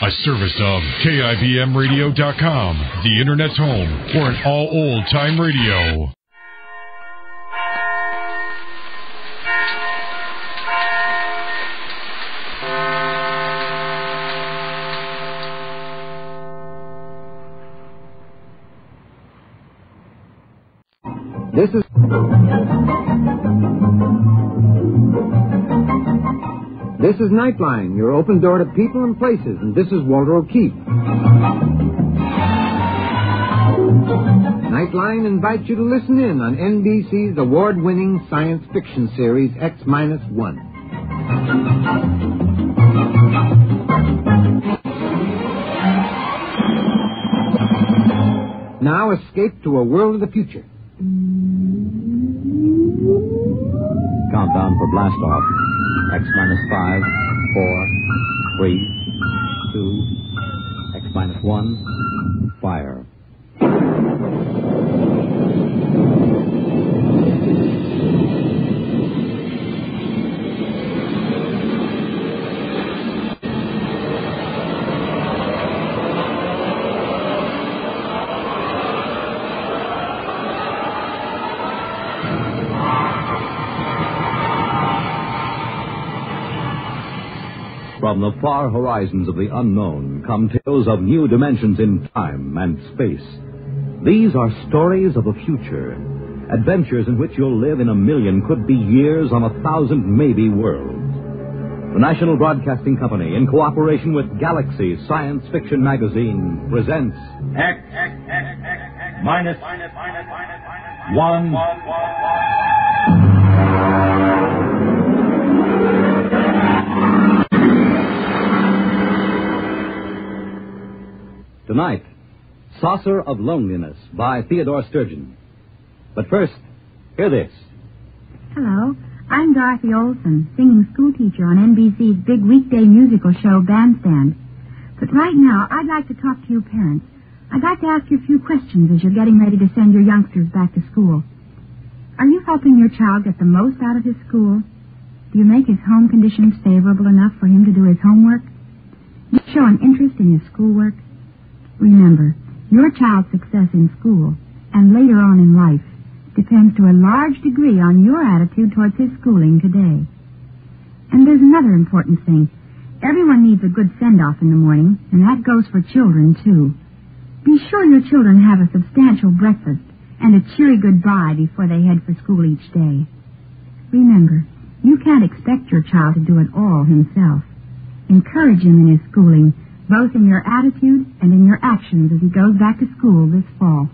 A service of KIBMradio.com, the Internet's home for an all old-time radio. This is Nightline, your open door to people and places, and this is Walter O'Keefe. Nightline invites you to listen in on NBC's award-winning science fiction series X-1. Now escape to a world of the future. Countdown for blast off. X-5, 4, 3, 2, X-1, fire. From the far horizons of the unknown come tales of new dimensions in time and space. These are stories of a future, adventures in which you'll live in a million, could be years, on 1,000 maybe worlds. The National Broadcasting Company, in cooperation with Galaxy Science Fiction Magazine, presents X-1. Tonight, Saucer of Loneliness by Theodore Sturgeon. But first, hear this. Hello, I'm Dorothy Olson, singing schoolteacher on NBC's big weekday musical show, Bandstand. But right now, I'd like to talk to you parents. I'd like to ask you a few questions as you're getting ready to send your youngsters back to school. Are you helping your child get the most out of his school? Do you make his home conditions favorable enough for him to do his homework? Do you show an interest in his schoolwork? Remember, your child's success in school and later on in life depends to a large degree on your attitude towards his schooling today. And there's another important thing. Everyone needs a good send-off in the morning, and that goes for children, too. Be sure your children have a substantial breakfast and a cheery goodbye before they head for school each day. Remember, you can't expect your child to do it all himself. Encourage him in his schooling, both in your attitude and in your actions as he goes back to school this fall.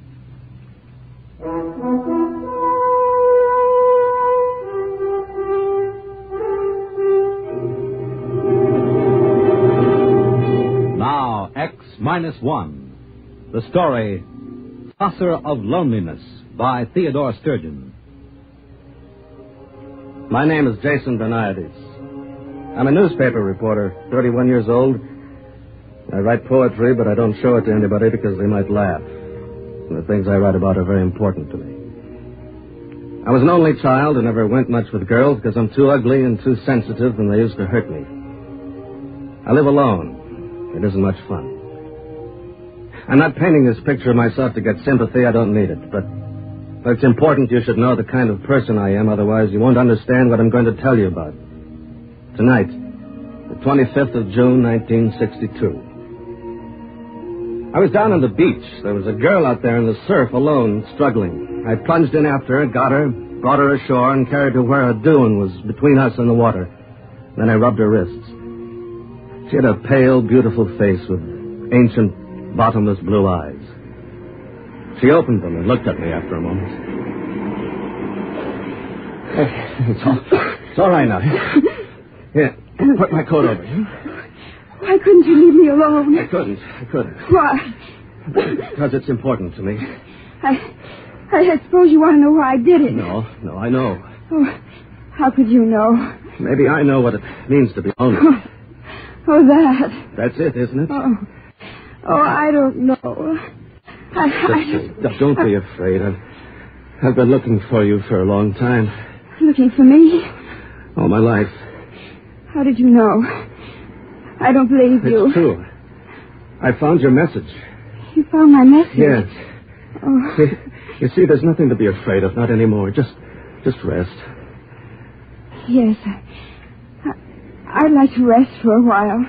Now, X-1, the story, Saucer of Loneliness by Theodore Sturgeon. My name is Jason Bernardes. I'm a newspaper reporter, 31 years old. I write poetry, but I don't show it to anybody because they might laugh. And the things I write about are very important to me. I was an only child and never went much with girls because I'm too ugly and too sensitive and they used to hurt me. I live alone. It isn't much fun. I'm not painting this picture of myself to get sympathy. I don't need it. But it's important you should know the kind of person I am. Otherwise, you won't understand what I'm going to tell you about. Tonight, the 25th of June, 1962. I was down on the beach. There was a girl out there in the surf alone, struggling. I plunged in after her, got her, brought her ashore, and carried her where a dune was between us and the water. Then I rubbed her wrists. She had a pale, beautiful face with ancient, bottomless blue eyes. She opened them and looked at me after a moment. It's all right now. Here, put my coat over you. Why couldn't you leave me alone? I couldn't. Why? Because it's important to me. I suppose you want to know why I did it. No, I know. Oh, how could you know? Maybe I know what it means to be lonely. Oh, that. That's it, isn't it? Oh, I don't know. Don't be afraid. I've been looking for you for a long time. Looking for me? All my life. How did you know? I don't believe you. It's true. I found your message. You found my message? Yes. Oh. You see, there's nothing to be afraid of, not anymore. Just rest. Yes. I'd like to rest for a while.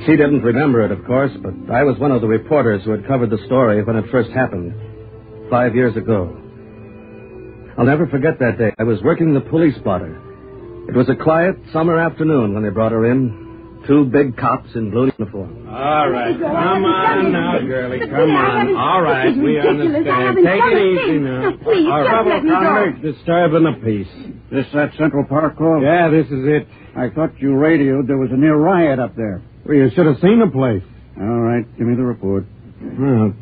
She didn't remember it, of course, but I was one of the reporters who had covered the story when it first happened, 5 years ago. I'll never forget that day. I was working the police blotter. It was a quiet summer afternoon when they brought her in. 2 big cops in blue uniform. All right. Come on now, girlie. Come on. All right. We understand. Take it easy now. Please, just let me go. Disturbing the peace. This that Central Park call? Yeah, this is it. I thought you radioed there was a near riot up there. Well, you should have seen the place. All right, give me the report. Well,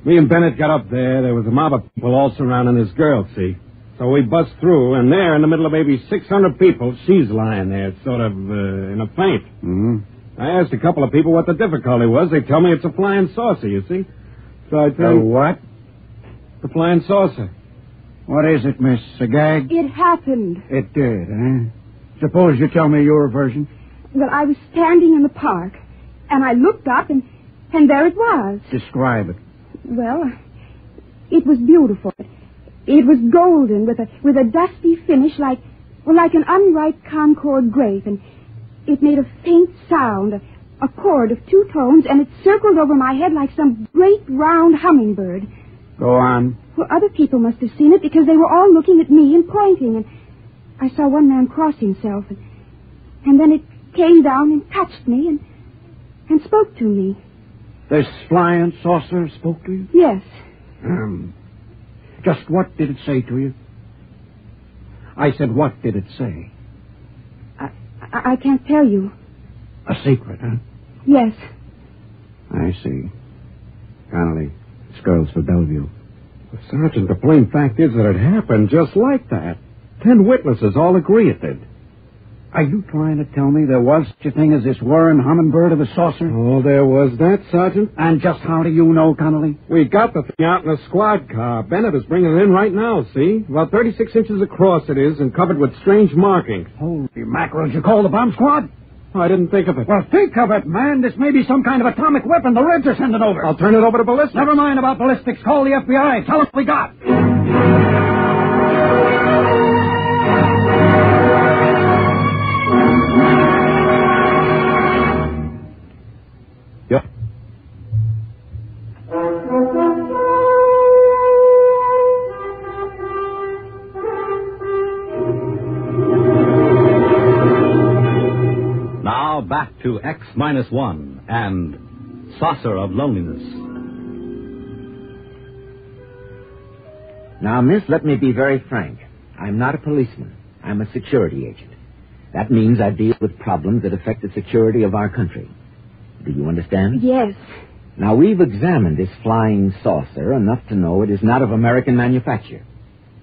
me and Bennett got up there. There was a mob of people all surrounding this girl, see? So we bust through, and there, in the middle of maybe 600 people, she's lying there, sort of in a faint. Mm-hmm. I asked a couple of people what the difficulty was. They tell me it's a flying saucer, you see? So I tell what? The flying saucer. What is it, Miss Sagag? It happened. It did, eh? Suppose you tell me your version. Well, I was standing in the park, and I looked up, and there it was. Describe it. Well, it was beautiful. It was golden with a dusty finish like an unripe Concord grape, and it made a faint sound, a chord of 2 tones, and it circled over my head like some great round hummingbird. Go on. Well, other people must have seen it because they were all looking at me and pointing, and I saw one man cross himself, and then it came down and touched me and spoke to me. This flying saucer spoke to you? Yes. Just what did it say to you? I said, what did it say? I can't tell you. A secret, huh? Yes. I see. Connolly, this girl's for Bellevue. Well, Sergeant, the plain fact is that it happened just like that. 10 witnesses all agree it did. Are you trying to tell me there was such a thing as this whirring hummingbird of a saucer? Oh, there was that, Sergeant. And just how do you know, Connolly? We got the thing out in a squad car. Bennett is bringing it in right now, see? About 36 inches across it is and covered with strange markings. Holy mackerels, you call the bomb squad? Oh, I didn't think of it. Well, think of it, man. This may be some kind of atomic weapon the Reds are sending over. I'll turn it over to ballistics. Never mind about ballistics. Call the FBI. Tell us what we got. Yep. Now back to X-1 and Saucer of Loneliness. Now, miss, let me be very frank. I'm not a policeman. I'm a security agent. That means I deal with problems that affect the security of our country. Do you understand? Yes. Now, we've examined this flying saucer enough to know it is not of American manufacture.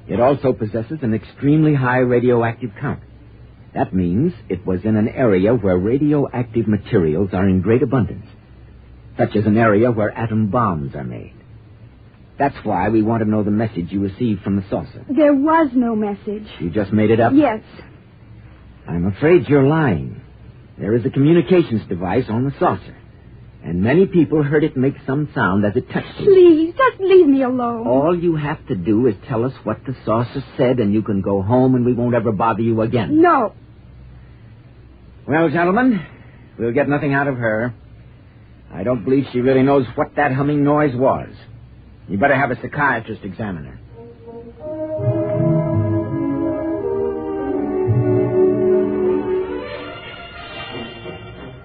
It also possesses an extremely high radioactive count. That means it was in an area where radioactive materials are in great abundance, such as an area where atom bombs are made. That's why we want to know the message you received from the saucer. There was no message. You just made it up? Yes. I'm afraid you're lying. There is a communications device on the saucer, and many people heard it make some sound as it touched them. Please, just leave me alone. All you have to do is tell us what the saucer said, and you can go home, and we won't ever bother you again. No. Well, gentlemen, we'll get nothing out of her. I don't believe she really knows what that humming noise was. You better have a psychiatrist examine her.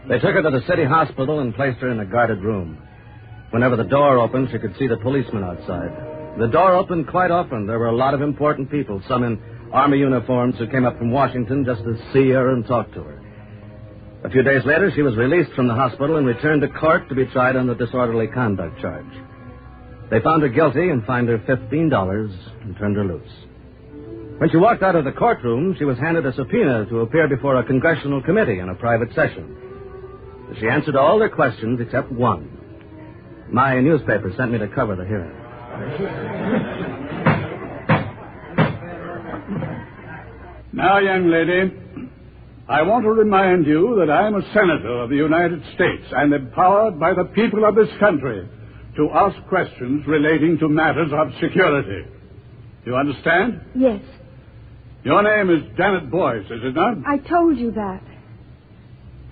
They took her to the city hospital and placed her in a guarded room. Whenever the door opened, she could see the policemen outside. The door opened quite often. There were a lot of important people, some in army uniforms who came up from Washington just to see her and talk to her. A few days later, she was released from the hospital and returned to court to be tried on the disorderly conduct charge. They found her guilty and fined her $15 and turned her loose. When she walked out of the courtroom, she was handed a subpoena to appear before a congressional committee in a private session. She answered all their questions except one. My newspaper sent me to cover the hearing. Now, young lady, I want to remind you that I am a senator of the United States and empowered by the people of this country to ask questions relating to matters of security. You understand? Yes. Your name is Janet Boyce, is it not? I told you that.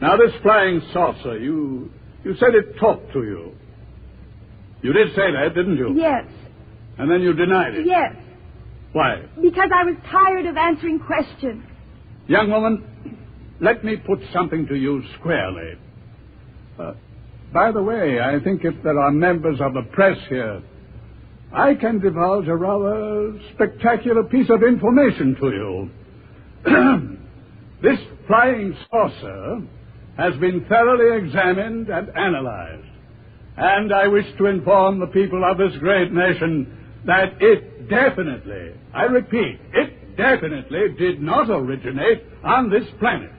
Now, this flying saucer, you said it talked to you. You did say that, didn't you? Yes. And then you denied it? Yes. Why? Because I was tired of answering questions. Young woman, let me put something to you squarely. By the way, I think if there are members of the press here, I can divulge a rather spectacular piece of information to you. This flying saucer has been thoroughly examined and analyzed. And I wish to inform the people of this great nation that it definitely, I repeat, it definitely did not originate on this planet.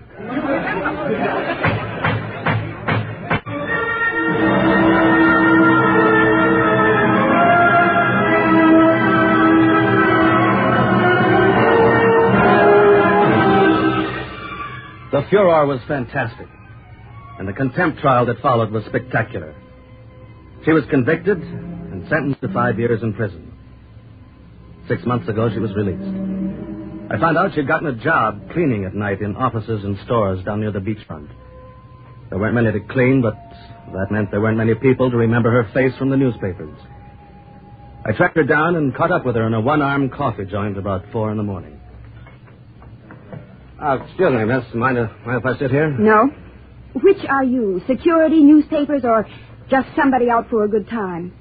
The furor was fantastic, and the contempt trial that followed was spectacular. She was convicted and sentenced to 5 years in prison. 6 months ago, she was released. I found out she'd gotten a job cleaning at night in offices and stores down near the beachfront. There weren't many to clean, but that meant there weren't many people to remember her face from the newspapers. I tracked her down and caught up with her in a one-armed coffee joint about 4 in the morning. Excuse me, miss. Mind if I sit here? No. Which are you? Security, newspapers, or just somebody out for a good time?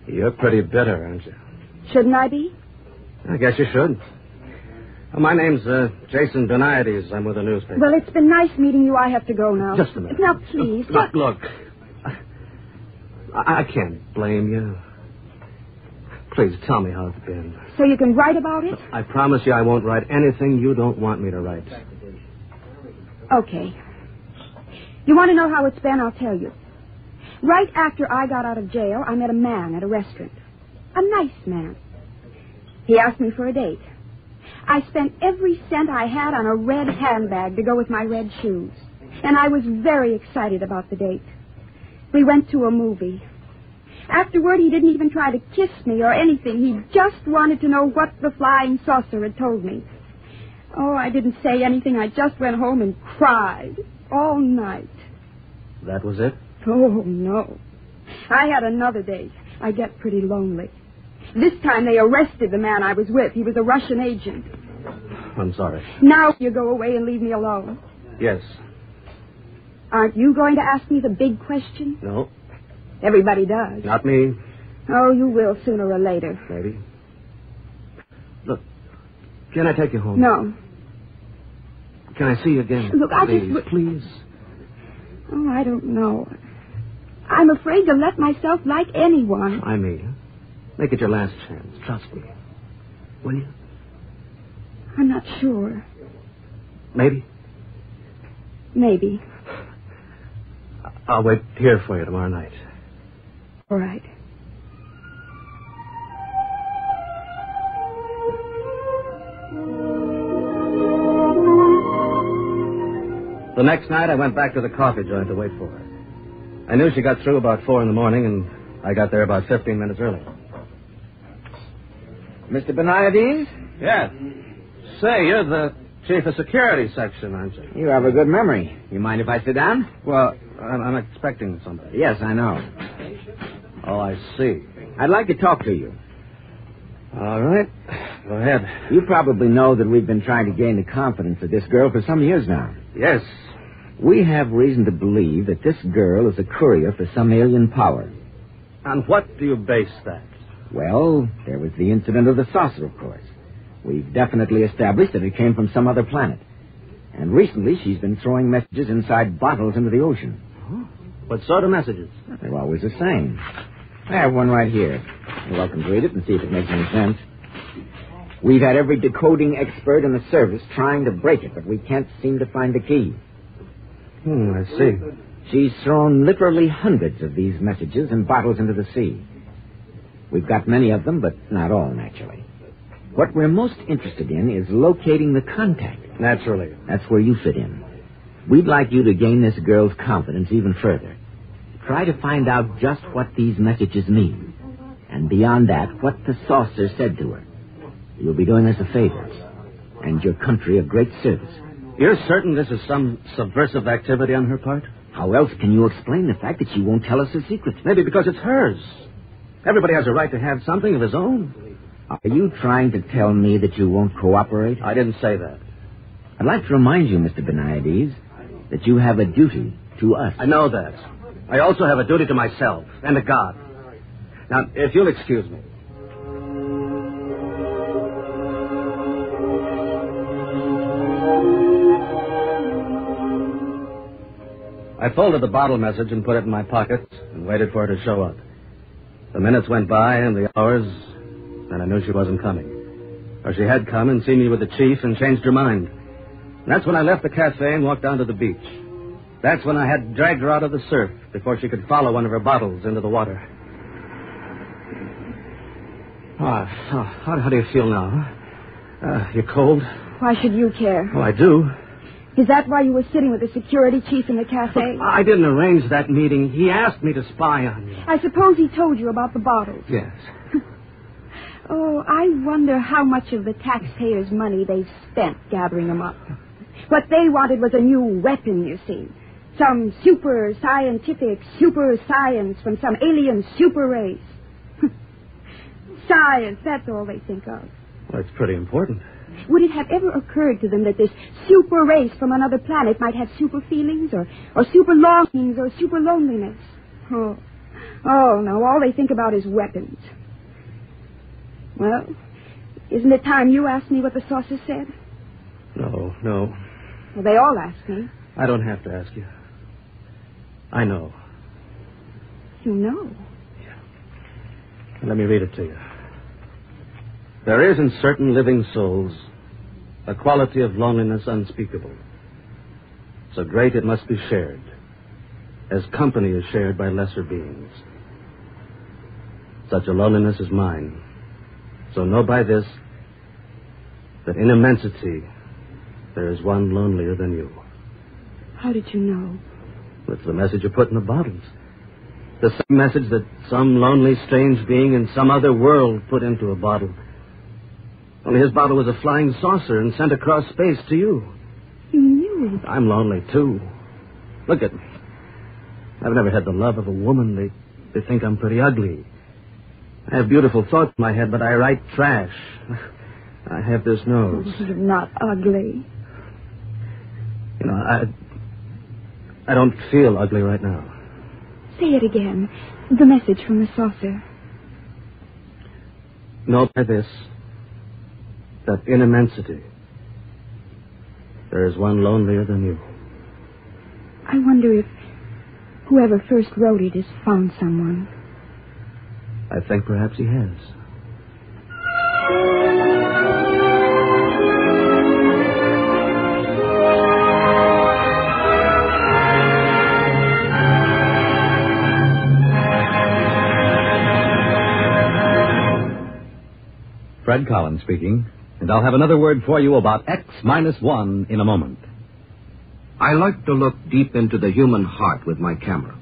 You're pretty bitter, aren't you? Shouldn't I be? I guess you should. My name's Jason Beniades. I'm with the newspaper. Well, it's been nice meeting you. I have to go now. Just a minute. Now, please. Look. I can't blame you. Please tell me how it's been. So you can write about it? I promise you I won't write anything you don't want me to write. Okay. You want to know how it's been? I'll tell you. Right after I got out of jail, I met a man at a restaurant. A nice man. He asked me for a date. I spent every cent I had on a red handbag to go with my red shoes. And I was very excited about the date. We went to a movie. Afterward, he didn't even try to kiss me or anything. He just wanted to know what the flying saucer had told me. Oh, I didn't say anything. I just went home and cried all night. That was it? Oh, no. I had another date. I get pretty lonely. This time they arrested the man I was with. He was a Russian agent. I'm sorry. Now you go away and leave me alone. Yes. Aren't you going to ask me the big question? No. Everybody does. Not me. Oh, you will sooner or later. Maybe. Look, can I take you home? No. Can I see you again? Look, Please. Oh, I don't know. I'm afraid to let myself like anyone. Try me. Make it your last chance. Trust me. Will you? I'm not sure. Maybe? Maybe. I'll wait here for you tomorrow night. All right. The next night, I went back to the coffee joint to wait for her. I knew she got through about 4 in the morning, and I got there about 15 minutes early. Mr. Beniades? Yes. Say, you're the chief of security section, aren't you? You have a good memory. You mind if I sit down? Well, I'm expecting somebody. Yes, I know. Oh, I see. I'd like to talk to you. All right. Go ahead. You probably know that we've been trying to gain the confidence of this girl for some years now. Yes. We have reason to believe that this girl is a courier for some alien power. On what do you base that? Well, there was the incident of the saucer, of course. We've definitely established that it came from some other planet. And recently, she's been throwing messages inside bottles into the ocean. Huh? What sort of messages? They're always the same. I have one right here. You're welcome to read it and see if it makes any sense. We've had every decoding expert in the service trying to break it, but we can't seem to find the key. I see. She's thrown literally hundreds of these messages and bottles into the sea. We've got many of them, but not all, naturally. What we're most interested in is locating the contact. Naturally. That's where you fit in. We'd like you to gain this girl's confidence even further. Try to find out just what these messages mean. And beyond that, what the saucer said to her. You'll be doing us a favor. And your country a great service. You're certain this is some subversive activity on her part? How else can you explain the fact that she won't tell us her secrets? Maybe because it's hers. Everybody has a right to have something of his own. Are you trying to tell me that you won't cooperate? I didn't say that. I'd like to remind you, Mr. Benaides, that you have a duty to us. I know that. I also have a duty to myself and to God. Now, if you'll excuse me. I folded the bottle message and put it in my pocket and waited for her to show up. The minutes went by and the hours, and I knew she wasn't coming. Or she had come and seen me with the chief and changed her mind. And that's when I left the cafe and walked down to the beach. That's when I had dragged her out of the surf before she could follow one of her bottles into the water. How do you feel now? You cold? Why should you care? Oh, I do. Is that why you were sitting with the security chief in the cafe? I didn't arrange that meeting. He asked me to spy on you. I suppose he told you about the bottles. Yes. Oh, I wonder how much of the taxpayers' money they've spent gathering them up. What they wanted was a new weapon, you see. Some super scientific super science from some alien super race. Science, that's all they think of. Well, it's pretty important. Would it have ever occurred to them that this super race from another planet might have super feelings or super longings or super loneliness? Oh, no, all they think about is weapons. Well, isn't it time you asked me what the saucer said? No. Well, they all ask me. I don't have to ask you. I know. You know? Yeah. Let me read it to you. There is in certain living souls a quality of loneliness unspeakable. So great it must be shared, as company is shared by lesser beings. Such a loneliness is mine. So know by this that in immensity there is one lonelier than you. How did you know? It's the message you put in the bottles. The same message that some lonely, strange being in some other world put into a bottle. Only his bottle was a flying saucer and sent across space to you. You knew it. I'm lonely, too. Look at me. I've never had the love of a woman. They think I'm pretty ugly. I have beautiful thoughts in my head, but I write trash. I have this nose. Oh, you're not ugly. You know, I don't feel ugly right now. Say it again. The message from the saucer. Know by this that in immensity there is one lonelier than you. I wonder if whoever first wrote it has found someone. I think perhaps he has. Fred Collins speaking, and I'll have another word for you about X-1 in a moment. I like to look deep into the human heart with my camera.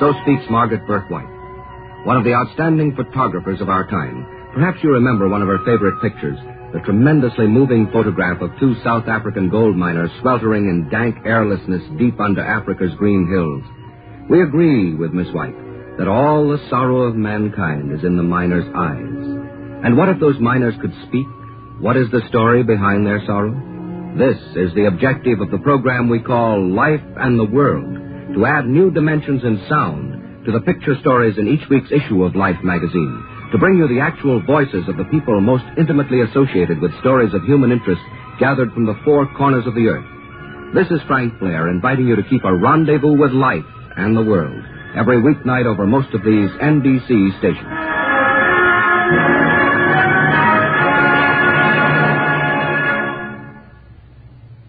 So speaks Margaret Berkwhite, one of the outstanding photographers of our time. Perhaps you remember one of her favorite pictures, the tremendously moving photograph of two South African gold miners sweltering in dank airlessness deep under Africa's green hills. We agree with Miss White that all the sorrow of mankind is in the miners' eyes. And what if those miners could speak? What is the story behind their sorrow? This is the objective of the program we call Life and the World, to add new dimensions in sound to the picture stories in each week's issue of Life magazine, to bring you the actual voices of the people most intimately associated with stories of human interest gathered from the four corners of the earth. This is Frank Blair inviting you to keep a rendezvous with life and the world every weeknight over most of these NBC stations.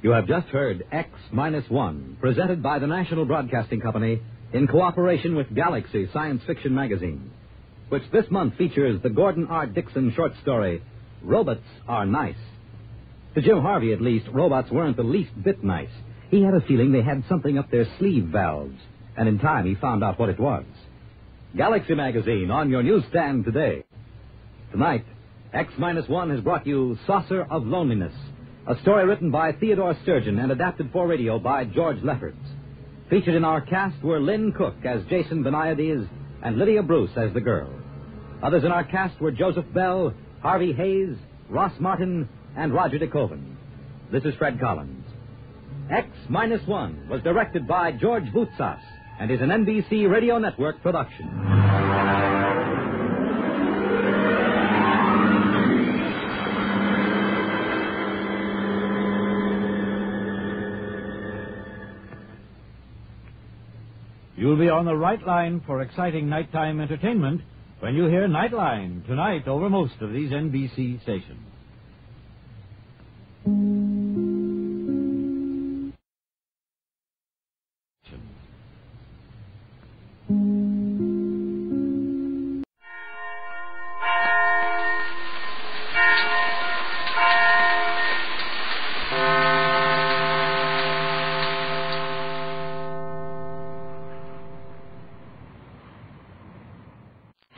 You have just heard X-1, presented by the National Broadcasting Company in cooperation with Galaxy Science Fiction Magazine. which this month features the Gordon R. Dixon short story, Robots Are Nice. To Jim Harvey, at least, robots weren't the least bit nice. He had a feeling they had something up their sleeve valves, and in time he found out what it was. Galaxy Magazine on your newsstand today. Tonight, X-1 has brought you Saucer of Loneliness, a story written by Theodore Sturgeon and adapted for radio by George Lefferts. Featured in our cast were Lynn Cook as Jason Benaides and Lydia Bruce as the girl. Others in our cast were Joseph Bell, Harvey Hayes, Ross Martin, and Roger DeKoven. This is Fred Collins. X-1 was directed by George Voutsas and is an NBC Radio Network production. You'll be on the right line for exciting nighttime entertainment when you hear Nightline tonight over most of these NBC stations.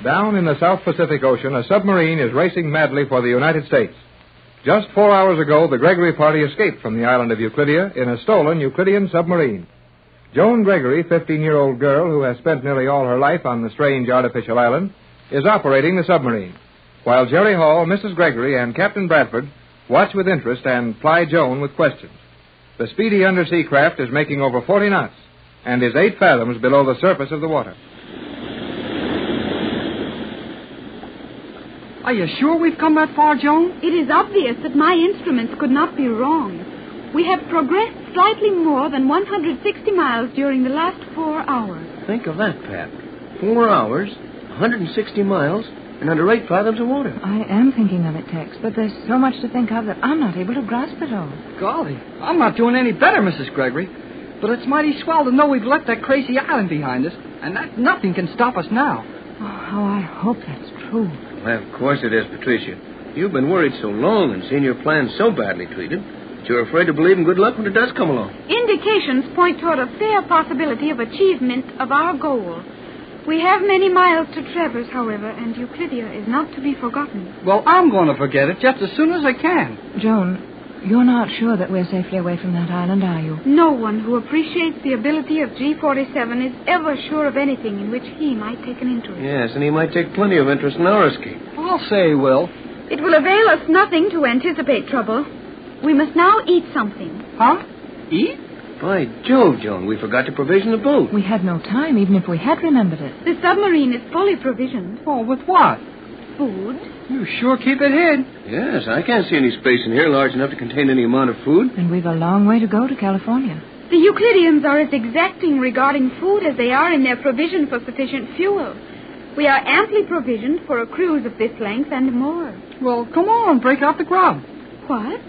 Down in the South Pacific Ocean, a submarine is racing madly for the United States. Just 4 hours ago, the Gregory party escaped from the island of Euclidia in a stolen Euclidean submarine. Joan Gregory, 15-year-old girl who has spent nearly all her life on the strange artificial island, is operating the submarine, while Jerry Hall, Mrs. Gregory, and Captain Bradford watch with interest and ply Joan with questions. The speedy undersea craft is making over 40 knots and is 8 fathoms below the surface of the water. Are you sure we've come that far, Joan? It is obvious that my instruments could not be wrong. We have progressed slightly more than 160 miles during the last 4 hours. Think of that, Pat. 4 hours, 160 miles, and under 8 fathoms of water. I am thinking of it, Tex, but there's so much to think of that I'm not able to grasp it all. Golly, I'm not doing any better, Mrs. Gregory. But it's mighty swell to know we've left that crazy island behind us, and that nothing can stop us now. Oh, how I hope that's true. Well, of course it is, Patricia. You've been worried so long and seen your plans so badly treated that you're afraid to believe in good luck when it does come along. Indications point toward a fair possibility of achievement of our goal. We have many miles to traverse, however, and Euclidia is not to be forgotten. Well, I'm going to forget it just as soon as I can. Joan, you're not sure that we're safely away from that island, are you? No one who appreciates the ability of G-47 is ever sure of anything in which he might take an interest. Yes, and he might take plenty of interest in our escape. I'll say he will. It will avail us nothing to anticipate trouble. We must now eat something. Huh? Eat? By Jove, Joan, we forgot to provision the boat. We had no time, even if we had remembered it. The submarine is fully provisioned. Oh, with what? Food. You sure keep it hid. Yes, I can't see any space in here large enough to contain any amount of food. And we've a long way to go to California. The Euclideans are as exacting regarding food as they are in their provision for sufficient fuel. We are amply provisioned for a cruise of this length and more. Well, come on, break out the grub. What?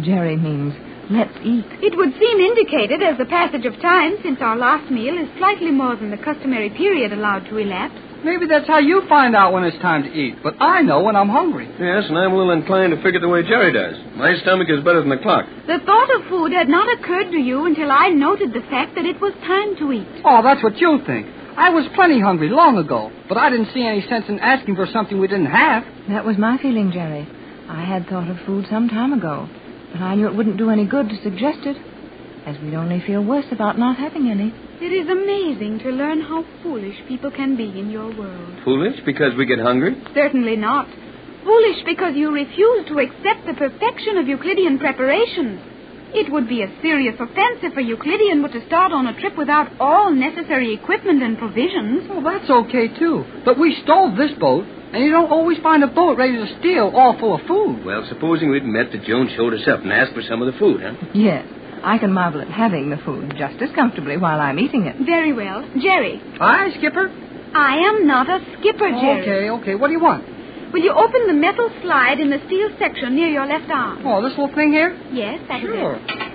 Jerry means let's eat. It would seem indicated as the passage of time since our last meal is slightly more than the customary period allowed to elapse. Maybe that's how you find out when it's time to eat, but I know when I'm hungry. Yes, and I'm a little inclined to figure the way Jerry does. My stomach is better than the clock. The thought of food had not occurred to you until I noted the fact that it was time to eat. Oh, that's what you think. I was plenty hungry long ago, but I didn't see any sense in asking for something we didn't have. That was my feeling, Jerry. I had thought of food some time ago, but I knew it wouldn't do any good to suggest it, as we'd only feel worse about not having any. It is amazing to learn how foolish people can be in your world. Foolish because we get hungry? Certainly not. Foolish because you refuse to accept the perfection of Euclidean preparations. It would be a serious offense if a Euclidean were to start on a trip without all necessary equipment and provisions. Well, that's okay, too. But we stole this boat, and you don't always find a boat ready to steal all full of food. Well, supposing we'd met that Joan showed us up and asked for some of the food, huh? Yes. I can marvel at having the food just as comfortably while I'm eating it. Very well. Jerry. Aye, Skipper? I am not a skipper, Jerry. Okay. What do you want? Will you open the metal slide in the steel section near your left arm? Oh, this little thing here? Yes, that is sure. it.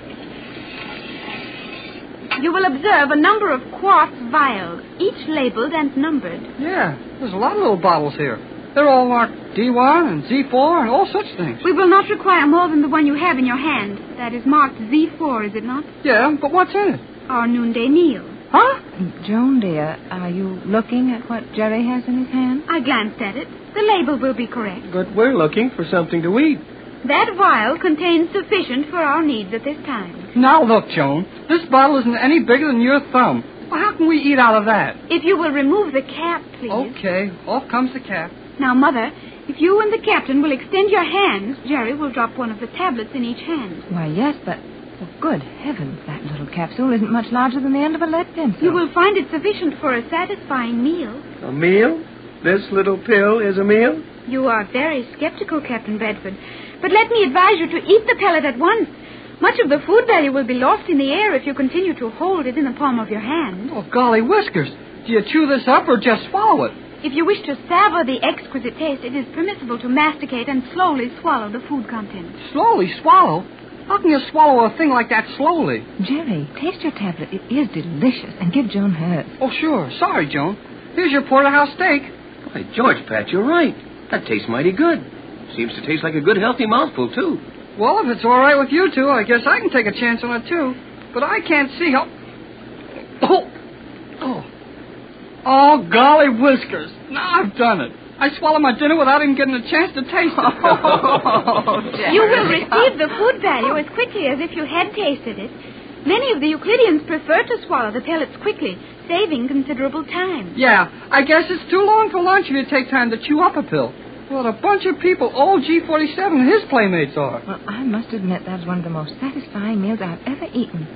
You will observe a number of quartz vials, each labeled and numbered. Yeah, There's a lot of little bottles here. They're all marked D1 and Z4 and all such things. We will not require more than the one you have in your hand. That is marked Z4, is it not? Yeah, but what's in it? Our noonday meal. Huh? Joan, dear, are you looking at what Jerry has in his hand? I glanced at it. The label will be correct. But we're looking for something to eat. That vial contains sufficient for our needs at this time. Now look, Joan. This bottle isn't any bigger than your thumb. Well, how can we eat out of that? If you will remove the cap, please. Okay, off comes the cap. Now, Mother, if you and the captain will extend your hands, Jerry will drop one of the tablets in each hand. Why, yes, but... Oh, good heavens, that little capsule isn't much larger than the end of a lead pencil. You will find it sufficient for a satisfying meal. A meal? This little pill is a meal? You are very skeptical, Captain Bradford. But let me advise you to eat the pellet at once. Much of the food value will be lost in the air if you continue to hold it in the palm of your hand. Oh, golly whiskers. Do you chew this up or just swallow it? If you wish to savor the exquisite taste, it is permissible to masticate and slowly swallow the food contents. Slowly swallow? How can you swallow a thing like that slowly? Jerry, taste your tablet. It is delicious. And give Joan hers. Oh, sure. Sorry, Joan. Here's your porterhouse steak. Why, George, Pat, you're right. That tastes mighty good. Seems to taste like a good, healthy mouthful, too. Well, if it's all right with you two, I guess I can take a chance on it, too. But I can't see how... Oh, golly whiskers. Now I've done it. I swallowed my dinner without even getting a chance to taste it. You will receive the food value as quickly as if you had tasted it. Many of the Euclideans prefer to swallow the pellets quickly, saving considerable time. Yeah, I guess it's too long for lunch if you take time to chew up a pill. What a bunch of people old G47 and his playmates are. Well, I must admit that's one of the most satisfying meals I've ever eaten.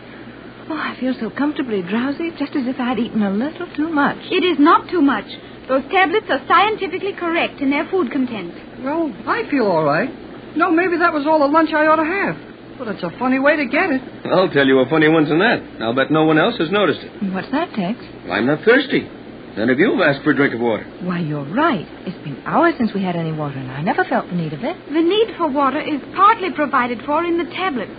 Oh, I feel so comfortably drowsy, just as if I'd eaten a little too much. It is not too much. Those tablets are scientifically correct in their food content. Well, I feel all right. No, maybe that was all the lunch I ought to have. But it's a funny way to get it. I'll tell you a funny one's in that. I'll bet no one else has noticed it. What's that, Tex? Well, I'm not thirsty. None of you have asked for a drink of water. Why, you're right. It's been hours since we had any water, and I never felt the need of it. The need for water is partly provided for in the tablets.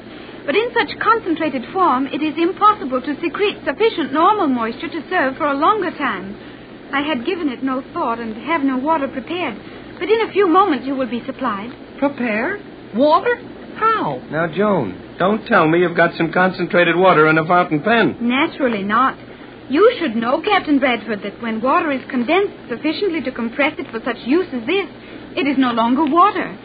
But in such concentrated form, it is impossible to secrete sufficient normal moisture to serve for a longer time. I had given it no thought and have no water prepared. But in a few moments you will be supplied. Prepared? Water? How? Now, Joan, don't tell me you've got some concentrated water in a fountain pen. Naturally not. You should know, Captain Bradford, that when water is condensed sufficiently to compress it for such use as this, it is no longer water.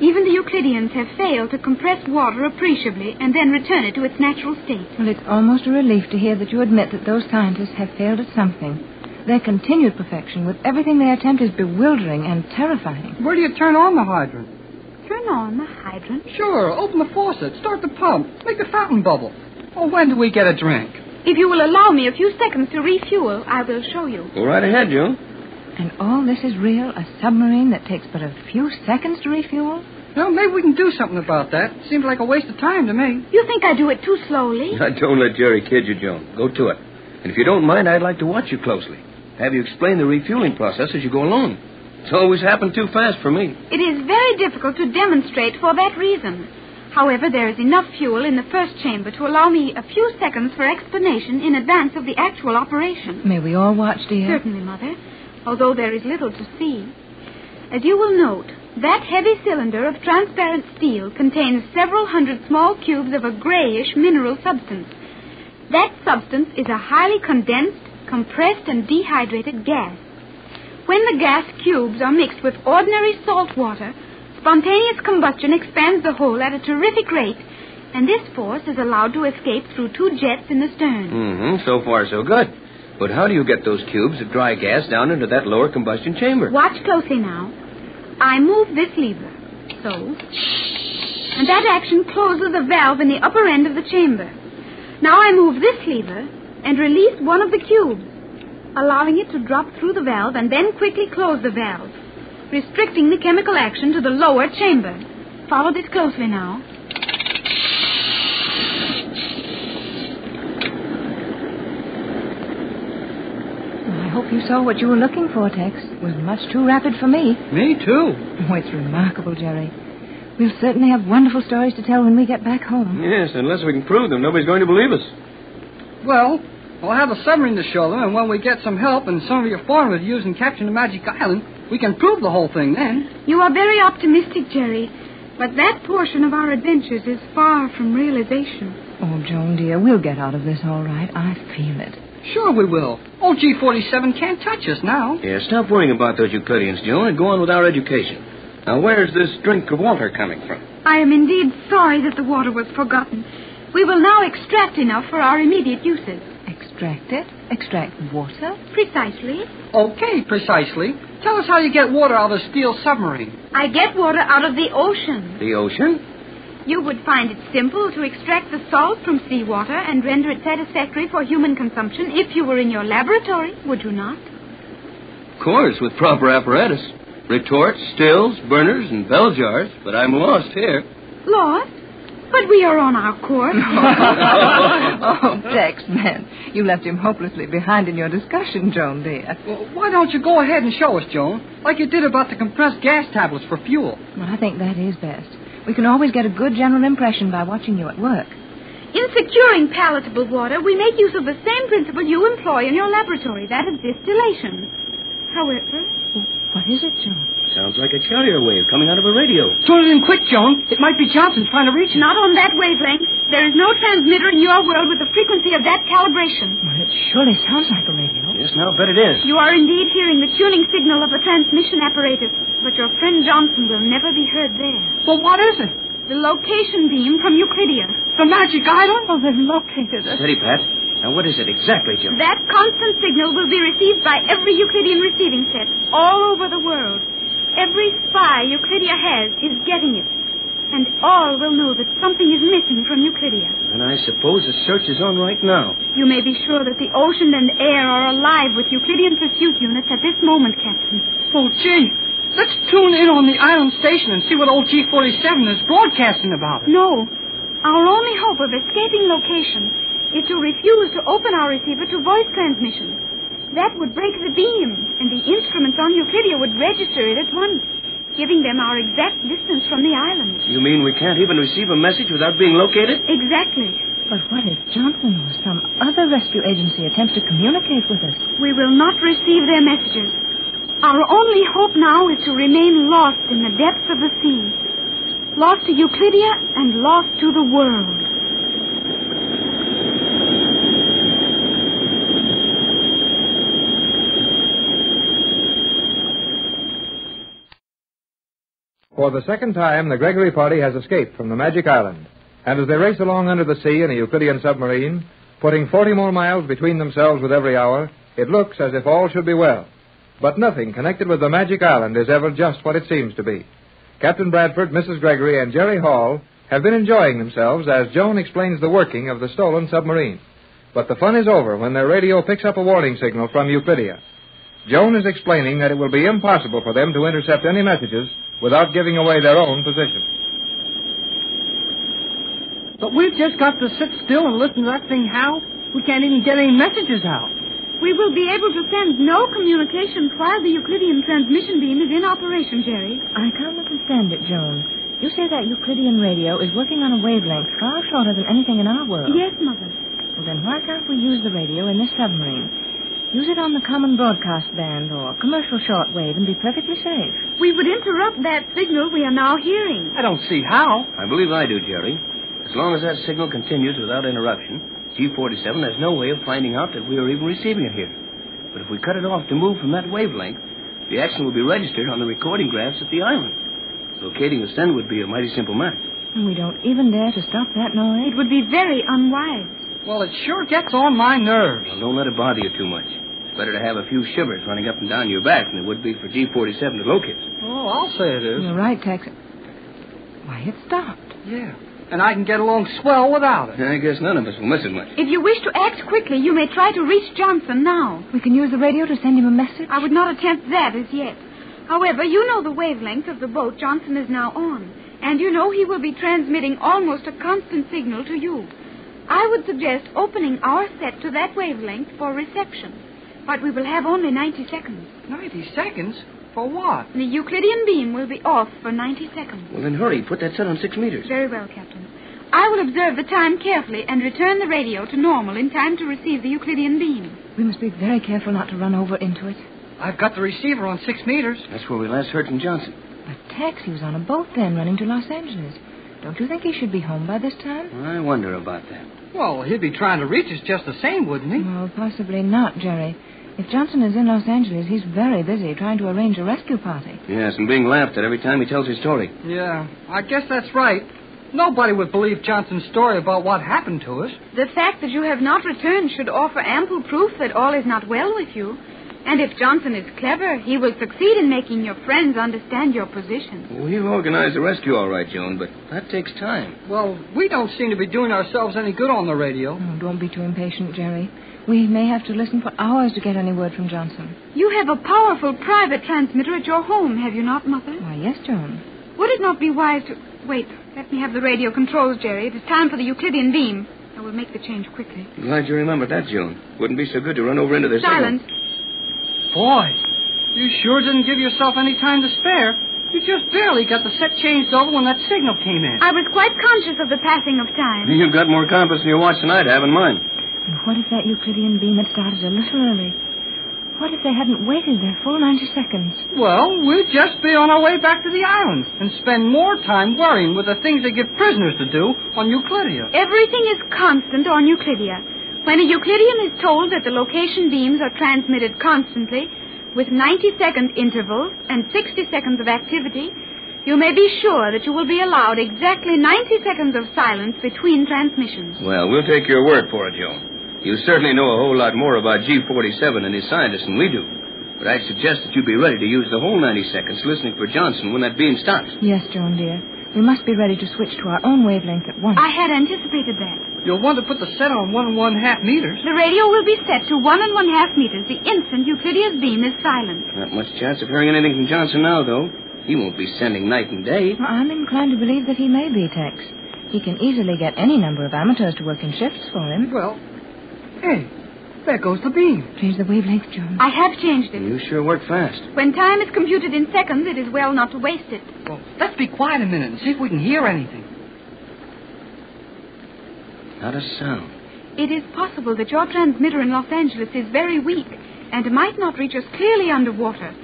Even the Euclideans have failed to compress water appreciably and then return it to its natural state. Well, it's almost a relief to hear that you admit that those scientists have failed at something. Their continued perfection with everything they attempt is bewildering and terrifying. Where do you turn on the hydrant? Turn on the hydrant? Sure. Open the faucet. Start the pump. Make the fountain bubble. Oh, when do we get a drink? If you will allow me a few seconds to refuel, I will show you. Go right ahead, Joan. And all this is real? A submarine that takes but a few seconds to refuel? Well, maybe we can do something about that. Seems like a waste of time to me. You think I do it too slowly? Now, don't let Jerry kid you, Joan. Go to it. And if you don't mind, I'd like to watch you closely. Have you explain the refueling process as you go along. It's always happened too fast for me. It is very difficult to demonstrate for that reason. However, there is enough fuel in the first chamber to allow me a few seconds for explanation in advance of the actual operation. May we all watch, dear? Certainly, Mother, although there is little to see. As you will note, that heavy cylinder of transparent steel contains several hundred small cubes of a grayish mineral substance. That substance is a highly condensed, compressed, and dehydrated gas. When the gas cubes are mixed with ordinary salt water, spontaneous combustion expands the whole at a terrific rate, and this force is allowed to escape through two jets in the stern. So far, so good. But how do you get those cubes of dry gas down into that lower combustion chamber? Watch closely now. I move this lever, so. And that action closes the valve in the upper end of the chamber. Now I move this lever and release one of the cubes, allowing it to drop through the valve and then quickly close the valve, restricting the chemical action to the lower chamber. Follow this closely now. I hope you saw what you were looking for, Tex. It was much too rapid for me. Me, too. Oh, it's remarkable, Jerry. We'll certainly have wonderful stories to tell when we get back home. Yes, unless we can prove them, nobody's going to believe us. Well, We'll have a submarine to show them, and when we get some help and some of your foreigners use in capturing the Magic Island, we can prove the whole thing then. You are very optimistic, Jerry. But that portion of our adventures is far from realization. Oh, Joan, dear, we'll get out of this all right. I feel it. Sure we will. OG-47 can't touch us now. Yeah, stop worrying about those Euclideans, Joan, and go on with our education. Now, where's this drink of water coming from? I am indeed sorry that the water was forgotten. We will now extract enough for our immediate uses. Extract it? Extract water? Precisely. Okay, precisely. Tell us how you get water out of a steel submarine. I get water out of the ocean. The ocean? You would find it simple to extract the salt from seawater and render it satisfactory for human consumption if you were in your laboratory, would you not? Of course, with proper apparatus. Retorts, stills, burners, and bell jars. But I'm lost here. Lost? But we are on our course. Oh, Tex, man. You left him hopelessly behind in your discussion, Joan, dear. Well, why don't you go ahead and show us, Joan, like you did about the compressed gas tablets for fuel? Well, I think that is best. We can always get a good general impression by watching you at work. In securing palatable water, we make use of the same principle you employ in your laboratory, that of distillation. However... What is it, Joan? Sounds like a carrier wave coming out of a radio. Tune it in quick, Joan. It might be Johnson trying to reach it. Not on that wavelength. There is no transmitter in your world with the frequency of that calibration. Well, it surely sounds like a radio. Yes, now, bet it is. You are indeed hearing the tuning signal of a transmission apparatus, but your friend Johnson will never be heard there. Well, what is it? The location beam from Euclidia. The Magic Island? Oh, they've located us. Steady, Pat. Now, what is it exactly, Joan? That constant signal will be received by every Euclidean receiving set all over the world. Every spy Euclidia has is getting it. And all will know that something is missing from Euclidia. And I suppose a search is on right now. You may be sure that the ocean and air are alive with Euclidean pursuit units at this moment, Captain. Oh, gee. Let's tune in on the island station and see what old G47 is broadcasting about it. No. Our only hope of escaping location is to refuse to open our receiver to voice transmission. That would break the beam, and the instruments on Euclidia would register it at once, giving them our exact distance from the island. You mean we can't even receive a message without being located? Exactly. But what if Johnson or some other rescue agency attempts to communicate with us? We will not receive their messages. Our only hope now is to remain lost in the depths of the sea. Lost to Euclidia and lost to the world. For the second time, the Gregory party has escaped from the Magic Island. And as they race along under the sea in a Euclidean submarine, putting 40 more miles between themselves with every hour, it looks as if all should be well. But nothing connected with the Magic Island is ever just what it seems to be. Captain Bradford, Mrs. Gregory, and Jerry Hall have been enjoying themselves as Joan explains the working of the stolen submarine. But the fun is over when their radio picks up a warning signal from Euclidia. Joan is explaining that it will be impossible for them to intercept any messages without giving away their own position. But we've just got to sit still and listen to that thing howl. We can't even get any messages out. We will be able to send no communications while the Euclidean transmission beam is in operation, Jerry. I can't understand it, Joan. You say that Euclidean radio is working on a wavelength far shorter than anything in our world. Yes, Mother. Well, then why can't we use the radio in this submarine? Use it on the common broadcast band or commercial shortwave and be perfectly safe. We would interrupt that signal we are now hearing. I don't see how. I believe I do, Jerry. As long as that signal continues without interruption, G47 has no way of finding out that we are even receiving it here. But if we cut it off to move from that wavelength, the action will be registered on the recording graphs at the island. Locating us then would be a mighty simple matter. And we don't even dare to stop that noise. It would be very unwise. Well, it sure gets on my nerves. Well, don't let it bother you too much. It's better to have a few shivers running up and down your back than it would be for G47 to locate us. Oh, I'll say it is. You're right, Tex. Why, it stopped. Yeah. And I can get along swell without it. I guess none of us will miss it much. If you wish to act quickly, you may try to reach Johnson now. We can use the radio to send him a message? I would not attempt that as yet. However, you know the wavelength of the boat Johnson is now on. And you know he will be transmitting almost a constant signal to you. I would suggest opening our set to that wavelength for reception. But we will have only 90 seconds. 90 seconds? For what? The Euclidean beam will be off for 90 seconds. Well, then hurry. Put that set on 6 meters. Very well, Captain. I will observe the time carefully and return the radio to normal in time to receive the Euclidean beam. We must be very careful not to run over into it. I've got the receiver on 6 meters. That's where we last heard from Johnson. But Tex, he was on a boat then running to Los Angeles. Don't you think he should be home by this time? I wonder about that. Well, he'd be trying to reach us just the same, wouldn't he? Well, possibly not, Jerry. If Johnson is in Los Angeles, he's very busy trying to arrange a rescue party. Yes, and being laughed at every time he tells his story. Yeah, I guess that's right. Nobody would believe Johnson's story about what happened to us. The fact that you have not returned should offer ample proof that all is not well with you. And if Johnson is clever, he will succeed in making your friends understand your position. We'll organize the rescue all right, Joan, but that takes time. Well, we don't seem to be doing ourselves any good on the radio. Oh, don't be too impatient, Jerry. We may have to listen for hours to get any word from Johnson. You have a powerful private transmitter at your home, have you not, Mother? Why, yes, Joan. Would it not be wise to... Wait, let me have the radio controls, Jerry. It is time for the Euclidean beam. I will make the change quickly. Glad you remembered that, Joan. Wouldn't be so good to run over into the Silence. Boy, you sure didn't give yourself any time to spare. You just barely got the set changed over when that signal came in. I was quite conscious of the passing of time. You've got more compass in your watch than I'd have in mine. And what if that Euclidean beam had started a little early? What if they hadn't waited their full 90 seconds? Well, we'd just be on our way back to the island and spend more time worrying with the things they give prisoners to do on Euclidia. Everything is constant on Euclidia. When a Euclidean is told that the location beams are transmitted constantly, with 90-second intervals and 60 seconds of activity, you may be sure that you will be allowed exactly 90 seconds of silence between transmissions. Well, we'll take your word for it, Joan. You certainly know a whole lot more about G47 and his scientists than we do. But I'd suggest that you be ready to use the whole 90 seconds listening for Johnson when that beam stops. Yes, Joan, dear. We must be ready to switch to our own wavelength at once. I had anticipated that. You'll want to put the set on 1 1/2 meters. The radio will be set to 1 1/2 meters the instant Euclidea's beam is silent. Not much chance of hearing anything from Johnson now, though. He won't be sending night and day. Well, I'm inclined to believe that he may be, Tex. He can easily get any number of amateurs to work in shifts for him. Well, hey, there goes the beam. Change the wavelength, Joan. I have changed it. You sure work fast. When time is computed in seconds, it is well not to waste it. Well, let's be quiet a minute and see if we can hear anything. Not a sound. It is possible that your transmitter in Los Angeles is very weak and might not reach us clearly underwater.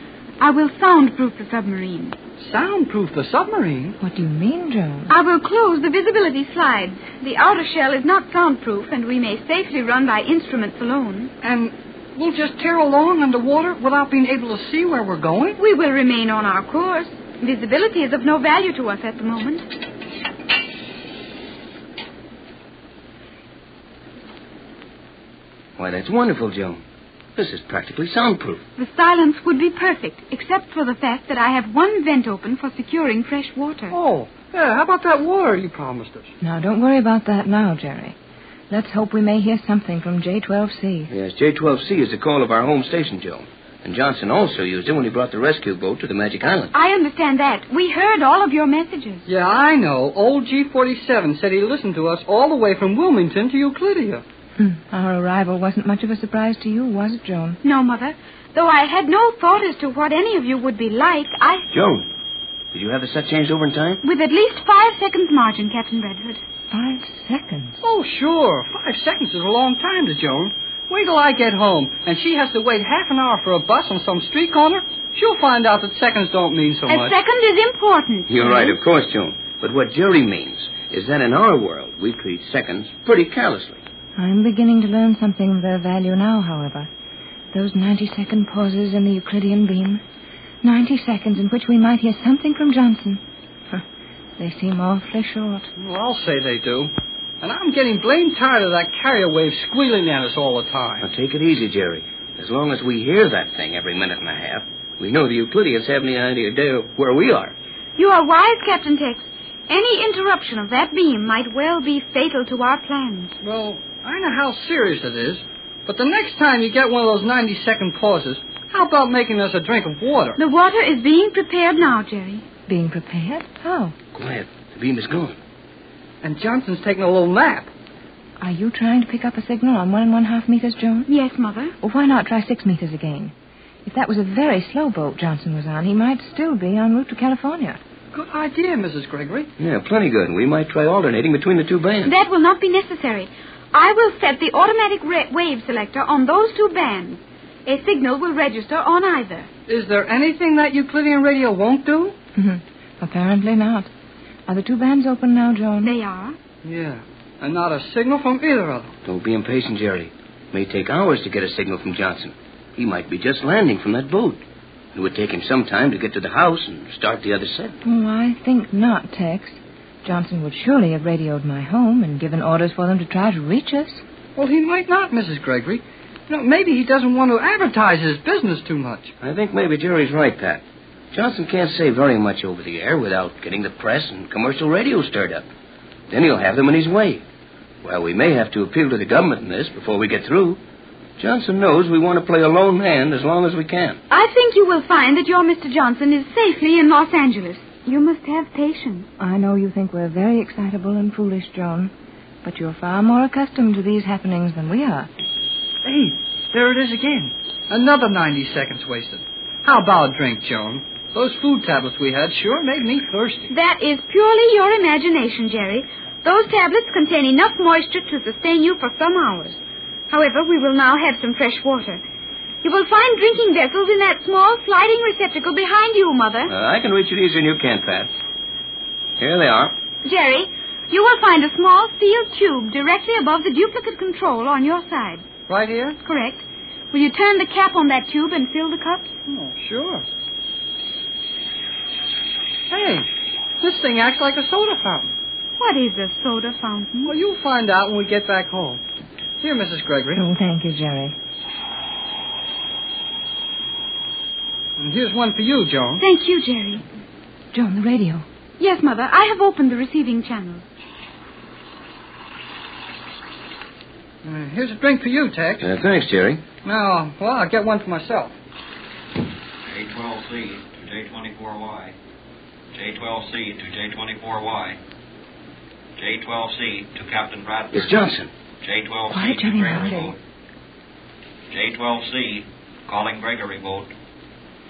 I will soundproof the submarine. Soundproof the submarine? What do you mean, Joan? I will close the visibility slides. The outer shell is not soundproof, and we may safely run by instruments alone. And we'll just tear along underwater without being able to see where we're going? We will remain on our course. Visibility is of no value to us at the moment. Why, that's wonderful, Joan. This is practically soundproof. The silence would be perfect, except for the fact that I have one vent open for securing fresh water. Oh, yeah, how about that water you promised us? Now, don't worry about that now, Jerry. Let's hope we may hear something from J12C. Yes, J12C is the call of our home station, Joan. And Johnson also used it when he brought the rescue boat to the Magic Island. I understand that. We heard all of your messages. Yeah, I know. Old G47 said he listened to us all the way from Wilmington to Euclidia. Our arrival wasn't much of a surprise to you, was it, Joan? No, Mother. Though I had no thought as to what any of you would be like, Joan, did you have the set changed over in time? With at least 5 seconds margin, Captain Redford. 5 seconds? Oh, sure. 5 seconds is a long time to Joan. Wait till I get home, and she has to wait half an hour for a bus on some street corner. She'll find out that seconds don't mean so much. A second is important. You're right, of course, Joan. But what Jerry means is that in our world, we treat seconds pretty carelessly. I'm beginning to learn something of their value now, however. Those 90-second pauses in the Euclidean beam. 90 seconds in which we might hear something from Johnson. They seem awfully short. Well, I'll say they do. And I'm getting blamed tired of that carrier wave squealing at us all the time. Now, take it easy, Jerry. As long as we hear that thing every minute and a half, we know the Euclideans have any idea where we are. You are wise, Captain Tex. Any interruption of that beam might well be fatal to our plans. Well, I know how serious it is, but the next time you get one of those 90-second pauses, how about making us a drink of water? The water is being prepared now, Jerry. Being prepared? How? Quiet. The beam is gone. And Johnson's taking a little nap. Are you trying to pick up a signal on 1 1/2 meters, Joan? Yes, Mother. Well, why not try 6 meters again? If that was a very slow boat Johnson was on, he might still be en route to California. good idea, Mrs. Gregory. Yeah, plenty good. We might try alternating between the two bands. That will not be necessary. I will set the automatic wave selector on those two bands. A signal will register on either. Is there anything that Euclidean radio won't do? Apparently not. Are the two bands open now, Joan? They are. Yeah, and not a signal from either of them. Don't be impatient, Jerry. It may take hours to get a signal from Johnson. He might be just landing from that boat. It would take him some time to get to the house and start the other set. Oh, I think not, Tex. Johnson would surely have radioed my home and given orders for them to try to reach us. Well, he might not, Mrs. Gregory. Maybe he doesn't want to advertise his business too much. I think maybe Jerry's right, Pat. Johnson can't say very much over the air without getting the press and commercial radio stirred up. Then he'll have them in his way. Well, we may have to appeal to the government in this before we get through. Johnson knows we want to play a lone hand as long as we can. I think you will find that your Mr. Johnson is safely in Los Angeles. You must have patience. I know you think we're very excitable and foolish, Joan, but you're far more accustomed to these happenings than we are. Hey, there it is again. Another 90 seconds wasted. How about a drink, Joan? Those food tablets we had sure made me thirsty. That is purely your imagination, Jerry. Those tablets contain enough moisture to sustain you for some hours. However, we will now have some fresh water. You will find drinking vessels in that small sliding receptacle behind you, Mother. I can reach it easier than you can, Pat. Here they are. Jerry, you will find a small steel tube directly above the duplicate control on your side. Right here? Correct. Will you turn the cap on that tube and fill the cups? Oh, sure. Hey, this thing acts like a soda fountain. What is a soda fountain? Well, you'll find out when we get back home. Here, Mrs. Gregory. Oh, thank you, Jerry. And here's one for you, Joan. Thank you, Jerry. Joan, the radio. Yes, Mother. I have opened the receiving channel. Here's a drink for you, Tex. Thanks, Jerry. Now, well, I'll get one for myself. J12C to J24Y. J12C to J24Y. J12C to Captain Bradford. It's Johnson. J12C to Gregory Boat. J12C calling Gregory Boat.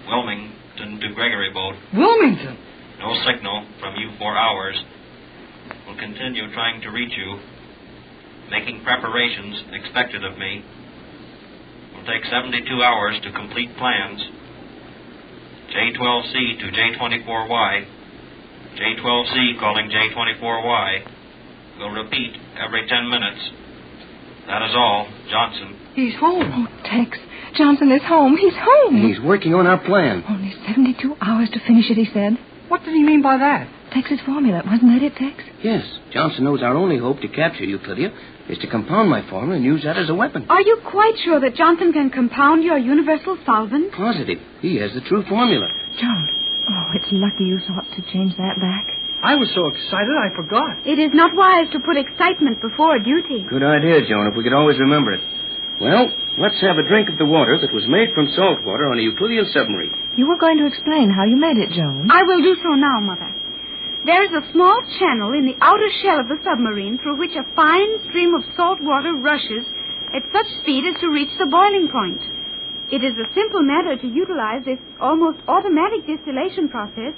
Wilmington to Gregory Boat. Wilmington? No signal from you for hours. Will continue trying to reach you. Making preparations expected of me. Will take 72 hours to complete plans. J12C to J24Y. J12C calling J24Y. Will repeat every 10 minutes. That is all. Johnson. He's home. Oh, Tex. Johnson is home. He's home. And he's working on our plan. Only 72 hours to finish it, he said. What did he mean by that? Tex's formula. Wasn't that it, Tex? Yes. Johnson knows our only hope to capture Euclidia is to compound my formula and use that as a weapon. Are you quite sure that Johnson can compound your universal solvent? Positive. He has the true formula. Joan. Oh, it's lucky you thought to change that back. I was so excited I forgot. It is not wise to put excitement before duty. Good idea, Joan, if we could always remember it. Well, let's have a drink of the water that was made from salt water on a Euclidean submarine. You were going to explain how you made it, Joan. I will do so now, Mother. There is a small channel in the outer shell of the submarine through which a fine stream of salt water rushes at such speed as to reach the boiling point. It is a simple matter to utilize this almost automatic distillation process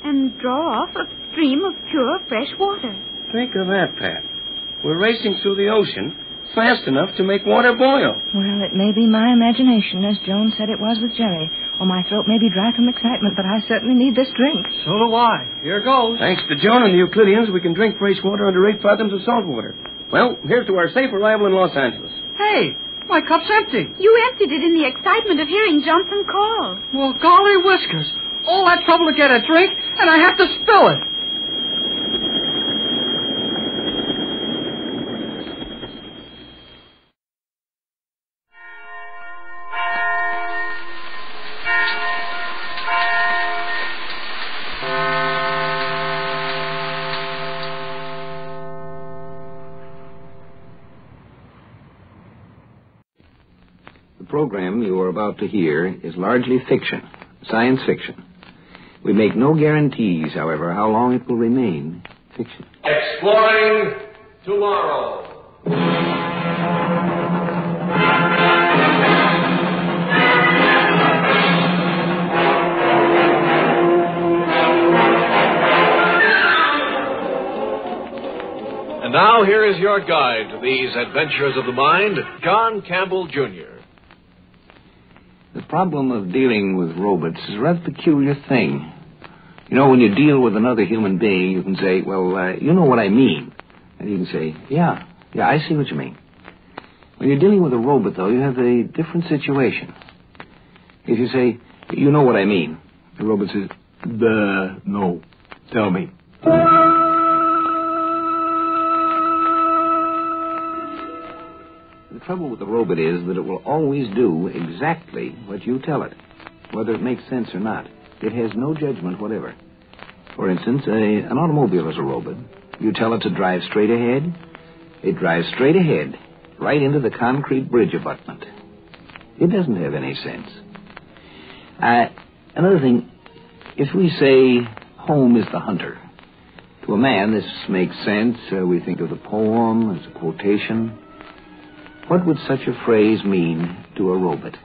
and draw off a stream of pure, fresh water. Think of that, Pat. We're racing through the ocean fast enough to make water boil. Well, it may be my imagination, as Joan said it was with Jerry, or my throat may be dry from excitement, but I certainly need this drink. So do I. Here goes. Thanks to Joan and the Euclideans, we can drink fresh water under 8 fathoms of salt water. Well, here's to our safe arrival in Los Angeles. Hey, my cup's empty. You emptied it in the excitement of hearing Johnson call. Well, golly whiskers. All that trouble to get a drink, and I have to spill it. The program you are about to hear is largely fiction, science fiction. We make no guarantees, however, how long it will remain fiction. Exploring tomorrow. And now, here is your guide to these adventures of the mind, John Campbell, Jr. The problem of dealing with robots is a rather peculiar thing. You know, when you deal with another human being, you can say, well, you know what I mean. And you can say, yeah, I see what you mean. When you're dealing with a robot, though, you have a different situation. If you say, you know what I mean, the robot says, no, tell me. The trouble with the robot is that it will always do exactly what you tell it, whether it makes sense or not. It has no judgment whatever. For instance, an automobile is a robot. You tell it to drive straight ahead, it drives straight ahead, right into the concrete bridge abutment. It doesn't have any sense. Another thing, if we say home is the hunter, to a man this makes sense. We think of the poem as a quotation. What would such a phrase mean to a robot?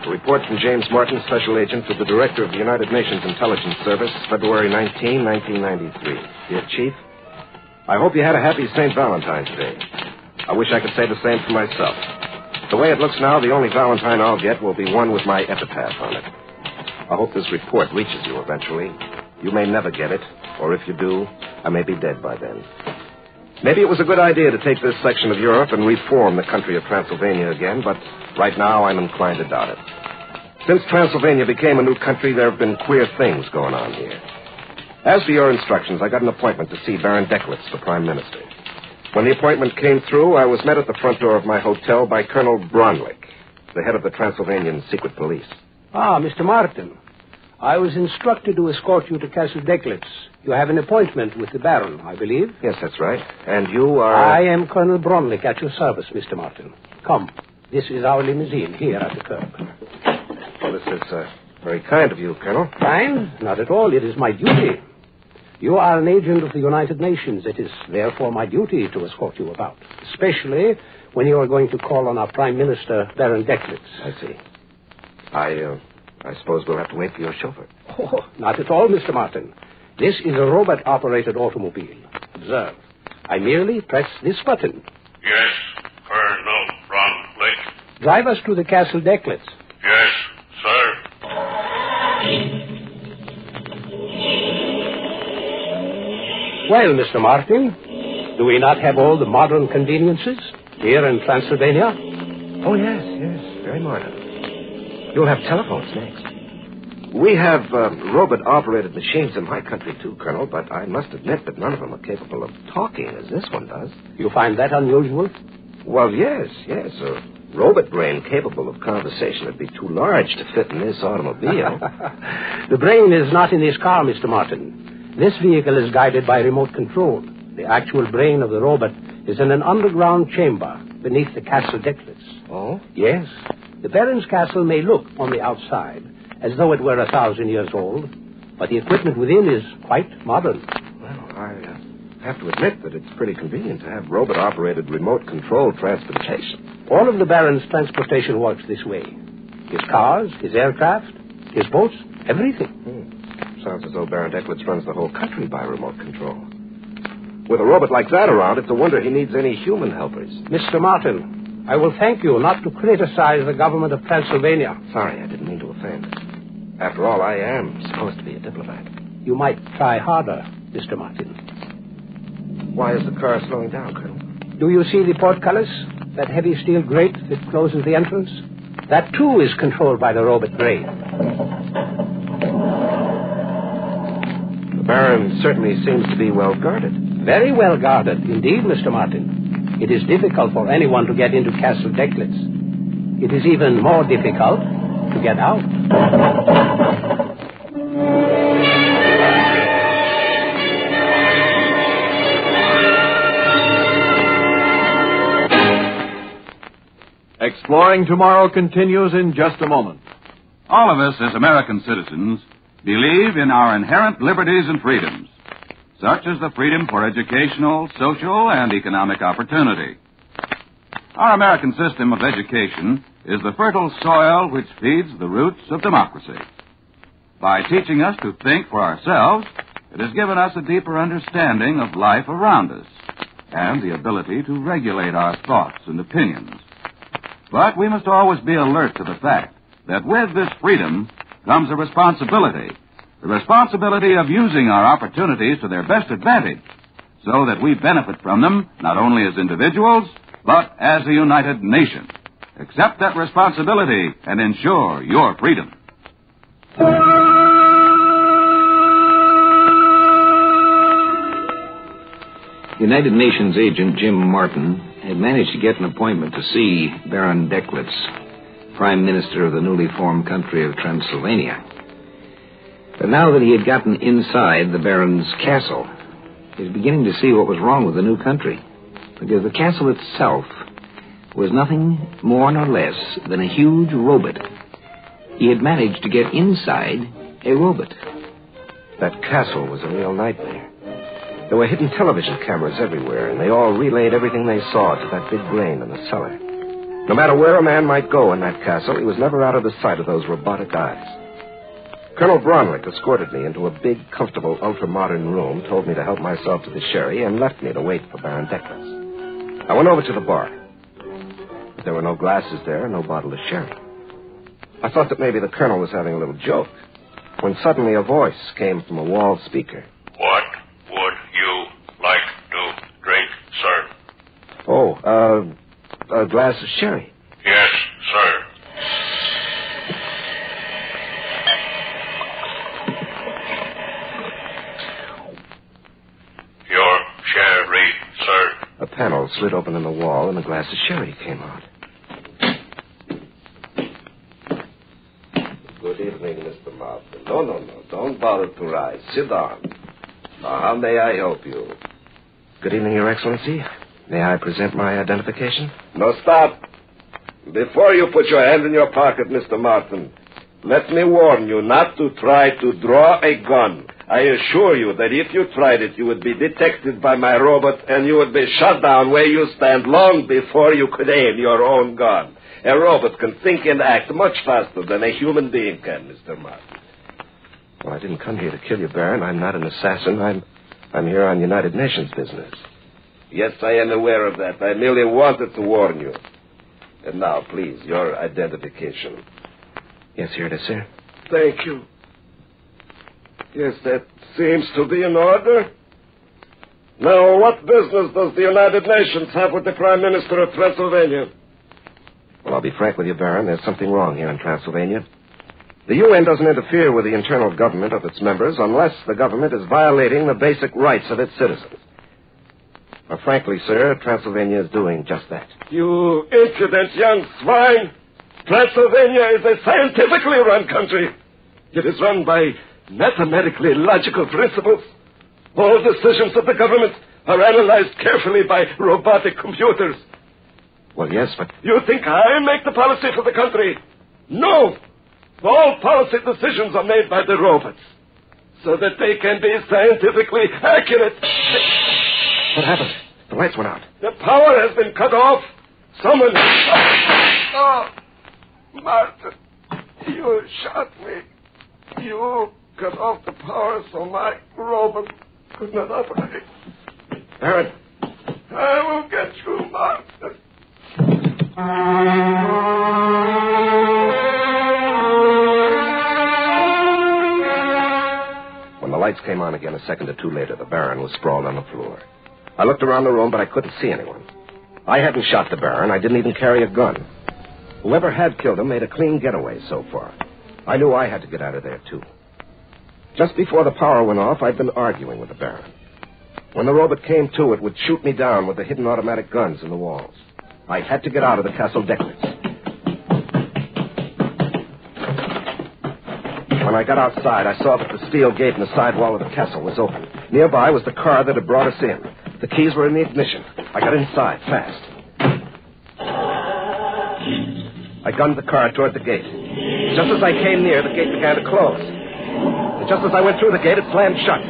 A report from James Martin, Special Agent to the Director of the United Nations Intelligence Service, February 19, 1993. Dear Chief, I hope you had a happy St. Valentine's Day. I wish I could say the same for myself. The way it looks now, the only Valentine I'll get will be one with my epitaph on it. I hope this report reaches you eventually. You may never get it, or if you do, I may be dead by then. Maybe it was a good idea to take this section of Europe and reform the country of Transylvania again, but right now I'm inclined to doubt it. Since Transylvania became a new country, there have been queer things going on here. As for your instructions, I got an appointment to see Baron Decklitz, the Prime Minister. When the appointment came through, I was met at the front door of my hotel by Colonel Bronwick, the head of the Transylvanian Secret Police. Ah, Mr. Martin. I was instructed to escort you to Castle Decklitz. You have an appointment with the Baron, I believe. Yes, that's right. And you are... I am Colonel Bronwick at your service, Mr. Martin. Come. This is our limousine here at the curb. Well, this is very kind of you, Colonel. Kind? Not at all. It is my duty. You are an agent of the United Nations. It is therefore my duty to escort you about, especially when you are going to call on our Prime Minister, Baron Decklitz. I see. I suppose we'll have to wait for your chauffeur. Oh, not at all, Mr. Martin. This is a robot-operated automobile. Observe. I merely press this button. Yes, Colonel Bronwick. Drive us to the Castle Decklitz. Yes, sir. Well, Mr. Martin, do we not have all the modern conveniences here in Transylvania? Oh, yes, very modern. You'll have telephones next. We have robot-operated machines in my country, too, Colonel, but I must admit that none of them are capable of talking as this one does. You find that unusual? Well, yes. A robot brain capable of conversation would be too large to fit in this automobile. The brain is not in this car, Mr. Martin. This vehicle is guided by remote control. The actual brain of the robot is in an underground chamber beneath the Castle Decklitz. Oh? Yes. The Baron's castle may look on the outside as though it were 1,000 years old, but the equipment within is quite modern. Well, I have to admit that it's pretty convenient to have robot-operated remote-controlled transportation. All of the Baron's transportation works this way. His cars, his aircraft, his boats, everything. Sounds as though Baron Decklitz runs the whole country by remote control. With a robot like that around, it's a wonder he needs any human helpers. Mr. Martin, I will thank you not to criticize the government of Transylvania. Sorry, I didn't mean to offend. After all, I am supposed to be a diplomat. You might try harder, Mr. Martin. Why is the car slowing down, Colonel? Do you see the portcullis? That heavy steel grate that closes the entrance? That, too, is controlled by the robot brain. The Baron certainly seems to be well guarded. Very well guarded, indeed, Mr. Martin. It is difficult for anyone to get into Castle Decklitz. It is even more difficult to get out. Exploring Tomorrow continues in just a moment. All of us as American citizens believe in our inherent liberties and freedoms, such as the freedom for educational, social, and economic opportunity. Our American system of education is the fertile soil which feeds the roots of democracy. By teaching us to think for ourselves, it has given us a deeper understanding of life around us and the ability to regulate our thoughts and opinions. But we must always be alert to the fact that with this freedom comes a responsibility, the responsibility of using our opportunities to their best advantage so that we benefit from them not only as individuals, but as a united nation. Accept that responsibility and ensure your freedom. United Nations agent Jim Martin had managed to get an appointment to see Baron Decklitz, Prime Minister of the newly formed country of Transylvania. But now that he had gotten inside the Baron's castle, he was beginning to see what was wrong with the new country, because the castle itself was nothing more nor less than a huge robot. He had managed to get inside a robot. That castle was a real nightmare. There were hidden television cameras everywhere, and they all relayed everything they saw to that big brain in the cellar. No matter where a man might go in that castle, he was never out of the sight of those robotic eyes. Colonel Bronwick escorted me into a big, comfortable, ultra-modern room, told me to help myself to the sherry, and left me to wait for Baron Decklitz. I went over to the bar. But there were no glasses there, no bottle of sherry. I thought that maybe the colonel was having a little joke, when suddenly a voice came from a wall speaker. What would you like to drink, sir? Oh, a glass of sherry. Yes, sir. Your sherry, sir. A panel slid open in the wall, and a glass of sherry came out. Good evening, Mr. Martin. No. Don't bother to rise. Sit down. Now, how may I help you? Good evening, Your Excellency. May I present my identification? No, stop. Before you put your hand in your pocket, Mr. Martin, let me warn you not to try to draw a gun. I assure you that if you tried it, you would be detected by my robot and you would be shot down where you stand long before you could aim your own gun. A robot can think and act much faster than a human being can, Mr. Martin. Well, I didn't come here to kill you, Baron. I'm not an assassin. I'm here on United Nations business. Yes, I am aware of that. I merely wanted to warn you. And now, please, your identification. Yes, here it is, sir. Thank you. Yes, that seems to be in order. Now, what business does the United Nations have with the Prime Minister of Transylvania? Well, I'll be frank with you, Baron. There's something wrong here in Transylvania. The UN doesn't interfere with the internal government of its members unless the government is violating the basic rights of its citizens. Well, frankly, sir, Transylvania is doing just that. You impudent young swine! Transylvania is a scientifically run country. It is run by mathematically logical principles. All decisions of the government are analyzed carefully by robotic computers. Well, yes, but... You think I make the policy for the country? No! All policy decisions are made by the robots, so that they can be scientifically accurate. What happened? The lights went out. The power has been cut off. Someone... Oh, Martin, you shot me. You cut off the power so my robot could not operate. Baron. I will get you, Martin. When the lights came on again a second or two later, the Baron was sprawled on the floor. I looked around the room, but I couldn't see anyone. I hadn't shot the Baron. I didn't even carry a gun. Whoever had killed him made a clean getaway so far. I knew I had to get out of there, too. Just before the power went off, I'd been arguing with the Baron. When the robot came to, it would shoot me down with the hidden automatic guns in the walls. I had to get out of the Castle Decklitz. When I got outside, I saw that the steel gate in the side wall of the castle was open. Nearby was the car that had brought us in. The keys were in the ignition. I got inside fast. I gunned the car toward the gate. Just as I came near, the gate began to close. And just as I went through the gate, it slammed shut.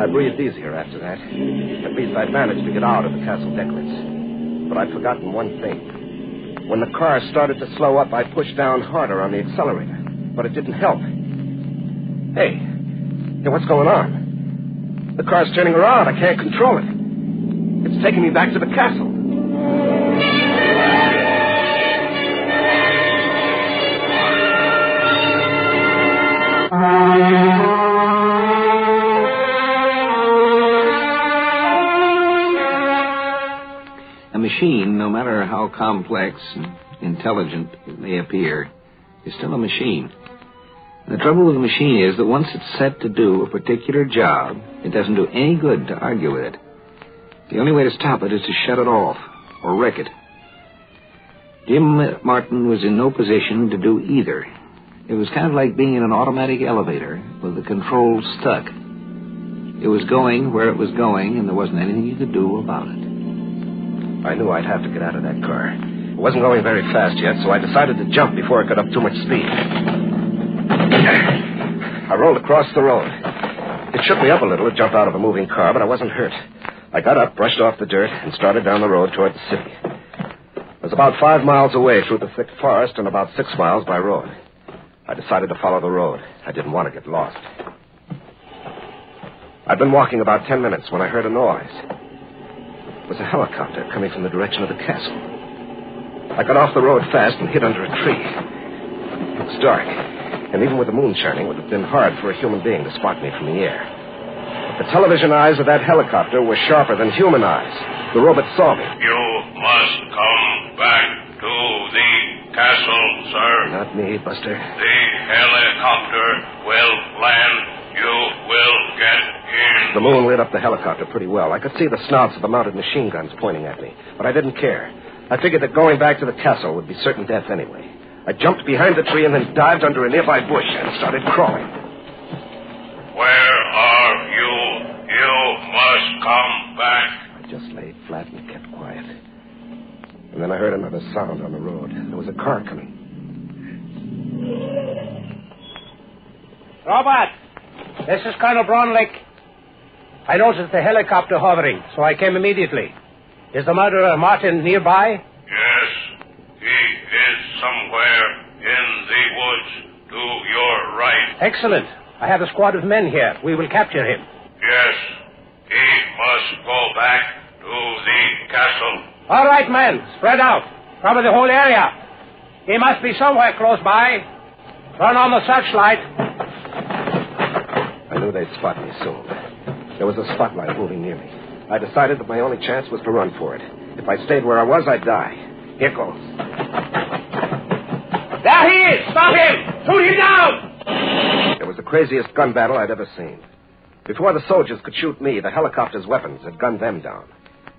I breathed easier after that. At least I'd managed to get out of the Castle Decklitz. But I'd forgotten one thing. When the car started to slow up, I pushed down harder on the accelerator. but it didn't help. Hey, what's going on? The car's turning around. I can't control it. It's taking me back to the castle. A machine, no matter how complex and intelligent it may appear, is still a machine. The trouble with a machine is that once it's set to do a particular job, it doesn't do any good to argue with it. The only way to stop it is to shut it off or wreck it. Jim Martin was in no position to do either. It was kind of like being in an automatic elevator with the controls stuck. It was going where it was going, and there wasn't anything you could do about it. I knew I'd have to get out of that car. It wasn't going very fast yet, so I decided to jump before it got up too much speed. I rolled across the road. It shook me up a little to jump out of a moving car, but I wasn't hurt. I got up, brushed off the dirt, and started down the road toward the city. I was about 5 miles away through the thick forest and about 6 miles by road. I decided to follow the road. I didn't want to get lost. I'd been walking about 10 minutes when I heard a noise. It was a helicopter coming from the direction of the castle. I got off the road fast and hid under a tree. It was dark, and even with the moon shining, it would have been hard for a human being to spot me from the air. But the television eyes of that helicopter were sharper than human eyes. The robot saw me. You must come back to the castle, sir. Not me, Buster. The helicopter will land. You will get in. The moon lit up the helicopter pretty well. I could see the snouts of the mounted machine guns pointing at me, but I didn't care. I figured that going back to the castle would be certain death anyway. I jumped behind the tree and then dived under a nearby bush and started crawling. Where are you? You must come back. I just lay flat and kept quiet. And then I heard another sound on the road. There was a car coming. Robert, this is Colonel Bronlick. I noticed the helicopter hovering, so I came immediately. Is the murderer Martin nearby? Yes, he is somewhere in the woods to your right. Excellent. I have a squad of men here. We will capture him. Yes, he must go back to the castle. All right, men. Spread out. Cover the whole area. He must be somewhere close by. Turn on the searchlight. I knew they'd spot me soon. There was a spotlight moving near me. I decided that my only chance was to run for it. If I stayed where I was, I'd die. Here goes. There he is! Stop him! Shoot him down! It was the craziest gun battle I'd ever seen. Before the soldiers could shoot me, the helicopter's weapons had gunned them down.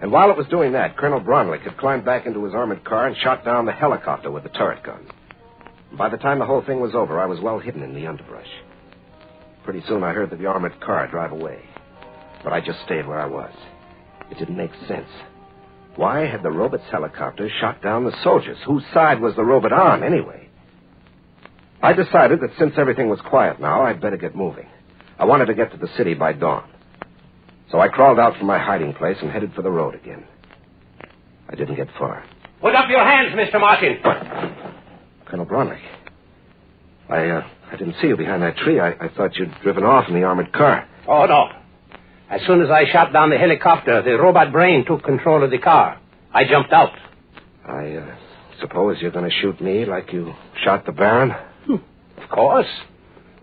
And while it was doing that, Colonel Bronlick had climbed back into his armored car and shot down the helicopter with the turret gun. By the time the whole thing was over, I was well hidden in the underbrush. Pretty soon I heard the armored car drive away. But I just stayed where I was. It didn't make sense. Why had the robot's helicopter shot down the soldiers? Whose side was the robot on, anyway? I decided that since everything was quiet now, I'd better get moving. I wanted to get to the city by dawn. So I crawled out from my hiding place and headed for the road again. I didn't get far. Put up your hands, Mr. Martin. What? Colonel Bronlick. I didn't see you behind that tree. I thought you'd driven off in the armored car. Oh, no. As soon as I shot down the helicopter, the robot brain took control of the car. I jumped out. I suppose you're going to shoot me like you shot the Baron? Of course.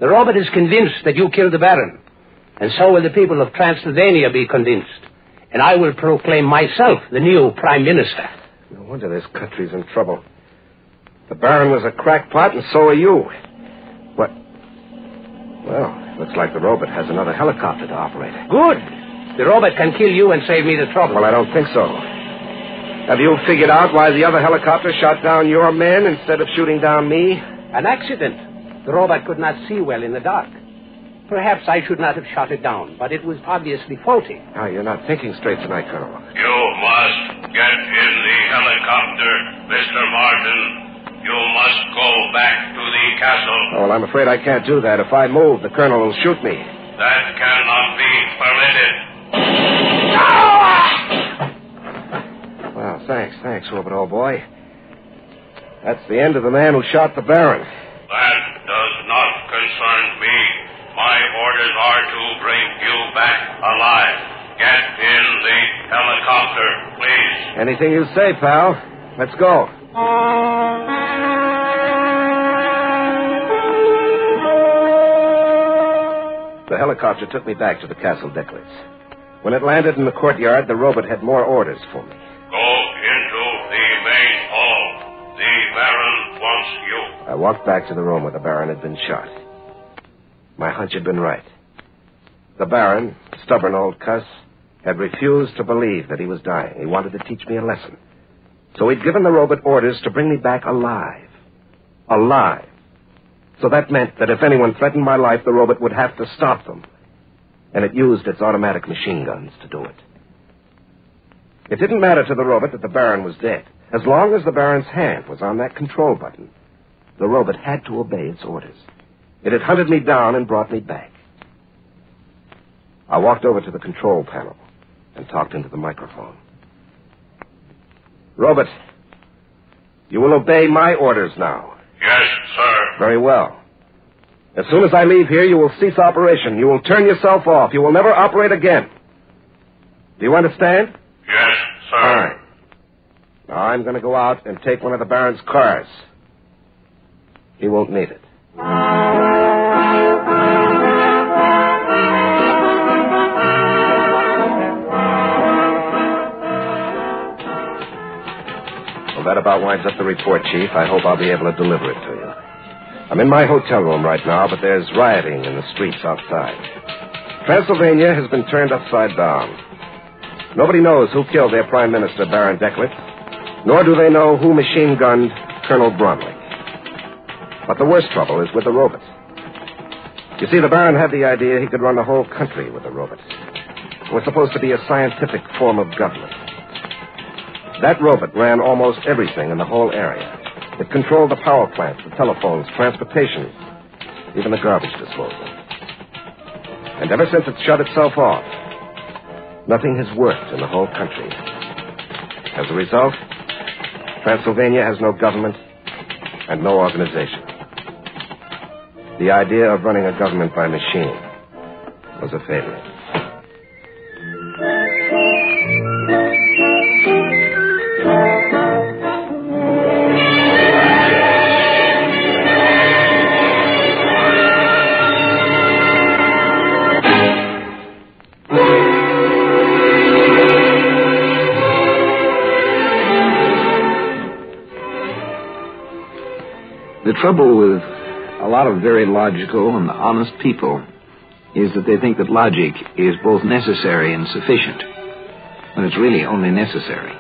The robot is convinced that you killed the Baron. And so will the people of Transylvania be convinced. And I will proclaim myself the new Prime Minister. No wonder this country's in trouble. The Baron was a crackpot, and so are you. What? Well, looks like the robot has another helicopter to operate. Good. The robot can kill you and save me the trouble. Well, I don't think so. Have you figured out why the other helicopter shot down your men instead of shooting down me? An accident. The robot could not see well in the dark. Perhaps I should not have shot it down, but it was obviously faulty. Oh, you're not thinking straight tonight, Colonel. You must get in the helicopter, Mr. Martin. You must go back to the castle. Oh, well, I'm afraid I can't do that. If I move, the Colonel will shoot me. That cannot be permitted. Well, thanks, Robert, old boy. That's the end of the man who shot the Baron. That does orders are to bring you back alive. Get in the helicopter, please. Anything you say, pal. Let's go. The helicopter took me back to the Castle Decklitz. When it landed in the courtyard, the robot had more orders for me. Go into the main hall. The Baron wants you. I walked back to the room where the Baron had been shot. My hunch had been right. The Baron, stubborn old cuss, had refused to believe that he was dying. He wanted to teach me a lesson. So he'd given the robot orders to bring me back alive. Alive. So that meant that if anyone threatened my life, the robot would have to stop them. And it used its automatic machine guns to do it. It didn't matter to the robot that the Baron was dead. As long as the Baron's hand was on that control button, the robot had to obey its orders. It had hunted me down and brought me back. I walked over to the control panel and talked into the microphone. Robot, you will obey my orders now. Yes, sir. Very well. As soon as I leave here, you will cease operation. You will turn yourself off. You will never operate again. Do you understand? Yes, sir. All right. Now I'm going to go out and take one of the Baron's cars. He won't need it. Well, that about winds up the report, Chief. I hope I'll be able to deliver it to you. I'm in my hotel room right now, but there's rioting in the streets outside. Transylvania has been turned upside down. Nobody knows who killed their Prime Minister, Baron Decklitz, nor do they know who machine-gunned Colonel Bromley. But the worst trouble is with the robot. You see, the Baron had the idea he could run the whole country with the robot. It was supposed to be a scientific form of government. That robot ran almost everything in the whole area. It controlled the power plants, the telephones, transportation, even the garbage disposal. And ever since it shut itself off, nothing has worked in the whole country. As a result, Transylvania has no government and no organization. The idea of running a government by machine was a failure. The trouble with a lot of very logical and honest people is that they think that logic is both necessary and sufficient, when it's really only necessary.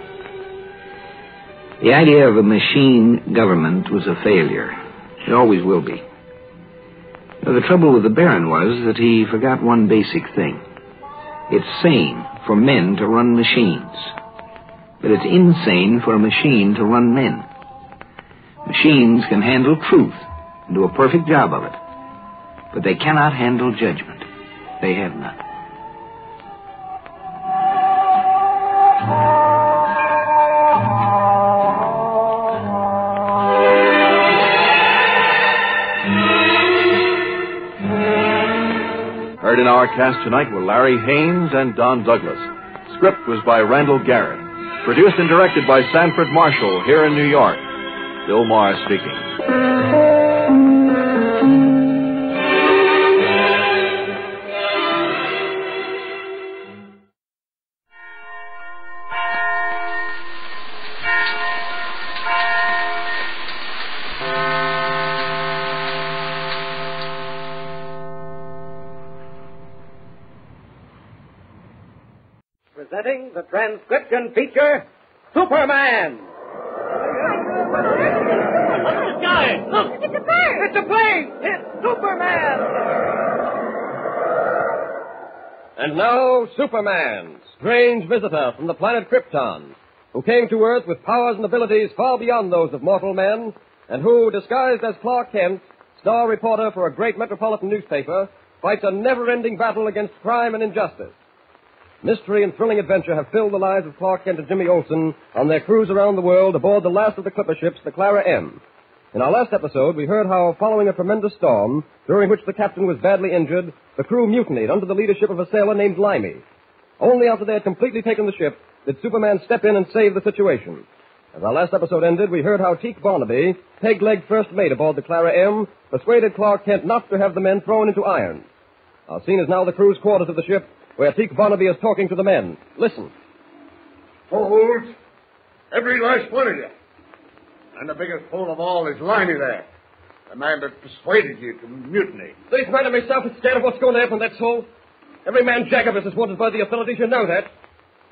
The idea of a machine government was a failure. It always will be. Now, the trouble with the Baron was that he forgot one basic thing. It's sane for men to run machines, but it's insane for a machine to run men. Machines can handle truth and do a perfect job of it, but they cannot handle judgment. They have none. Heard in our cast tonight were Larry Haynes and Don Douglas. Script was by Randall Garrett. Produced and directed by Sanford Marshall here in New York. Bill Maher speaking. Presenting the transcription feature, Superman. Guys, look! It's a bird! It's a plane! It's Superman! And now, Superman, strange visitor from the planet Krypton, who came to Earth with powers and abilities far beyond those of mortal men, and who, disguised as Clark Kent, star reporter for a great metropolitan newspaper, fights a never-ending battle against crime and injustice. Mystery and thrilling adventure have filled the lives of Clark Kent and Jimmy Olsen on their cruise around the world aboard the last of the clipper ships, the Clara M. In our last episode, we heard how, following a tremendous storm, during which the captain was badly injured, the crew mutinied under the leadership of a sailor named Limey. Only after they had completely taken the ship did Superman step in and save the situation. As our last episode ended, we heard how Teak Barnaby, peg-leg first mate aboard the Clara M, persuaded Clark Kent not to have the men thrown into irons. Our scene is now the crew's quarters of the ship, where Teak Barnaby is talking to the men. Listen. Hold. Every last one of you. And the biggest fool of all is Liney there. The man that persuaded you to mutiny. These men and myself are scared of what's going to happen, that's all. Every man jack of us is wanted by the authorities, you know that.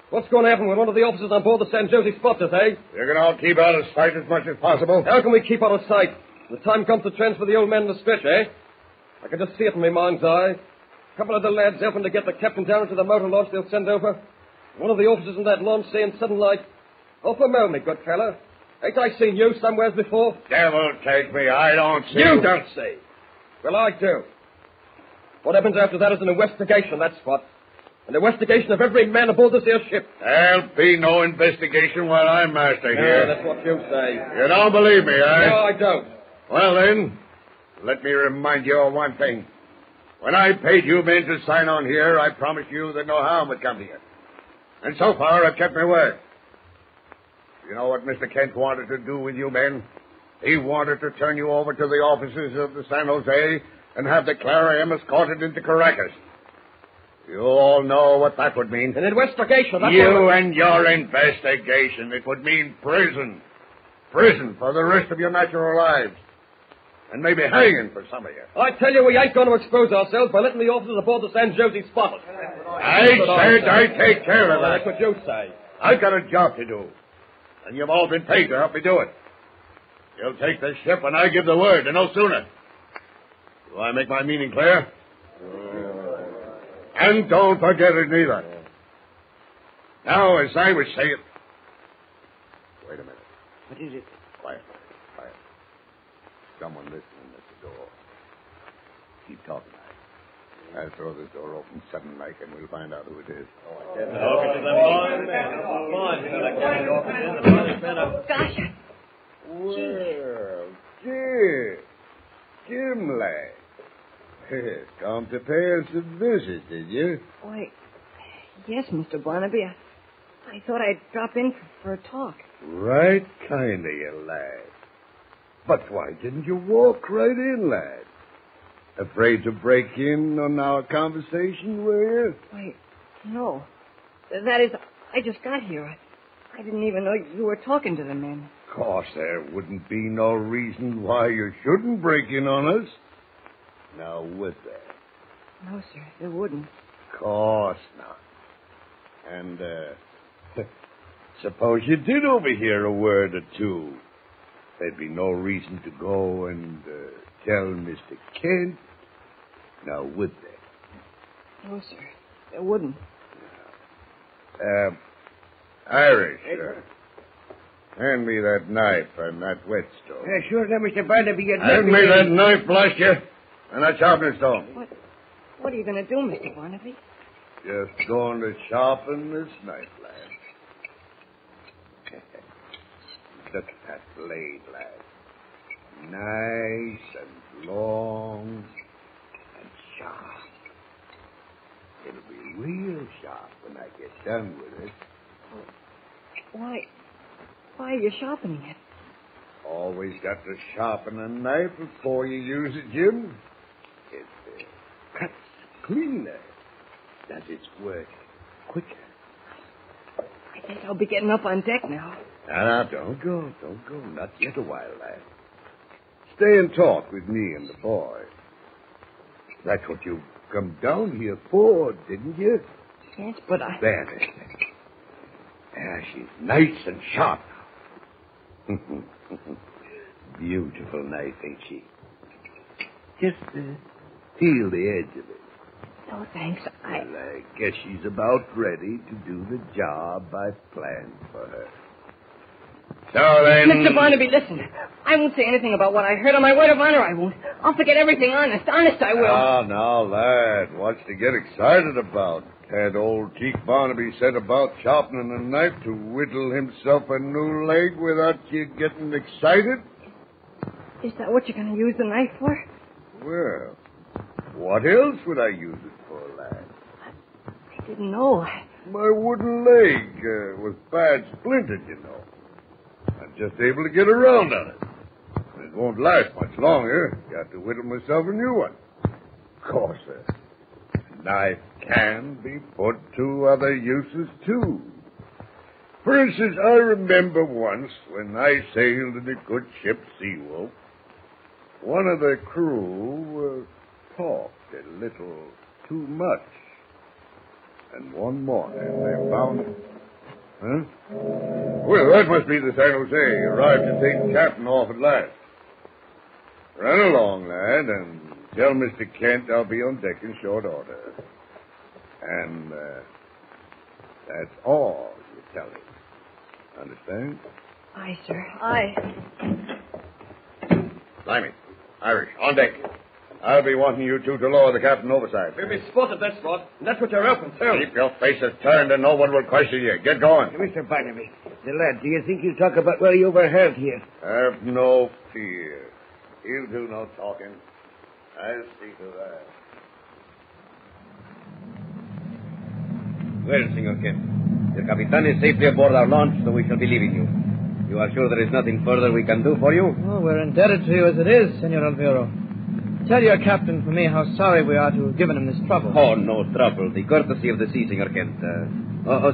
What's going to happen when one of the officers on board the San Jose spots us, eh? You're going to all keep out of sight as much as possible. How can we keep out of sight? The time comes to transfer the old man in the stretch, eh? I can just see it in my mind's eye. A couple of the lads helping to get the captain down into the motor launch they'll send over. One of the officers in that launch saying sudden like, "Oh, for me, good fella. Ain't I seen you somewheres before?" Devil take me, I don't see... You don't see. Well, I do. What happens after that is an investigation, that's what. An investigation of every man aboard this here ship. There'll be no investigation while I'm master here. Yeah, that's what you say. You don't believe me, eh? No, I don't. Well, then, let me remind you of one thing. When I paid you men to sign on here, I promised you that no harm would come to you. And so far, I've kept my word. You know what Mr. Kent wanted to do with you men? He wanted to turn you over to the officers of the San Jose and have the Clara M escorted into Caracas. You all know what that would mean. An investigation. That's and your investigation. It would mean prison. Prison for the rest of your natural lives. And maybe hanging for some of you. I tell you, we ain't going to expose ourselves by letting the officers aboard the San Jose spot us. I said I'd take care of that. That's what you say. I've got a job to do. And you've all been paid to help me do it. You'll take the ship when I give the word, and no sooner. Do I make my meaning clear? And don't forget it neither. Now, as I was saying... Wait a minute. What is it? Quiet. Someone listening at the door. Keep talking. I'll throw this door open sudden like, and we'll find out who it is. Gosh. Well, Jim, lad. Come to pay us a visit, did you? Why, yes, Mr. Barnaby. I thought I'd drop in for a talk. Right kind of you, lad. But why didn't you walk right in, lad? Afraid to break in on our conversation, were you? Why, no. That is, I just got here. I didn't even know you were talking to the men. Of course, there wouldn't be no reason why you shouldn't break in on us. Now, would there? No, sir, there wouldn't. Of course not. And, suppose you did overhear a word or two. There'd be no reason to go and tell Mr. Kent. Now, would there? No, sir, there wouldn't. Irish, hand me that knife and that whetstone. Yeah, sure, then, Mr. Barnaby. Hand me that knife, blast you, and that sharpening stone. What are you going to do, Mr. Barnaby? Just going to sharpen this knife, lad. Look at that blade, lad. Nice and long and sharp. It'll be real sharp when I get done with it. Why are you sharpening it? Always got to sharpen a knife before you use it, Jim. It cuts cleaner. Does its work quicker. I think I'll be getting up on deck now. Now, don't go. Not yet a while, lad. Stay and talk with me and the boy. That's what you come down here for, didn't you? Yes, but I... There. She's nice and sharp. Beautiful knife, ain't she? Just feel the edge of it. No, thanks. Well, I guess she's about ready to do the job I've planned for her. So then... Mr. Barnaby, listen. I won't say anything about what I heard. On my word of honor, I won't. I'll forget everything honest. Honest, I will. Now, lad, what's to get excited about? Had old Teak Barnaby said about sharpening a knife to whittle himself a new leg without you getting excited? Is that what you're going to use the knife for? Well, what else would I use it for, lad? I didn't know. My wooden leg was bad splintered, you know. I'm just able to get around on it. It won't last much longer. Got to whittle myself a new one. Of course, a knife can be put to other uses, too. For instance, I remember once when I sailed in a good ship, Seawolf, one of the crew talked a little too much. And one morning they found... Huh? Well, that must be the San Jose. Arrived to take the captain off at last. Run along, lad, and tell Mr. Kent I'll be on deck in short order. And that's all you tell him. Understand? Aye, sir. Aye. Blimey. Irish, on deck. I'll be wanting you two to lower the captain overside. We'll be spotted, that's what. And that's what you're open to. Keep your faces turned and no one will question you. Get going. Mr. Barnaby, the lad, do you think he'll talk about what he overheard here? Have no fear. He'll do no talking. I'll see to that. Well, Senor Kent, the Capitan is safely aboard our launch, so we shall be leaving you. You are sure there is nothing further we can do for you? Oh, we're indebted to you as it is, Senor Alvaro. Tell your captain for me how sorry we are to have given him this trouble. Oh, no trouble. The courtesy of the sea, Senor Kent.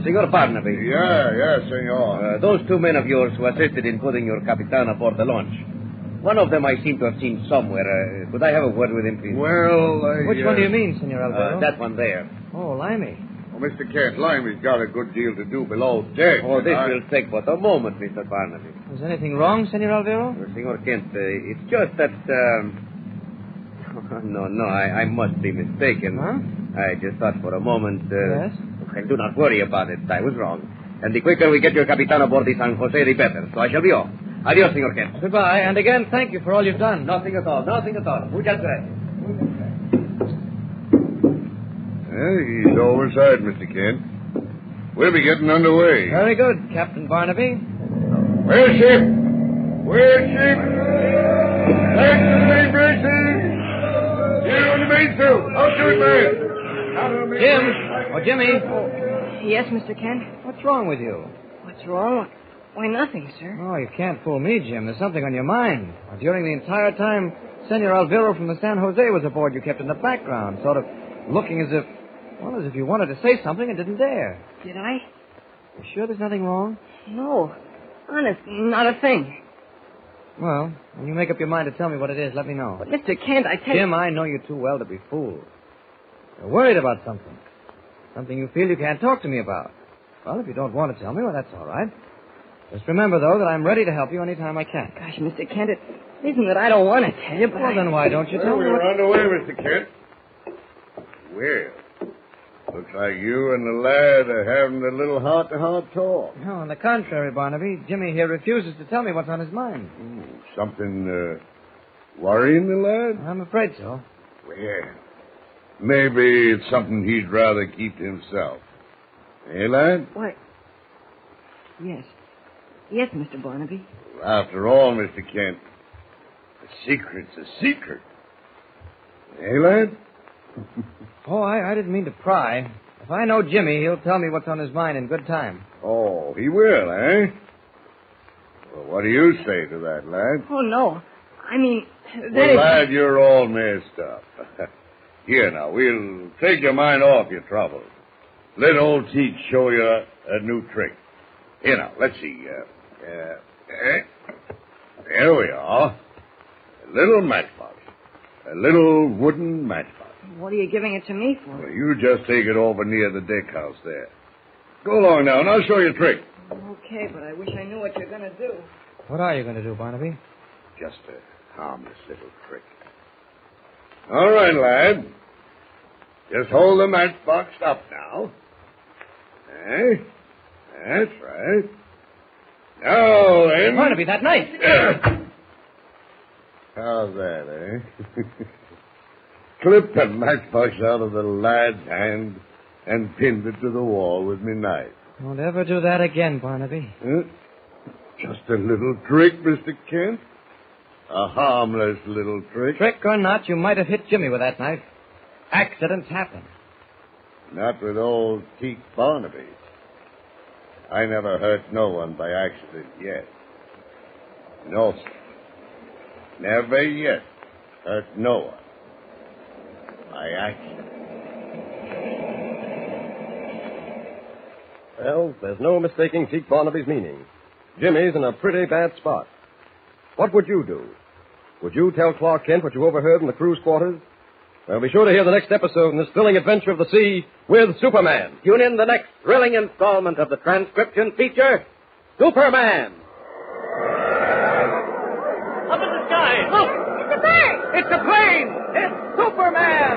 Senor Barnaby. Yeah, senor. Those two men of yours who assisted in putting your Capitan aboard the launch. One of them I seem to have seen somewhere. Could I have a word with him, please? Well, Which one do you mean, Senor Alvaro? That one there. Oh, Limey. Oh, Mr. Kent, Limey's got a good deal to do below deck. Oh, this will take but a moment, Mr. Barnaby. Is anything wrong, Senor Alvaro? Senor Kent, it's just that... No, I must be mistaken. Huh? I just thought for a moment... Yes? Well, do not worry about it. I was wrong. And the quicker we get your Capitan aboard the San Jose, the better. So I shall be off. Adios, Senor Kent. Goodbye, and again, thank you for all you've done. Nothing at all. Muchas gracias. He's overside, Mr. Kent. We'll be getting underway. Very good, Captain Barnaby. We're ship! Thanks to the main braces! You on the mainsail! Out to it, man! Jim! Oh, Jimmy! Yes, Mr. Kent? What's wrong with you? What's wrong? Why, nothing, sir. Oh, you can't fool me, Jim. There's something on your mind. During the entire time Senor Alvaro from the San Jose was aboard, you kept in the background, sort of looking as if you wanted to say something and didn't dare. Did I? You sure there's nothing wrong? No. Honest, not a thing. Well, when you make up your mind to tell me what it is, let me know. But, Mr. Kent, I tell you... Jim, I know you too well to be fooled. You're worried about something. Something you feel you can't talk to me about. Well, if you don't want to tell me, well, that's all right. Just remember, though, that I'm ready to help you anytime I can. Gosh, Mr. Kent, it isn't that I don't want to tell you, but Well, then why don't you tell me? We're on the way, Mr. Kent. Well, looks like you and the lad are having a little heart-to-heart talk. No, on the contrary, Barnaby. Jimmy here refuses to tell me what's on his mind. Something, worrying the lad? I'm afraid so. Well, maybe it's something he'd rather keep to himself. Eh, lad? Why? Yes. Yes, Mr. Barnaby. After all, Mr. Kent, a secret's a secret. Eh, lad? Oh, I didn't mean to pry. If I know Jimmy, he'll tell me what's on his mind in good time. Oh, he will, eh? Well, what do you say to that, lad? Oh, no. I mean, Well, lad, you're all messed up. Here, now, we'll take your mind off your troubles. Let old Teach show you a new trick. Here, now, let's see. There we are. A little matchbox. A little wooden matchbox. What are you giving it to me for? Well, you just take it over near the deck house there. Go along now, and I'll show you a trick. Okay, but I wish I knew what you're going to do. What are you going to do, Barnaby? Just a harmless little trick. All right, lad. Just hold the matchbox up now. Eh? That's right. Now, then... Barnaby, that knife! How's that, eh? Clipped the matchbox out of the lad's hand and pinned it to the wall with me knife. Don't ever do that again, Barnaby. Huh? Just a little trick, Mr. Kent. A harmless little trick. Trick or not, you might have hit Jimmy with that knife. Accidents happen. Not with old Teak Barnaby. I never hurt no one by accident yet. No, sir. Never yet hurt no one by accident. Well, there's no mistaking Teak Barnaby's meaning. Jimmy's in a pretty bad spot. What would you do? Would you tell Clark Kent what you overheard in the crew's quarters? Well, be sure to hear the next episode in this thrilling adventure of the sea with Superman. Tune in the next thrilling installment of the transcription feature, Superman. Up in the sky! Look! It's a bird! It's a plane! It's Superman!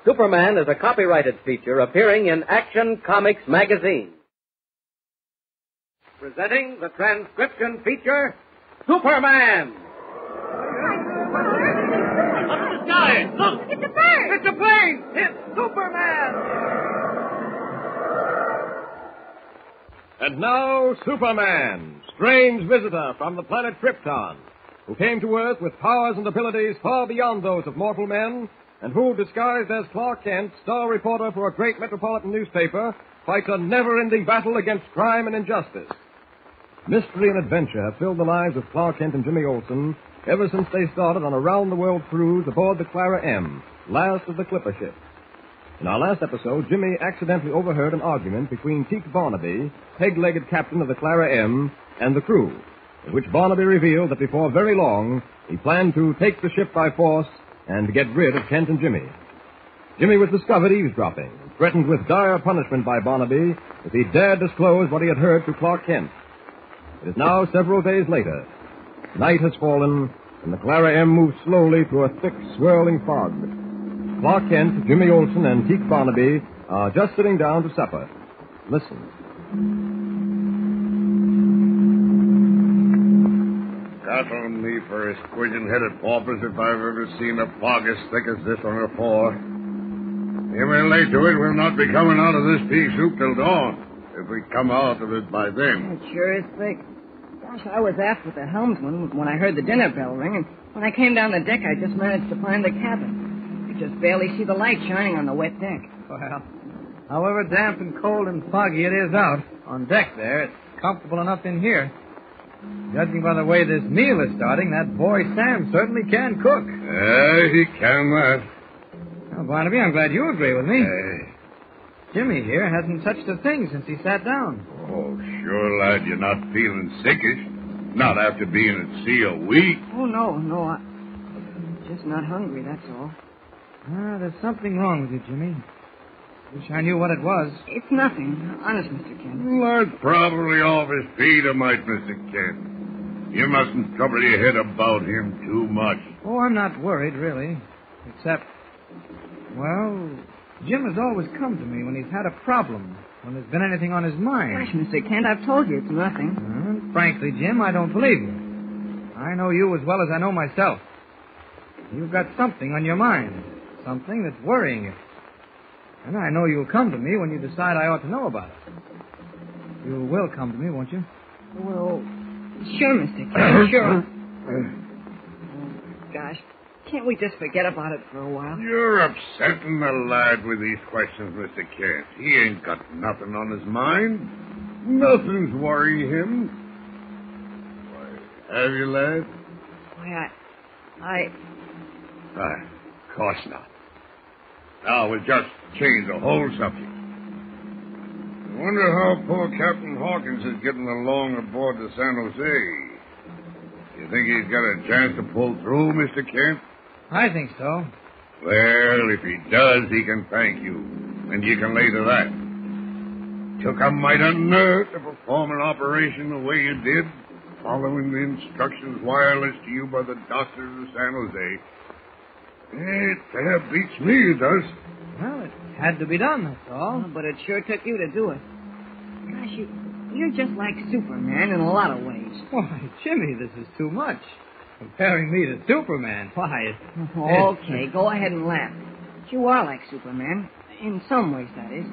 Superman is a copyrighted feature appearing in Action Comics magazine. Presenting the transcription feature, Superman! Up in the sky! Look! It's a bird! It's a plane! It's Superman! And now, Superman, strange visitor from the planet Krypton, who came to Earth with powers and abilities far beyond those of mortal men, and who, disguised as Clark Kent, star reporter for a great metropolitan newspaper, fights a never-ending battle against crime and injustice. Mystery and adventure have filled the lives of Clark Kent and Jimmy Olsen ever since they started on a round-the-world cruise aboard the Clara M, last of the clipper ships. In our last episode, Jimmy accidentally overheard an argument between Teak Barnaby, peg-legged captain of the Clara M, and the crew, in which Barnaby revealed that before very long, he planned to take the ship by force and get rid of Kent and Jimmy. Jimmy was discovered eavesdropping, threatened with dire punishment by Barnaby if he dared disclose what he had heard to Clark Kent. It is now several days later. Night has fallen, and the Clara M moves slowly through a thick, swirling fog. Clark Kent, Jimmy Olsen, and Teak Barnaby are just sitting down to supper. Listen. Got on me for a squidgin-headed porpoise if I've ever seen a fog as thick as this on a floor. If we're late to it, we'll not be coming out of this pea soup till dawn, if we come out of it by then. It sure is thick. Gosh, I was aft with the helmsman when I heard the dinner bell ring, and when I came down the deck, I just managed to find the cabin. I could just barely see the light shining on the wet deck. Well, however damp and cold and foggy it is out, on deck there, it's comfortable enough in here. Judging by the way this meal is starting, that boy Sam certainly can cook. He can that. Well, Barnaby, I'm glad you agree with me. Jimmy here hasn't touched a thing since he sat down. Oh, sure, lad, you're not feeling sickish. Not after being at sea a week. Oh, no, I'm just not hungry, that's all. There's something wrong with you, Jimmy. Wish I knew what it was. It's nothing. Honest, Mr. Kent. Well, that's probably off his feet, might, Mr. Kent. You mustn't trouble your head about him too much. Oh, I'm not worried, really. Except, well, Jim has always come to me when he's had a problem, when there's been anything on his mind. Gosh, Mr. Kent, I've told you it's nothing. Frankly, Jim, I don't believe you. I know you as well as I know myself. You've got something on your mind, something that's worrying you. And I know you'll come to me when you decide I ought to know about it. You will come to me, won't you? Well, sure, Mr. Kent, sure. Gosh, can't we just forget about it for a while? You're upsetting the lad with these questions, Mr. Kent. He ain't got nothing on his mind. Nothing's worrying him. Why, have you, lad? Why, Of course not. Now, we'll just change the whole subject. I wonder how poor Captain Hawkins is getting along aboard the San Jose. You think he's got a chance to pull through, Mr. Kent? I think so. Well, if he does, he can thank you. And you can lay to that. Took a mighty nerve to perform an operation the way you did, following the instructions wireless to you by the doctor of the San Jose. It fair beats me, it does. Well, it had to be done, that's all. But it sure took you to do it. Gosh, you're just like Superman in a lot of ways. Why, Jimmy, this is too much. Comparing me to Superman, why, Okay, go ahead and laugh. But you are like Superman. In some ways, that is.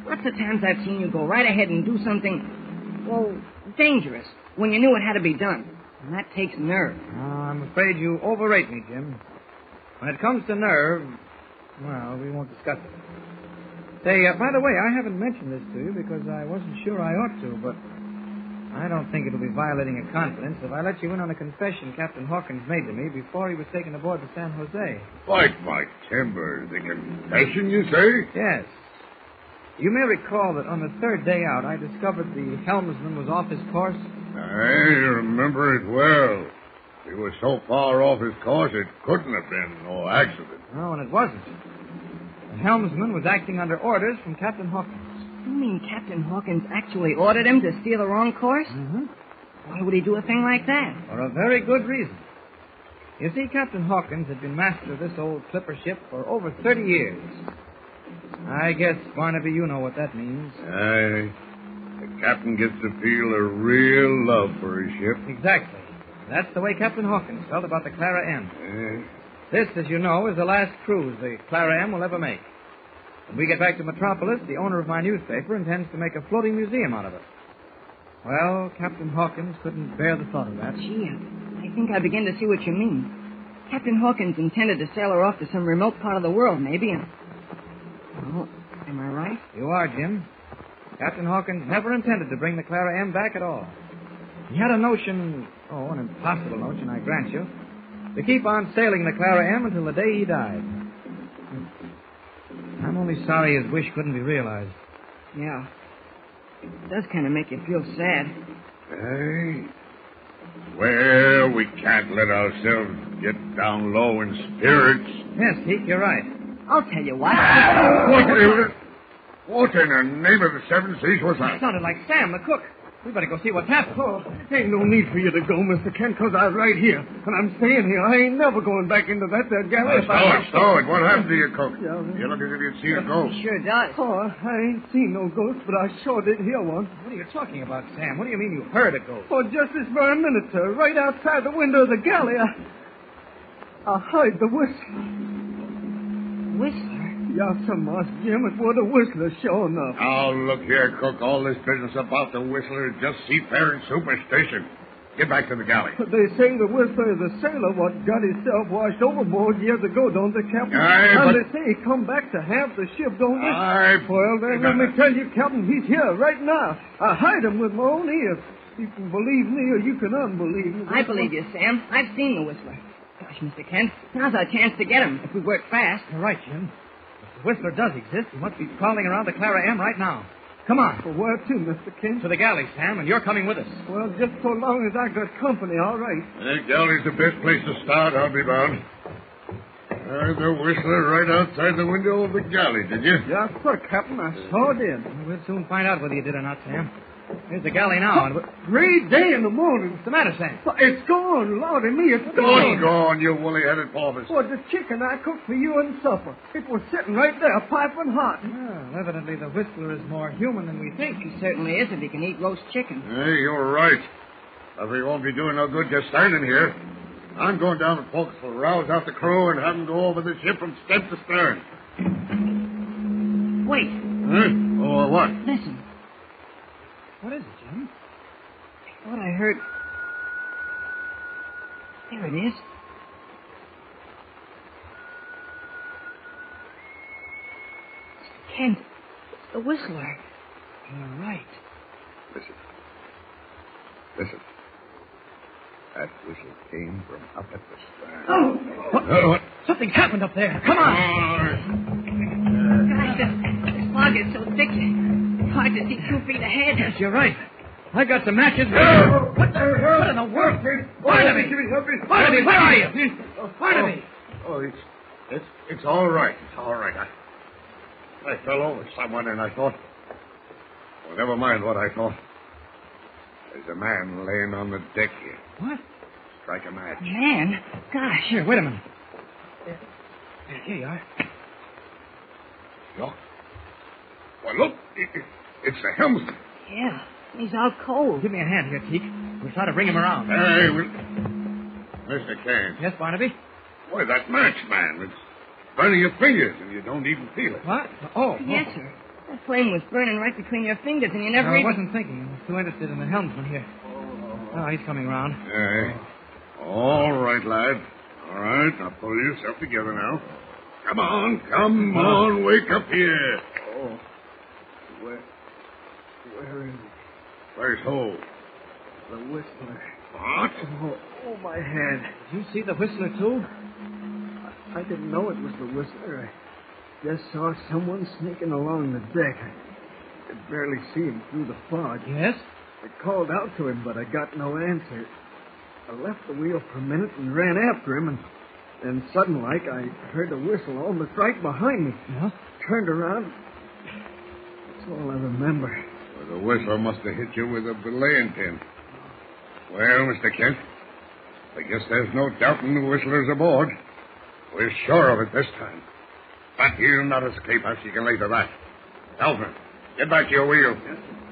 Lots of times I've seen you go right ahead and do something, well, dangerous when you knew it had to be done. And that takes nerve. Oh, I'm afraid you overrate me, Jim. When it comes to nerve, well, we won't discuss it. Say, by the way, I haven't mentioned this to you because I wasn't sure I ought to, but I don't think it'll be violating a confidence if I let you in on a confession Captain Hawkins made to me before he was taken aboard the San Jose. Like my timber, the confession, you say? Yes. You may recall that on the third day out, I discovered the helmsman was off his course. I remember it well. He was so far off his course, it couldn't have been no accident. No, and it wasn't. The helmsman was acting under orders from Captain Hawkins. You mean Captain Hawkins actually ordered him to steer the wrong course? Mm-hmm. Why would he do a thing like that? For a very good reason. You see, Captain Hawkins had been master of this old clipper ship for over 30 years. I guess, Barnaby, you know what that means. Aye. The captain gets to feel a real love for his ship. Exactly. That's the way Captain Hawkins felt about the Clara M. This, as you know, is the last cruise the Clara M will ever make. When we get back to Metropolis, the owner of my newspaper intends to make a floating museum out of it. Well, Captain Hawkins couldn't bear the thought of that. Gee, I think I begin to see what you mean. Captain Hawkins intended to sail her off to some remote part of the world, maybe, and... Oh, am I right? You are, Jim. Captain Hawkins never intended to bring the Clara M back at all. He had a notion, an impossible notion, I grant you, to keep on sailing the Clara M until the day he died. I'm only sorry his wish couldn't be realized. Yeah. It does kind of make you feel sad. Hey. Well, we can't let ourselves get down low in spirits. Yes, Pete, you're right. I'll tell you what. What in the name of the seven seas was that? It sounded like Sam, the cook. We better go see what's happened. Oh, ain't no need for you to go, Mr. Kent, because I'm right here. And I'm staying here. I ain't never going back into that galley. Stow it. What happened to you, cook? You look as if you'd seen a ghost. Sure does. Oh, I ain't seen no ghost, but I sure did hear one. What are you talking about, Sam? What do you mean you heard a ghost? Oh, just this very minute, sir. Right outside the window of the galley, I heard the whistle. Whistle? Yes, sir, Master Jim. It was a whistler, sure enough. Oh, look here, cook. All this business about the whistler is just seafaring superstition. Get back to the galley. They say the whistler is a sailor what got himself washed overboard years ago, don't they, Captain? Aye, and but... they say he come back to have the ship, don't they? Aye. Well, then let me tell you, Captain, he's here right now. I heard him with my own ears. You can believe me or you can unbelieve me. I believe you, Sam. I've seen the whistler. Gosh, Mr. Kent, now's our chance to get him if we work fast. You're right, Jim. If the whistler does exist, he must be prowling around the Clara M right now. Come on. Well, where to, Mr. Kent? To the galley, Sam, and you're coming with us. Well, just so long as I got company, all right. The galley's the best place to start, I'll be bound. There's the whistler right outside the window of the galley, did you? Yes, sir, Captain. I sure did. We'll soon find out whether you did or not, Sam. Here's the galley now. And great day in the morning. What's the matter, Sam? It's gone. Lordy me, it's gone. What's gone, you woolly-headed porpoise? Well, the chicken I cooked for you and supper. It was sitting right there, piping hot. Well, evidently the whistler is more human than we think. He certainly is if he can eat roast chicken. Hey, you're right. But we won't be doing no good just standing here. I'm going down to forecastle, rouse out the crew, and have them go over the ship from stem to stern. Wait. Huh? Oh, what? Listen. What is it, Jim? I thought I heard... There it is. Mr. Kent, it's the whistler. You're right. Listen. That whistle came from up at the stern. Oh! What? Something's happened up there. Come on! Gosh, this fog is so thick. It's hard to see 2 feet ahead. Yes, you're right. I got some matches. What in the world? Barnaby! Barnaby, where are you? Barnaby! Oh, it's all right. It's all right. I fell over someone and I thought... Well, never mind what I thought. There's a man laying on the deck here. What? Strike a match. Man? Gosh. Here, wait a minute. Here you are. Look. Well, look. It's the helmsman. Yeah. He's out cold. Give me a hand here, Teak. We'll try to bring him around. Hey, Mr. Kane. Yes, Barnaby? Boy, that match, man. It's burning your fingers and you don't even feel it. What? Oh. Yes, sir. That flame was burning right between your fingers, and you never I even... wasn't thinking. I was too interested in the helmsman here. Oh, he's coming round. All right, lad. All right, now pull yourself together now. Come on, wake up here. Oh. Where is it? Where's who? The Whistler. What? Oh, my head. Did you see the Whistler, too? I didn't know it was the Whistler. I just saw someone sneaking along the deck. I could barely see him through the fog. Yes? I called out to him, but I got no answer. I left the wheel for a minute and ran after him, and then sudden like I heard a whistle almost right behind me. Yeah? Turned around. That's all I remember. Well, the whistle must have hit you with a belaying pin. Well, Mr. Kent, I guess there's no doubting the Whistler's aboard. We're sure of it this time. But he'll not escape us, you can lay to that. Alfred, get back to your wheel.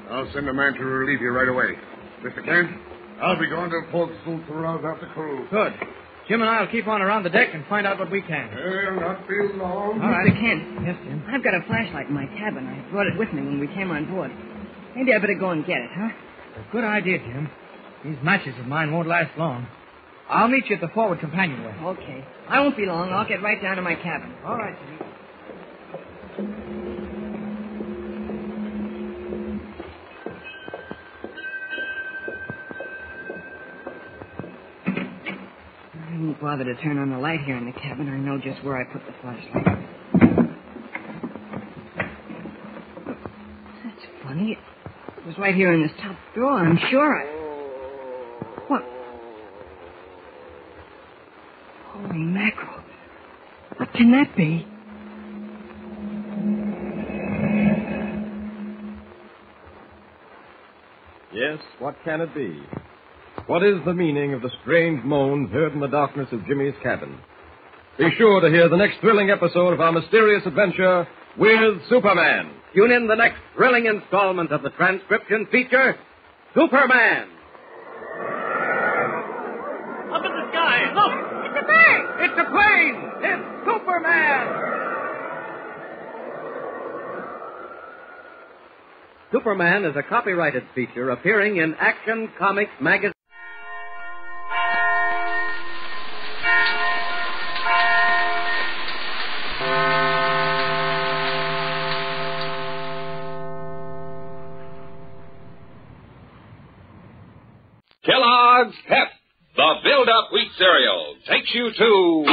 I'll send a man to relieve you right away. Mr. Kent, I'll be going to the forecastle to rouse out the crew. Good. Jim and I will keep on around the deck and find out what we can. It'll not be long. All right. Mr. Kent. Yes, Jim? I've got a flashlight in my cabin. I brought it with me when we came on board. Maybe I better go and get it, huh? A good idea, Jim. These matches of mine won't last long. I'll meet you at the forward companionway. Okay. I won't be long. I'll get right down to my cabin. All right, Jimmy. I didn't bother to turn on the light here in the cabin. I know just where I put the flashlight. That's funny. It was right here in this top drawer. I'm sure What? Holy mackerel. What can that be? Yes, what can it be? What is the meaning of the strange moans heard in the darkness of Jimmy's cabin? Be sure to hear the next thrilling episode of our mysterious adventure with Superman. Tune in the next thrilling installment of the transcription feature, Superman. Up in the sky. Look! It's a bird! It's a plane! It's Superman! Superman is a copyrighted feature appearing in Action Comics magazine. Kellogg's Pep, the build-up wheat cereal, takes you to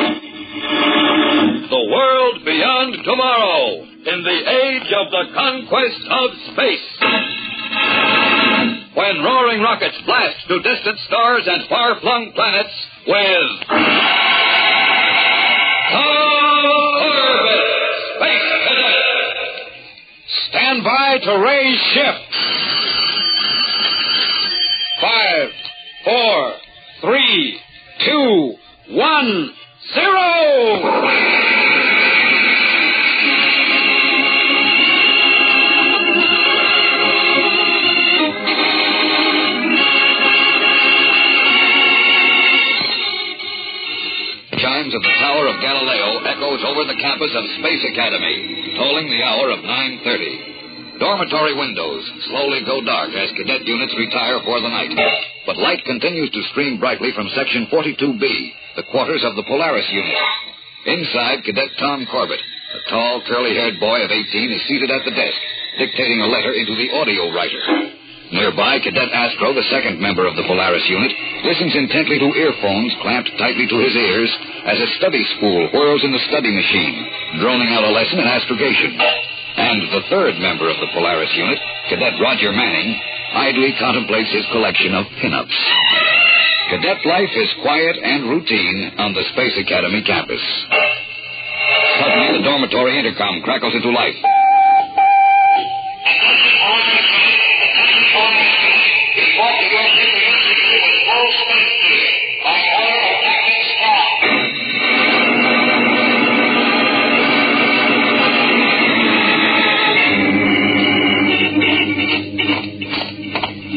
the world beyond tomorrow in the age of the conquest of space. When roaring rockets blast to distant stars and far-flung planets with Corbett, Space Cadet. Stand by to raise ship. 5, 4, 3, 2, 1, 0! Chimes of the Tower of Galileo echoes over the campus of Space Academy, tolling the hour of 9:30. Dormitory windows slowly go dark as cadet units retire for the night. But light continues to stream brightly from Section 42B, the quarters of the Polaris unit. Inside, Cadet Tom Corbett, a tall, curly-haired boy of 18, is seated at the desk, dictating a letter into the audio writer. Nearby, Cadet Astro, the second member of the Polaris unit, listens intently to earphones clamped tightly to his ears as a study spool whirls in the study machine, droning out a lesson in astrogation. And the third member of the Polaris unit, Cadet Roger Manning, idly contemplates his collection of pinups. Cadet life is quiet and routine on the Space Academy campus. Suddenly, the dormitory intercom crackles into life.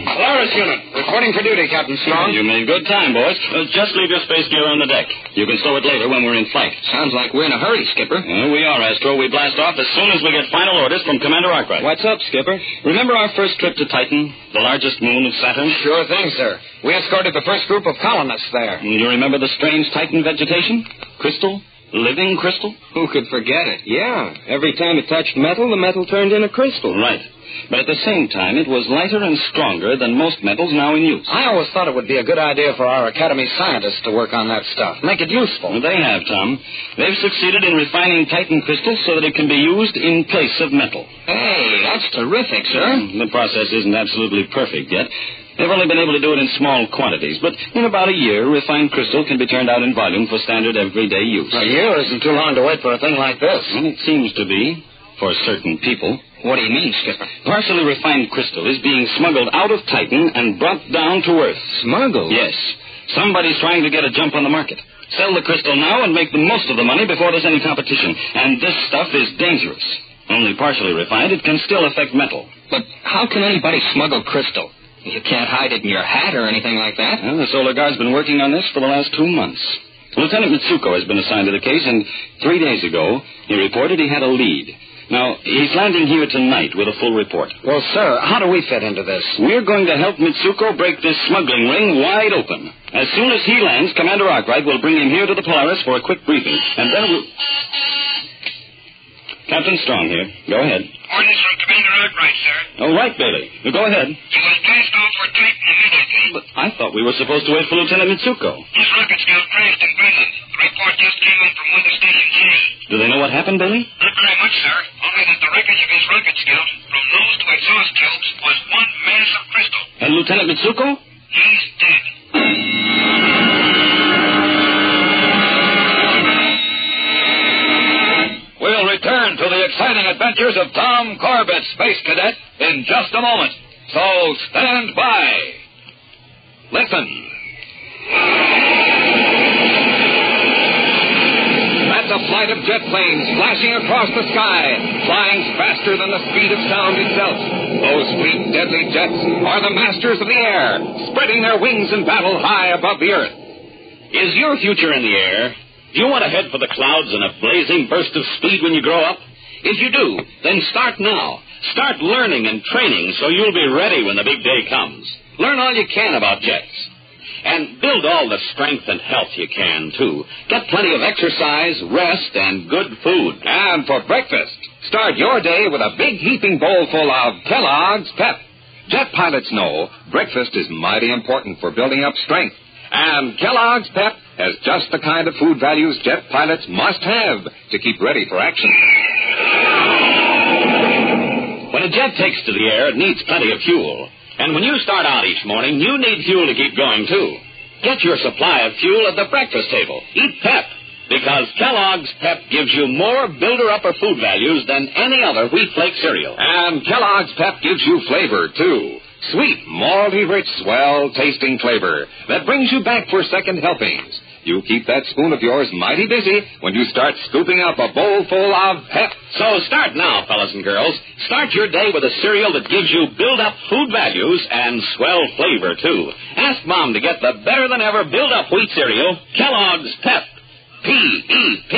Polaris unit, Reporting for duty, Captain Strong. You made good time, boys. Just leave your space gear on the deck. You can stow it later when we're in flight. Sounds like we're in a hurry, Skipper. We are, Astro. We blast off as soon as we get final orders from Commander Arkwright. What's up, Skipper? Remember our first trip to Titan, the largest moon of Saturn? Sure thing, sir. We escorted the first group of colonists there. You remember the strange Titan vegetation? Crystal? Living crystal? Who could forget it? Yeah. Every time it touched metal, the metal turned into crystal. Right. But at the same time, it was lighter and stronger than most metals now in use. I always thought it would be a good idea for our Academy scientists to work on that stuff. Make it useful. They have, Tom. They've succeeded in refining Titan crystal so that it can be used in place of metal. Hey, that's terrific, sir. The process isn't absolutely perfect yet. They've only been able to do it in small quantities, but in about a year, refined crystal can be turned out in volume for standard everyday use. A year isn't too long to wait for a thing like this. Well, it seems to be, for certain people. What do you mean, Skipper? Partially refined crystal is being smuggled out of Titan and brought down to Earth. Smuggled? Yes. Somebody's trying to get a jump on the market. Sell the crystal now and make the most of the money before there's any competition. And this stuff is dangerous. Only partially refined, it can still affect metal. But how can anybody smuggle crystal? You can't hide it in your hat or anything like that. Well, the Solar Guard's been working on this for the last 2 months. Lieutenant Mitsuko has been assigned to the case, and 3 days ago, he reported he had a lead. Now, he's landing here tonight with a full report. Well, sir, how do we fit into this? We're going to help Mitsuko break this smuggling ring wide open. As soon as he lands, Commander Arkwright will bring him here to the Polaris for a quick briefing, and then we'll... Captain Strong here. Go ahead. Orders from Commander Arkwright, sir. All right, Bailey. Go ahead. You will blast off for Titan immediately. But I thought we were supposed to wait for Lieutenant Mitsuko. His rocket scout crashed in Greenland. The report just came in from Weather Station J. Do they know what happened, Bailey? Not very much, sir. Only that the wreckage of his rocket scout, from nose to exhaust tubes, was one mass of crystal. And Lieutenant Mitsuko? He's dead. We'll return to the exciting adventures of Tom Corbett, Space Cadet, in just a moment. So stand by. Listen. That's a flight of jet planes flashing across the sky, flying faster than the speed of sound itself. Those fleet, deadly jets are the masters of the air, spreading their wings in battle high above the earth. Is your future in the air? Do you want to head for the clouds in a blazing burst of speed when you grow up? If you do, then start now. Start learning and training so you'll be ready when the big day comes. Learn all you can about jets. And build all the strength and health you can, too. Get plenty of exercise, rest, and good food. And for breakfast, start your day with a big heaping bowl full of Kellogg's Pep. Jet pilots know breakfast is mighty important for building up strength. And Kellogg's Pep has just the kind of food values jet pilots must have to keep ready for action. When a jet takes to the air, it needs plenty of fuel. And when you start out each morning, you need fuel to keep going, too. Get your supply of fuel at the breakfast table. Eat Pep, because Kellogg's Pep gives you more builder-upper food values than any other wheat flake cereal. And Kellogg's Pep gives you flavor, too. Sweet, malty-rich, swell-tasting flavor that brings you back for second helpings. You keep that spoon of yours mighty busy when you start scooping up a bowl full of Pep. So start now, fellas and girls. Start your day with a cereal that gives you build-up food values and swell flavor, too. Ask Mom to get the better-than-ever build-up wheat cereal, Kellogg's Pep. P-E-P.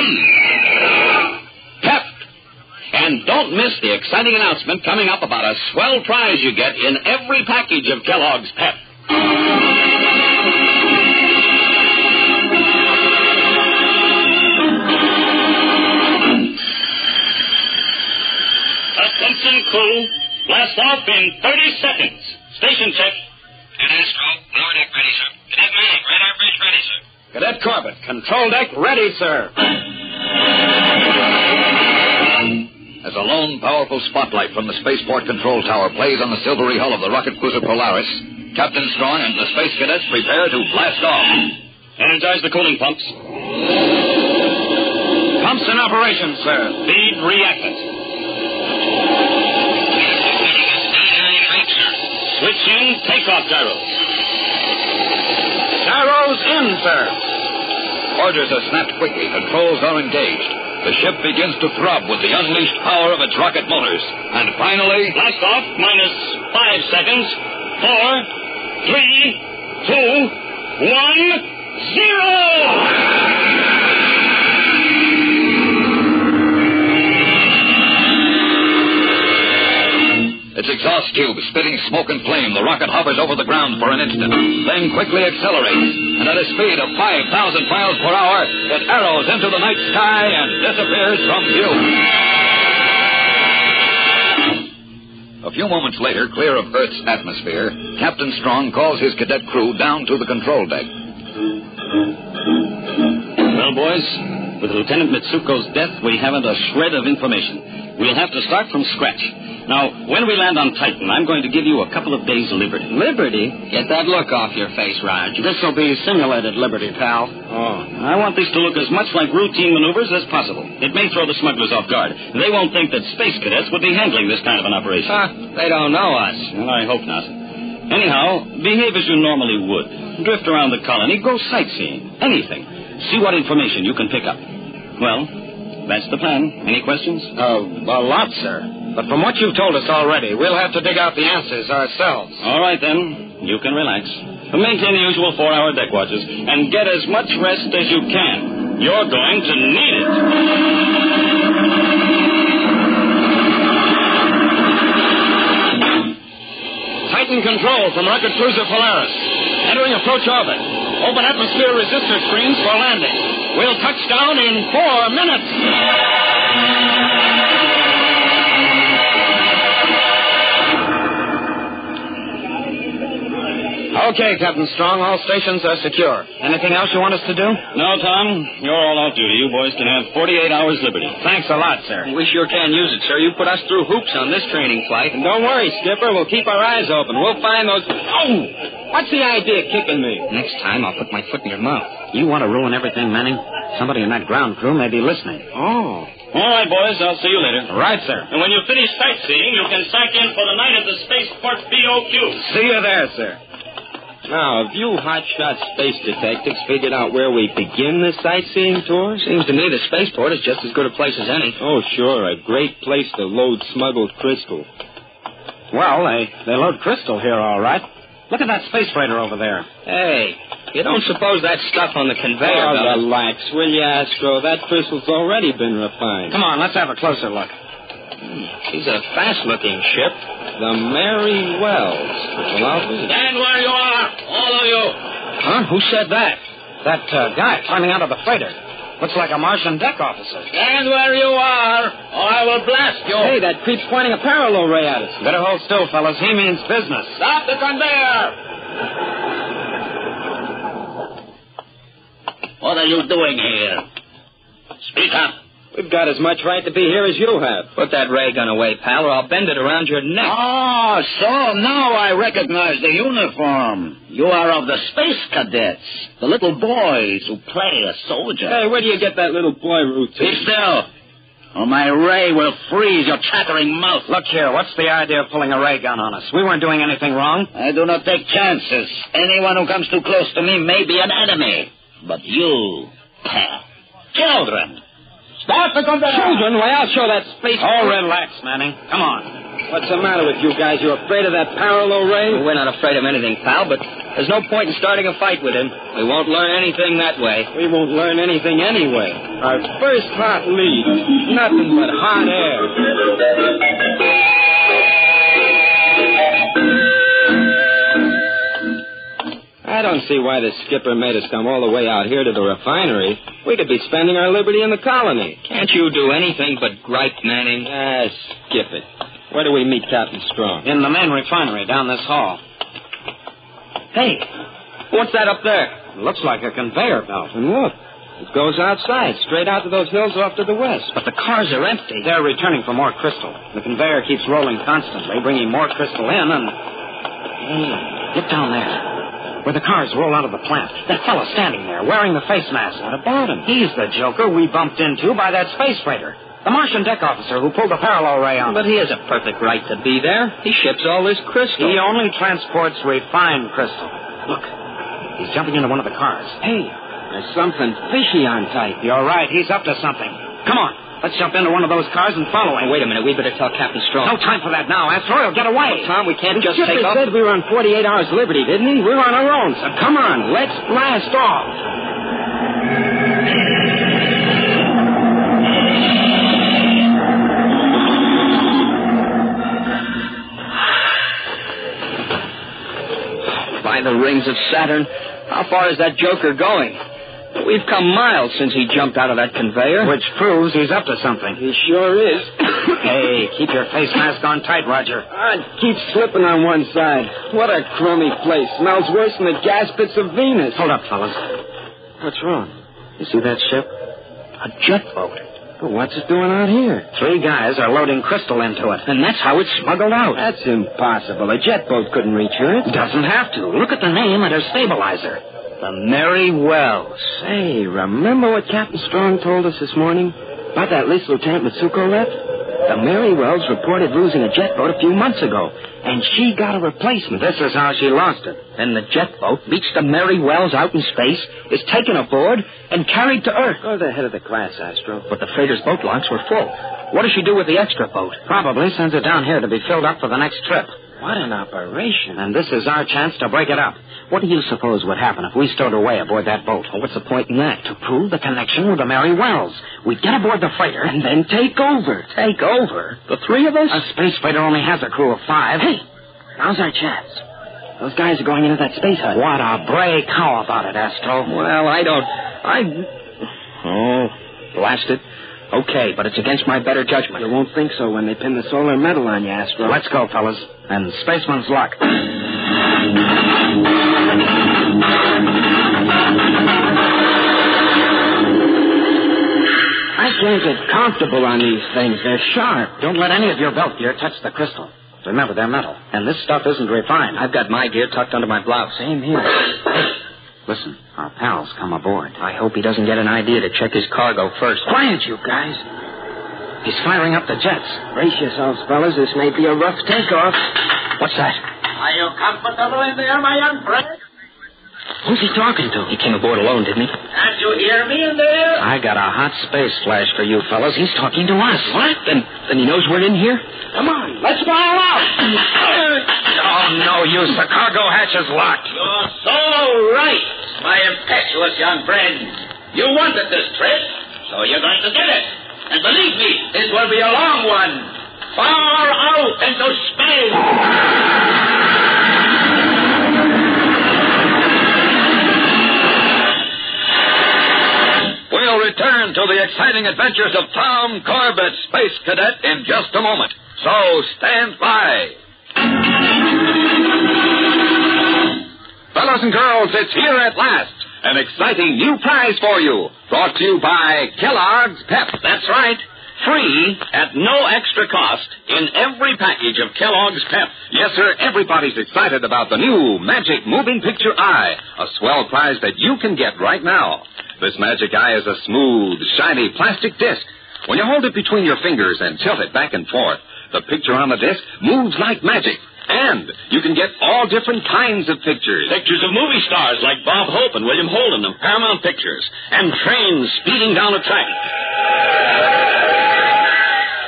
Pep. And don't miss the exciting announcement coming up about a swell prize you get in every package of Kellogg's Pep. Attention, crew. Blast off in 30 seconds. Station check. And Astro, lower deck ready, sir. Cadet Manning, radar bridge ready, sir. Cadet Corbett, control deck ready, sir. As a lone, powerful spotlight from the spaceport control tower plays on the silvery hull of the rocket cruiser Polaris, Captain Strong and the space cadets prepare to blast off. Energize the cooling pumps. Pumps in operation, sir. Feed reactant. Switch in takeoff gyros. Gyros in, sir. Orders are snapped quickly. Controls are engaged. The ship begins to throb with the unleashed power of its rocket motors. And finally... Blast off, minus 5 seconds. 4, 3, 2, 1, 0! Its exhaust tube spitting smoke and flame, the rocket hovers over the ground for an instant, then quickly accelerates, and at a speed of 5,000 miles per hour, it arrows into the night sky and disappears from view. A few moments later, clear of Earth's atmosphere, Captain Strong calls his cadet crew down to the control deck. Well, boys, with Lieutenant Mitsuko's death, we haven't a shred of information. We'll have to start from scratch. Now, when we land on Titan, I'm going to give you a couple of days' liberty. Liberty? Get that look off your face, Raj. This'll be simulated liberty, pal. Oh. I want this to look as much like routine maneuvers as possible. It may throw the smugglers off guard. They won't think that space cadets would be handling this kind of an operation. They don't know us. Well, I hope not. Anyhow, behave as you normally would. Drift around the colony, go sightseeing, anything. See what information you can pick up. Well, that's the plan. Any questions? A lot, sir. But from what you've told us already, we'll have to dig out the answers ourselves. All right, then. You can relax. Maintain the usual 4-hour deck watches and get as much rest as you can. You're going to need it. Titan control from rocket cruiser Polaris. Entering approach orbit. Open atmosphere resistor screens for landing. We'll touch down in 4 minutes. Okay, Captain Strong, all stations are secure. Anything else you want us to do? No, Tom. You're all out duty. You boys can have 48 hours liberty. Thanks a lot, sir. We sure can use it, sir. You put us through hoops on this training flight. And don't worry, Skipper. We'll keep our eyes open. We'll find those... Oh! What's the idea kicking me? Next time, I'll put my foot in your mouth. You want to ruin everything, Manning? Somebody in that ground crew may be listening. Oh. All right, boys. I'll see you later. Right, sir. And when you finish sightseeing, you can sack in for the night at the spaceport BOQ. See you there, sir. Now, have you hotshot space detectives figured out where we begin this sightseeing tour? Seems to me the spaceport is just as good a place as any. Oh, sure. A great place to load smuggled crystal. Well, they load crystal here, all right. Look at that space freighter over there. Hey, you don't suppose that stuff on the conveyor belt... relax, will you, Astro? That crystal's already been refined. Come on, let's have a closer look. She's a fast-looking ship. The Mary Wells. Well, I'll be. Stand where you are, all of you. Huh? Who said that? That guy climbing out of the freighter. Looks like a Martian deck officer. Stand where you are, or I will blast you. Hey, that creep's pointing a parallel ray at us. Better hold still, fellas. He means business. Stop the conveyor. What are you doing here? Speak up. We've got as much right to be here as you have. Put that ray gun away, pal, or I'll bend it around your neck. Oh, so now I recognize the uniform. You are of the Space Cadets, the little boys who play a soldier. Hey, where do you get that little boy routine? Be still, or my ray will freeze your chattering mouth. Look here, what's the idea of pulling a ray gun on us? We weren't doing anything wrong. I do not take chances. Anyone who comes too close to me may be an enemy. But you, children... Start the conveyor! Children? Why, I'll show that space... Oh, relax, Manning. Come on. What's the matter with you guys? You afraid of that parallel ray? Well, we're not afraid of anything, pal, but there's no point in starting a fight with him. We won't learn anything that way. We won't learn anything anyway. Our first hot lead. Nothing but hot air. I don't see why the skipper made us come all the way out here to the refinery. We could be spending our liberty in the colony. Can't you do anything but gripe, Manning? Skip it. Where do we meet Captain Strong? In the main refinery down this hall. Hey, what's that up there? It looks like a conveyor belt. And look, it goes outside, straight out to those hills off to the west. But the cars are empty. They're returning for more crystal. The conveyor keeps rolling constantly, bringing more crystal in, and... Hey, look down there. Where the cars roll out of the plant. That fellow standing there, wearing the face mask. What about him? He's the joker we bumped into by that space freighter. The Martian deck officer who pulled the parallel ray on. But he has a perfect right to be there. He ships all this crystal. He only transports refined crystal. Look, he's jumping into one of the cars. Hey, there's something fishy on tight. You're right. He's up to something. Come on. Let's jump into one of those cars and follow him. Hey, wait a minute. We better tell Captain Strong. No time for that now, Astro. He'll get away. Well, Tom, we can't just take off. He said we were on 48 hours liberty, didn't he? We're on our own, so come on. Let's blast off. By the rings of Saturn, how far is that joker going? We've come miles since he jumped out of that conveyor. Which proves he's up to something. He sure is. Hey, keep your face mask on tight, Roger. I keep slipping on one side. What a crummy place. Smells worse than the gas pits of Venus. Hold up, fellas. What's wrong? You see that ship? A jet boat. But what's it doing out here? 3 guys are loading crystal into it, and that's how it's smuggled out. That's impossible. A jet boat couldn't reach her. Doesn't have to. Look at the name of her stabilizer. The Mary Wells. Say, remember what Captain Strong told us this morning about that list Lieutenant Mitsuko left? The Mary Wells reported losing a jet boat a few months ago, and she got a replacement. This is how she lost it. Then the jet boat meets the Mary Wells out in space, is taken aboard, and carried to Earth. Go to the head of the class, Astro. But the freighter's boat locks were full. What does she do with the extra boat? Probably sends it down here to be filled up for the next trip. What an operation. And this is our chance to break it up. What do you suppose would happen if we stowed away aboard that boat? Well, what's the point in that? To prove the connection with the Mary Wells. We'd get aboard the freighter and then take over. Take over? The 3 of us? A space freighter only has a crew of 5. Hey, now's our chance. Those guys are going into that space hut. What a break. How about it, Astro? Well, Oh, blast it. Okay, but it's against my better judgment. You won't think so when they pin the solar medal on you, Astro. Let's go, fellas. And spaceman's luck. I can't get comfortable on these things. They're sharp. Don't let any of your belt gear touch the crystal. Remember, they're metal. And this stuff isn't refined. I've got my gear tucked under my blouse. Same here. Listen, our pals come aboard. I hope he doesn't get an idea to check his cargo first. Quiet, you guys. He's firing up the jets. Brace yourselves, fellas. This may be a rough takeoff. What's that? Are you comfortable in there, my young friend? Who's he talking to? He came aboard alone, didn't he? Can't you hear me in there? I got a hot space flash for you fellas. He's talking to us. What? Then he knows we're in here? Come on, let's fire out. Oh, no use. The cargo hatch is locked. You're so right, my impetuous young friend. You wanted this trip, so you're going to get it. And believe me, this will be a long one. Far out into space. We'll return to the exciting adventures of Tom Corbett, Space Cadet, in just a moment. So stand by. Fellas and girls, it's here at last. An exciting new prize for you. Brought to you by Kellogg's Pep. That's right. Free at no extra cost in every package of Kellogg's Pep. Yes, sir. Everybody's excited about the new Magic Moving Picture Eye, a swell prize that you can get right now. This Magic Eye is a smooth, shiny plastic disc. When you hold it between your fingers and tilt it back and forth, the picture on the disc moves like magic. And you can get all different kinds of pictures. Pictures of movie stars like Bob Hope and William Holden of Paramount Pictures. And trains speeding down a track.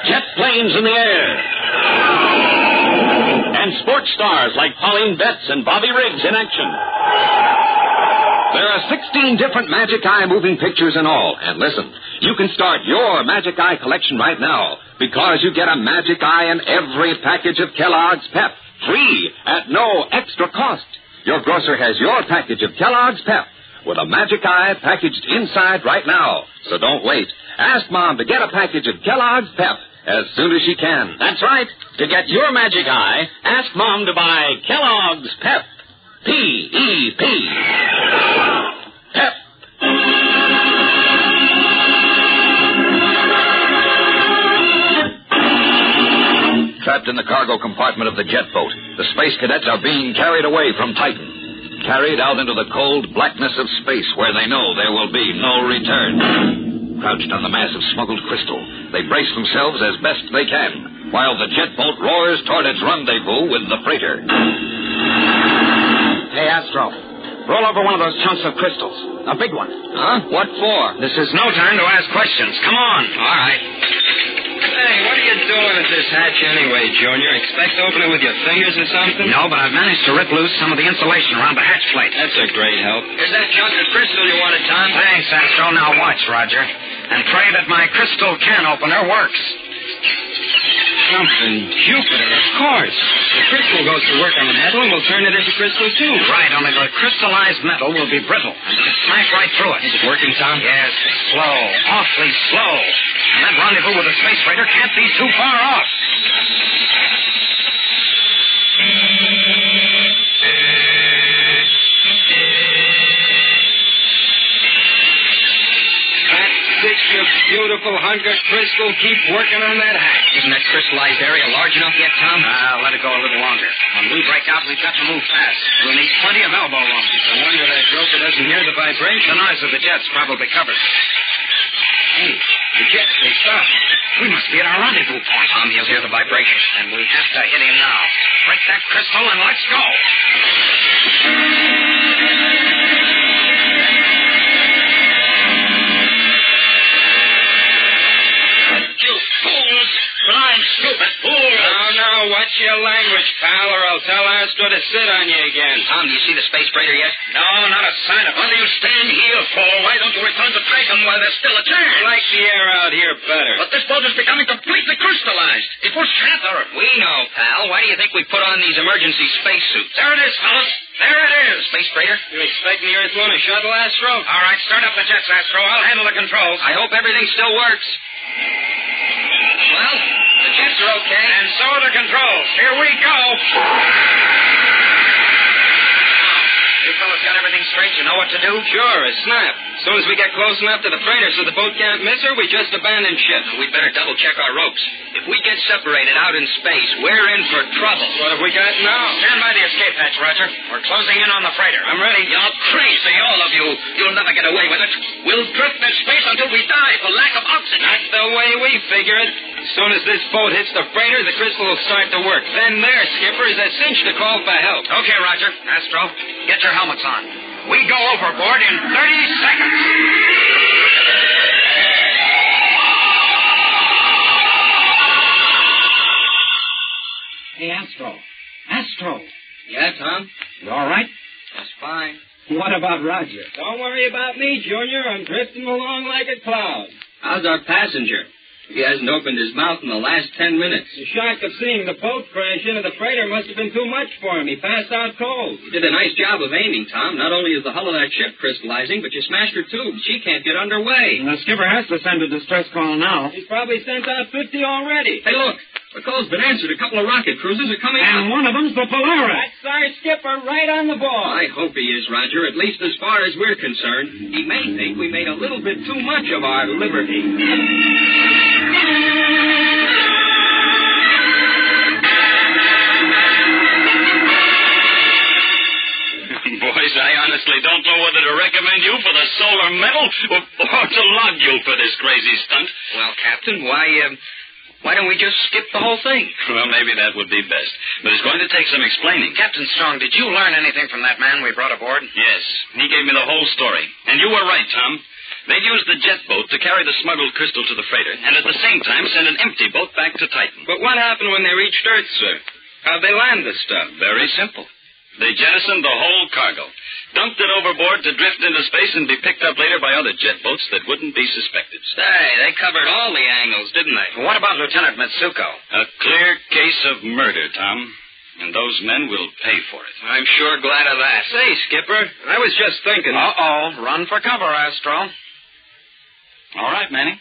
Jet planes in the air. And sports stars like Pauline Betts and Bobby Riggs in action. There are 16 different Magic Eye moving pictures in all. And listen, you can start your Magic Eye collection right now because you get a Magic Eye in every package of Kellogg's Pep. Free at no extra cost. Your grocer has your package of Kellogg's Pep with a Magic Eye packaged inside right now. So don't wait. Ask Mom to get a package of Kellogg's Pep as soon as she can. That's right. To get your Magic Eye, ask Mom to buy Kellogg's Pep. P-E-P. Pep. Trapped in the cargo compartment of the jet boat, the space cadets are being carried away from Titan. Carried out into the cold blackness of space where they know there will be no return. Crouched on the mass of smuggled crystal, they brace themselves as best they can, while the jet boat roars toward its rendezvous with the freighter. Hey, Astro. Roll over one of those chunks of crystals. A big one. Huh? What for? This is no time to ask questions. Come on. All right. Hey, what are you doing at this hatch anyway, Junior? Expect to open it with your fingers or something? No, but I've managed to rip loose some of the insulation around the hatch plate. That's a great help. Here's that chunk of crystal you wanted, Tom. Thanks, Astro. Now watch, Roger. And pray that my crystal can opener works. Something Jupiter, of course. The crystal goes to work on the metal and we'll turn it into crystal, too. Right, only the crystallized metal will be brittle and it'll smash right through it. Is it working, Tom? Yes, slow, awfully slow. And that rendezvous with the space freighter can't be too far off. Beautiful hunk of crystal. Keep working on that hatch. Isn't that crystallized area large enough yet, Tom? Let it go a little longer. When we break out, we've got to move fast. We'll need plenty of elbow room. No wonder that joker doesn't hear the vibration. The noise of the jets probably covers it. Hey, the jets, they stop. We must be at our rendezvous point. Tom, he'll hear the vibration. And we have to hit him now. Break that crystal and let's go. Now, watch your language, pal, or I'll tell Astro to sit on you again. Tom, do you see the space freighter yet? No, not a sign of it. What are you staying here for? Why don't you return to Titan while there's still a chance? I like the air out here better. But this boat is becoming completely crystallized. It will shatter. We know, pal. Why do you think we put on these emergency spacesuits? There it is, fellas. There it is. Space freighter? You expecting the Earth one to shuttle, Astro? All right, start up the jets, Astro. I'll handle the controls. I hope everything still works. Well, the jets are okay. And so are the controls. Here we go. You fellas got everything straight? You know what to do? Sure, a snap. As soon as we get close enough to the freighter so the boat can't miss her, we just abandon ship. We'd better double-check our ropes. If we get separated out in space, we're in for trouble. What have we got now? Stand by the escape hatch, Roger. We're closing in on the freighter. I'm ready. You're crazy, all of you. You'll never get away with it. We'll drift in space until we die for lack of oxygen. That's the way we figure it. As soon as this boat hits the freighter, the crystal will start to work. Then there, Skipper, is a cinch to call for help. Okay, Roger. Astro, get your helmets on. We go overboard in 30 seconds. Hey, Astro. Astro. Yeah, Tom? You all right? That's fine. What about Roger? Don't worry about me, Junior. I'm drifting along like a cloud. How's our passenger? He hasn't opened his mouth in the last 10 minutes. The shock of seeing the boat crash into the freighter must have been too much for him. He passed out cold. You did a nice job of aiming, Tom. Not only is the hull of that ship crystallizing, but you smashed her tube. She can't get underway. The skipper has to send a distress call now. He's probably sent out 50 already. Hey, look. The call's been answered. A couple of rocket cruisers are coming out. And one of them's the Polaris. That's our skipper right on the ball. I hope he is, Roger, at least as far as we're concerned. He may think we made a little bit too much of our liberty. Boys, I honestly don't know whether to recommend you for the solar medal or to log you for this crazy stunt. Well, Captain, why don't we just skip the whole thing? Well, maybe that would be best. But it's going to take some explaining. Captain Strong, did you learn anything from that man we brought aboard? Yes. He gave me the whole story. And you were right, Tom. They'd used the jet boat to carry the smuggled crystal to the freighter, and at the same time send an empty boat back to Titan. But what happened when they reached Earth, sir? How'd they land the stuff? Very simple. They jettisoned the whole cargo, dumped it overboard to drift into space and be picked up later by other jet boats that wouldn't be suspected. Say, they covered all the angles, didn't they? What about Lieutenant Mitsuko? A clear case of murder, Tom. And those men will pay for it. I'm sure glad of that. Say, Skipper, I was just thinking... Uh-oh. Run for cover, Astro. All right, Manny.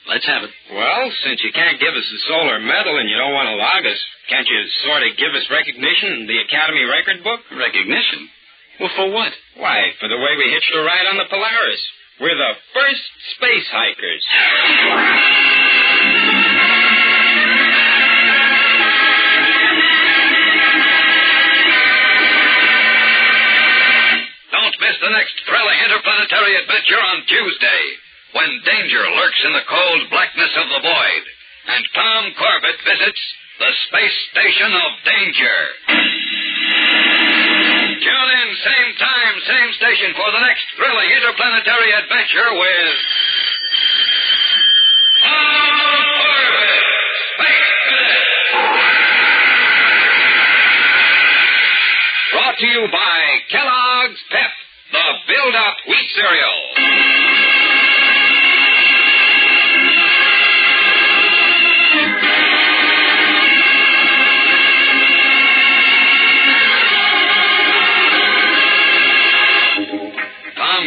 Let's have it. Well, since you can't give us the solar medal and you don't want to log us, can't you sort of give us recognition in the Academy record book? Recognition? Well, for what? Why, for the way we hitched a ride on the Polaris. We're the first space hikers. Don't miss the next thrilling interplanetary adventure on Tuesday, when danger lurks in the cold blackness of the void, and Tom Corbett visits the space station of danger. Tune in, same time, same station for the next thrilling interplanetary adventure with... Corbett, Space Cadet! Brought to you by Kellogg's Pep, the build-up wheat cereal.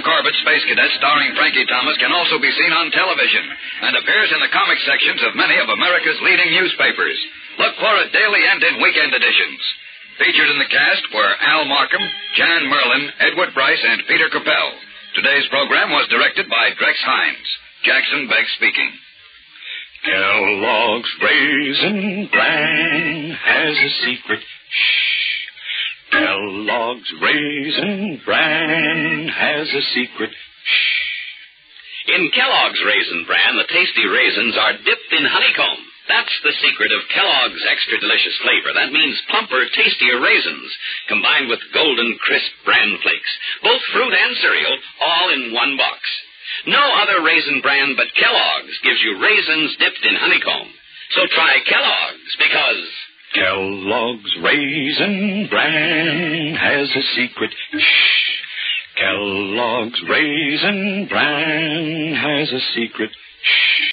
Corbett, Space Cadet, starring Frankie Thomas, can also be seen on television and appears in the comic sections of many of America's leading newspapers. Look for it daily and in weekend editions. Featured in the cast were Al Markham, Jan Merlin, Edward Bryce, and Peter Capell. Today's program was directed by Drex Hines. Jackson Begg speaking. Kellogg's Raisin Bran has a secret. Shh. Kellogg's Raisin Bran has a secret. Shh. In Kellogg's Raisin Bran, the tasty raisins are dipped in honeycomb. That's the secret of Kellogg's extra delicious flavor. That means plumper, tastier raisins, combined with golden, crisp bran flakes. Both fruit and cereal, all in one box. No other raisin brand but Kellogg's gives you raisins dipped in honeycomb. So try Kellogg's, because... Kellogg's Raisin Bran has a secret. Shh. Kellogg's Raisin Bran has a secret. Shh.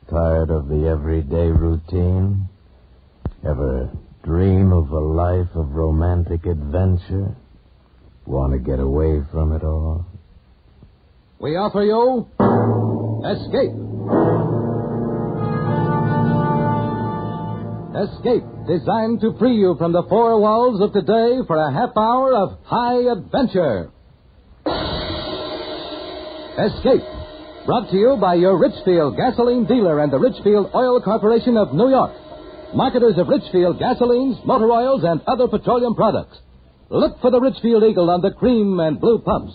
Tired of the everyday routine? Ever dream of a life of romantic adventure? Want to get away from it all? We offer you Escape. Escape, designed to free you from the four walls of today for a half hour of high adventure. Escape, brought to you by your Richfield gasoline dealer and the Richfield Oil Corporation of New York. Marketers of Richfield gasolines, motor oils, and other petroleum products. Look for the Richfield Eagle on the cream and blue pumps.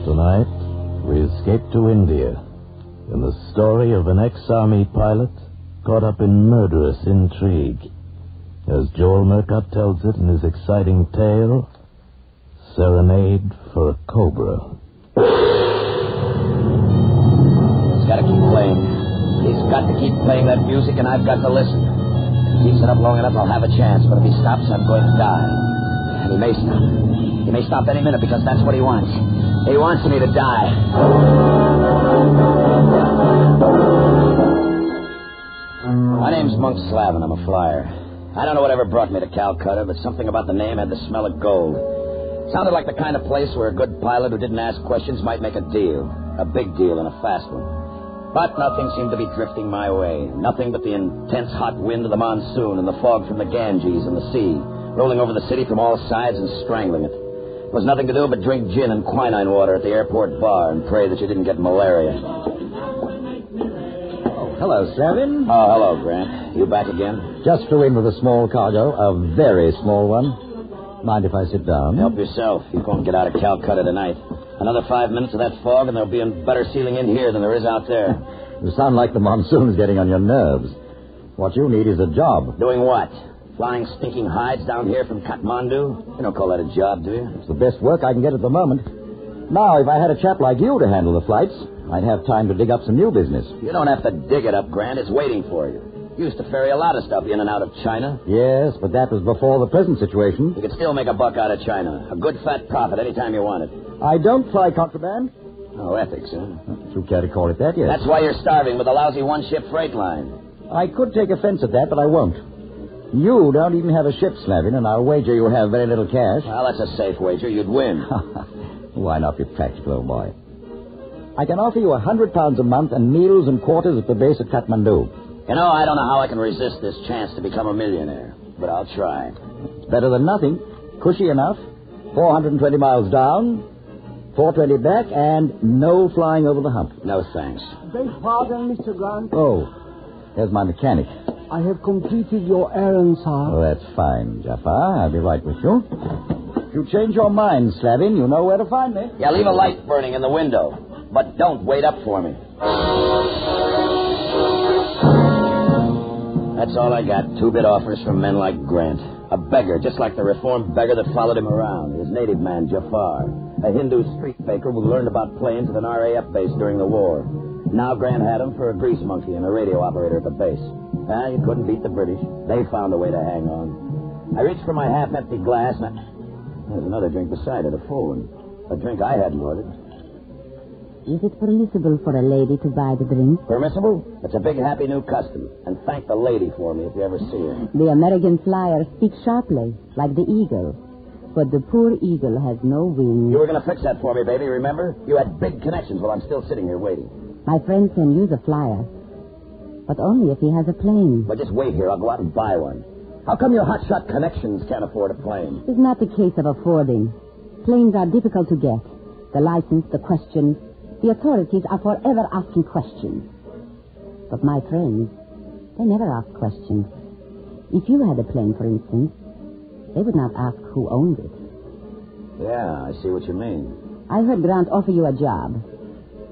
Tonight, we escape to India in the story of an ex-army pilot caught up in murderous intrigue. As Joel Murcott tells it in his exciting tale, Serenade for a Cobra. He's got to keep playing. He's got to keep playing that music, and I've got to listen. If he keeps it up long enough, I'll have a chance. But if he stops, I'm going to die. And he may stop. He may stop any minute because that's what he wants. He wants me to die. My name's Monk Slavin. I'm a flyer. I don't know whatever brought me to Calcutta, but something about the name had the smell of gold. Sounded like the kind of place where a good pilot who didn't ask questions might make a deal. A big deal and a fast one. But nothing seemed to be drifting my way. Nothing but the intense hot wind of the monsoon and the fog from the Ganges and the sea, rolling over the city from all sides and strangling it. There was nothing to do but drink gin and quinine water at the airport bar and pray that you didn't get malaria. Hello, Slavin. Oh, hello, Grant. You back again? Just flew in with a small cargo, a very small one. Mind if I sit down? Help yourself. You won't get out of Calcutta tonight. Another 5 minutes of that fog, and there'll be a better ceiling in here than there is out there. You sound like the monsoon's getting on your nerves. What you need is a job. Doing what? Flying stinking hides down here from Kathmandu? You don't call that a job, do you? It's the best work I can get at the moment. Now, if I had a chap like you to handle the flights, I'd have time to dig up some new business. You don't have to dig it up, Grant. It's waiting for you. You used to ferry a lot of stuff in and out of China. Yes, but that was before the present situation. You could still make a buck out of China. A good fat profit anytime you want it. I don't fly contraband. Oh, ethics, huh? You care to call it that, yes. That's why you're starving with a lousy one-ship freight line. I could take offense at that, but I won't. You don't even have a ship, Slavin, and I'll wager you have very little cash. Well, that's a safe wager. You'd win. Why not be practical, old boy? I can offer you £100 a month and meals and quarters at the base at Kathmandu. You know, I don't know how I can resist this chance to become a millionaire, but I'll try. Better than nothing. Cushy enough. 420 miles down, 4:20 back, and no flying over the hump. No thanks. Beg pardon, Mr. Grant. Oh, there's my mechanic. I have completed your errand, sir. Oh, that's fine, Jafar. I'll be right with you. If you change your mind, Slavin, you know where to find me. Yeah, leave a light burning in the window. But don't wait up for me. That's all I got. 2-bit offers from men like Grant. A beggar, just like the reformed beggar that followed him around. His native man, Jafar. A Hindu street faker who learned about planes at an RAF base during the war. Now Grant had him for a grease monkey and a radio operator at the base. You couldn't beat the British. They found a way to hang on. I reached for my half-empty glass, and there's another drink beside it, a full one. A drink I hadn't ordered. Is it permissible for a lady to buy the drink? Permissible? It's a big, happy new custom. And thank the lady for me if you ever see her. The American flyer speaks sharply, like the eagle. But the poor eagle has no wings. You were going to fix that for me, baby, remember? You had big connections while I'm still sitting here waiting. My friend can use a flyer, but only if he has a plane. But just wait here. I'll go out and buy one. How come your hotshot connections can't afford a plane? It's not the case of affording. Planes are difficult to get. The license, the questions. The authorities are forever asking questions. But my friends, they never ask questions. If you had a plane, for instance, they would not ask who owned it. Yeah, I see what you mean. I heard Grant offer you a job.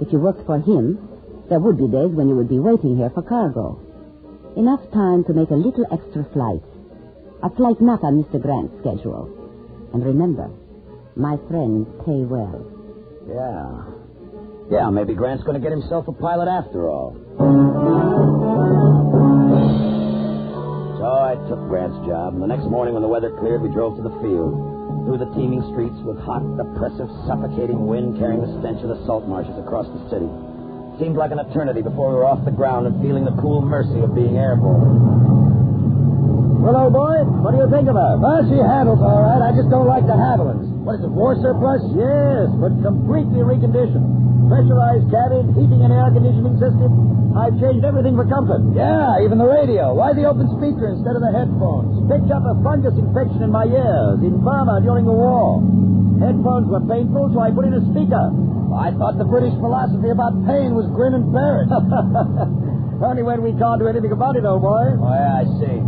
If you worked for him, there would be days when you would be waiting here for cargo. Enough time to make a little extra flight. A flight not on Mr. Grant's schedule. And remember, my friends pay well. Yeah, maybe Grant's going to get himself a pilot after all. So I took Grant's job, and the next morning when the weather cleared, we drove to the field. Through the teeming streets with hot, oppressive, suffocating wind carrying the stench of the salt marshes across the city. Seemed like an eternity before we were off the ground and feeling the cool mercy of being airborne. Well, old boy, what do you think of her? Well, she handles all right. I just don't like the Havilands. What is it, war surplus? Yes, but completely reconditioned. Pressurized cabin, heating and air conditioning system. I've changed everything for comfort. Yeah, even the radio. Why the open speaker instead of the headphones? Picked up a fungus infection in my ears in Burma during the war. Headphones were painful, so I put in a speaker. I thought the British philosophy about pain was grin and bear it. Only when we can't do anything about it, old boy. Oh, yeah, I see.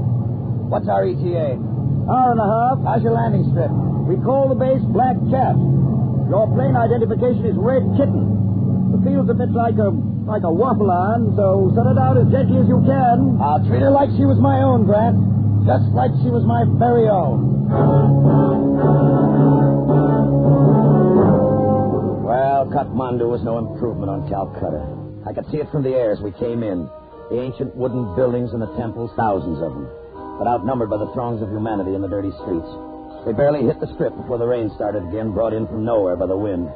What's our ETA? Hour and a half. How's your landing strip? We call the base Black Cat. Your plane identification is Red Kitten. The field's a bit like a waffle iron, so set her down as gently as you can. I'll treat her like she was my own, Grant. Just like she was my very own. Well, Kathmandu was no improvement on Calcutta. I could see it from the air as we came in. The ancient wooden buildings and the temples, thousands of them, but outnumbered by the throngs of humanity in the dirty streets. We barely hit the strip before the rain started again, brought in from nowhere by the wind.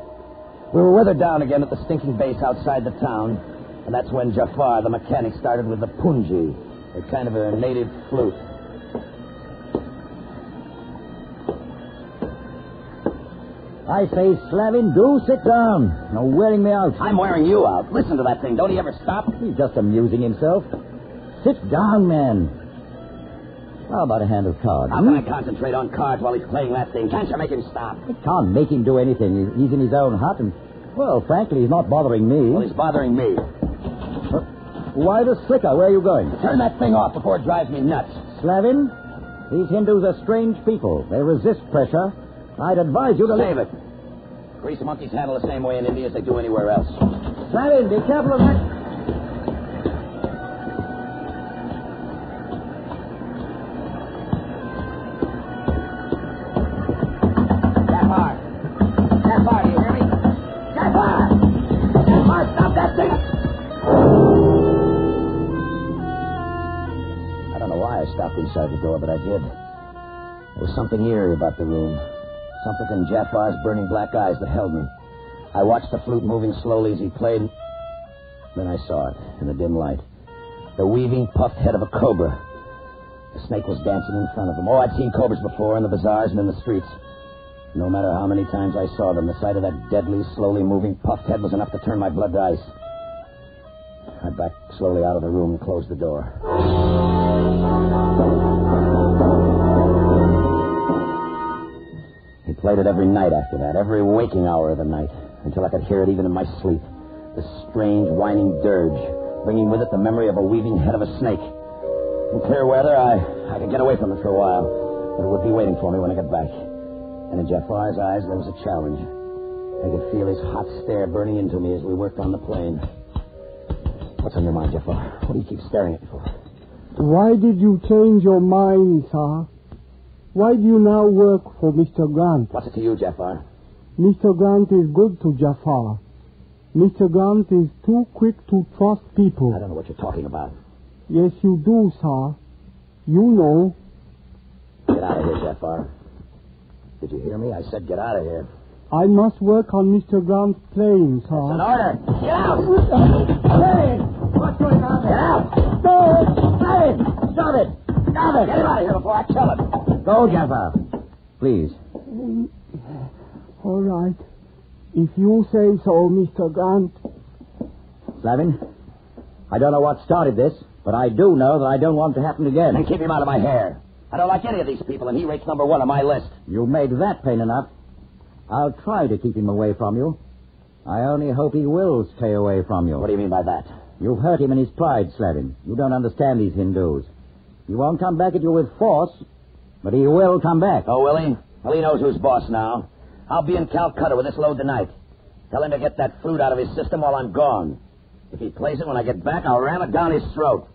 We were weathered down again at the stinking base outside the town, and that's when Jafar, the mechanic, started with the punji, a kind of a native flute. I say, Slavin, do sit down. No wearing me out. I'm wearing you out. Listen to that thing. Don't he ever stop? He's just amusing himself. Sit down, man. How about a hand of cards? How can I concentrate on cards while he's playing that thing? Can't you make him stop? It can't make him do anything. He's in his own hut, and, well, frankly, he's not bothering me. Well, he's bothering me. Why the slicker? Where are you going? Turn that thing off before it drives me nuts. Slavin, these Hindus are strange people. They resist pressure. I'd advise you to... Save it. Grease monkeys handle the same way in India as they do anywhere else. Slavin, be careful of that... Jafar, do you hear me? Jafar! Jafar, stop that thing! I don't know why I stopped inside the door, but I did. There was something eerie about the room. Something in Jafar's burning black eyes that held me. I watched the flute moving slowly as he played. Then I saw it in the dim light. The weaving, puffed head of a cobra. The snake was dancing in front of him. Oh, I'd seen cobras before in the bazaars and in the streets. No matter how many times I saw them, the sight of that deadly, slowly moving, puffed head was enough to turn my blood to ice. I backed slowly out of the room and closed the door. He played it every night after that, every waking hour of the night. until I could hear it even in my sleep. The strange, whining dirge, bringing with it the memory of a weaving head of a snake. In clear weather, I could get away from it for a while, but it would be waiting for me when I got back. And in Jafar's eyes, there was a challenge. I could feel his hot stare burning into me as we worked on the plane. What's on your mind, Jafar? What do you keep staring at me for? Why did you change your mind, sir? Why do you now work for Mr. Grant? What's it to you, Jafar? Mr. Grant is good to Jafar. Mr. Grant is too quick to trust people. I don't know what you're talking about. Yes, you do, sir. You know. Get out of here, Jafar. Did you hear me? I said get out of here. I must work on Mr. Grant's plane, sir. That's an order. Get out! Hey! What's going on there? Get out! Stop it! Stop it! Stop it! Get him out of here before I kill him. Go, Jafar. Please. All right. If you say so, Mr. Grant. Slavin, I don't know what started this, but I do know that I don't want it to happen again. Then keep him out of my hair. I don't like any of these people, and he rates number one on my list. You made that plain enough. I'll try to keep him away from you. I only hope he will stay away from you. What do you mean by that? You've hurt him in his pride, Slavin. You don't understand these Hindus. He won't come back at you with force, but he will come back. Oh, will he? Well, he knows who's boss now. I'll be in Calcutta with this load tonight. Tell him to get that fruit out of his system while I'm gone. If he plays it when I get back, I'll ram it down his throat.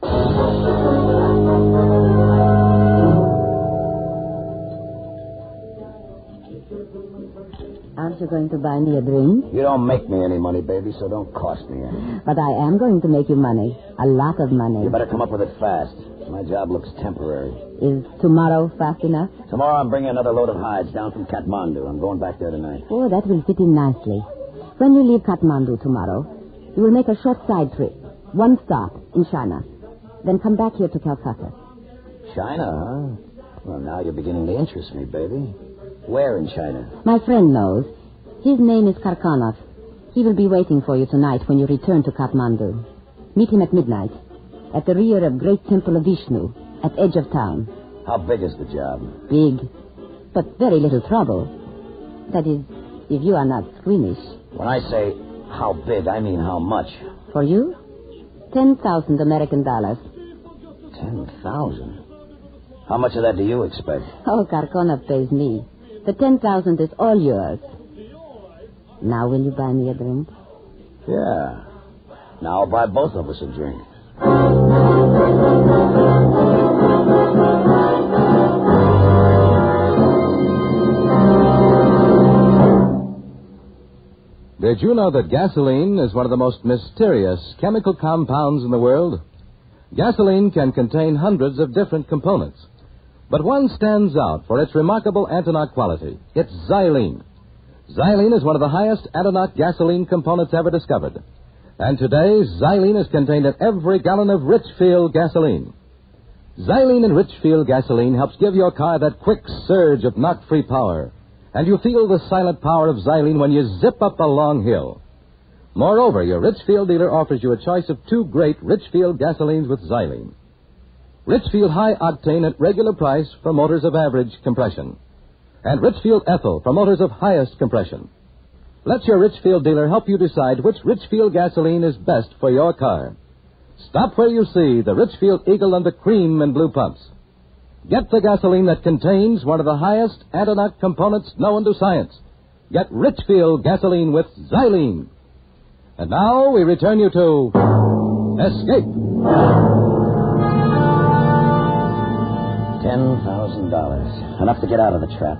Aren't you going to buy me a drink? You don't make me any money, baby, so don't cost me any. But I am going to make you money. A lot of money. You better come up with it fast. My job looks temporary. Is tomorrow fast enough? Tomorrow I'm bringing another load of hides down from Kathmandu. I'm going back there tonight. Oh, that will fit in nicely. When you leave Kathmandu tomorrow, you will make a short side trip. One stop in China. Then come back here to Calcutta. China, huh? Well, now you're beginning to interest me, baby. Where in China? My friend knows. His name is Karkanov. He will be waiting for you tonight when you return to Kathmandu. Meet him at midnight, at the rear of Great Temple of Vishnu, at edge of town. How big is the job? Big, but very little trouble. That is, if you are not squeamish. When I say how big, I mean how much. For you? 10,000 American dollars. 10,000? How much of that do you expect? Oh, Karkanov pays me. The 10,000 is all yours. Now will you buy me a drink? Yeah. Now I'll buy both of us a drink. Did you know that gasoline is one of the most mysterious chemical compounds in the world? Gasoline can contain hundreds of different components. But one stands out for its remarkable antinought quality. It's xylene. Xylene is one of the highest antinought gasoline components ever discovered. And today, xylene is contained in every gallon of Richfield gasoline. Xylene in Richfield gasoline helps give your car that quick surge of knock-free power. And you feel the silent power of xylene when you zip up a long hill. Moreover, your Richfield dealer offers you a choice of two great Richfield gasolines with xylene. Richfield High Octane at regular price for motors of average compression. And Richfield Ethyl for motors of highest compression. Let your Richfield dealer help you decide which Richfield gasoline is best for your car. Stop where you see the Richfield Eagle and the cream and blue pumps. Get the gasoline that contains one of the highest antinought components known to science. Get Richfield gasoline with xylene. And now we return you to Escape. $10,000. Enough to get out of the trap.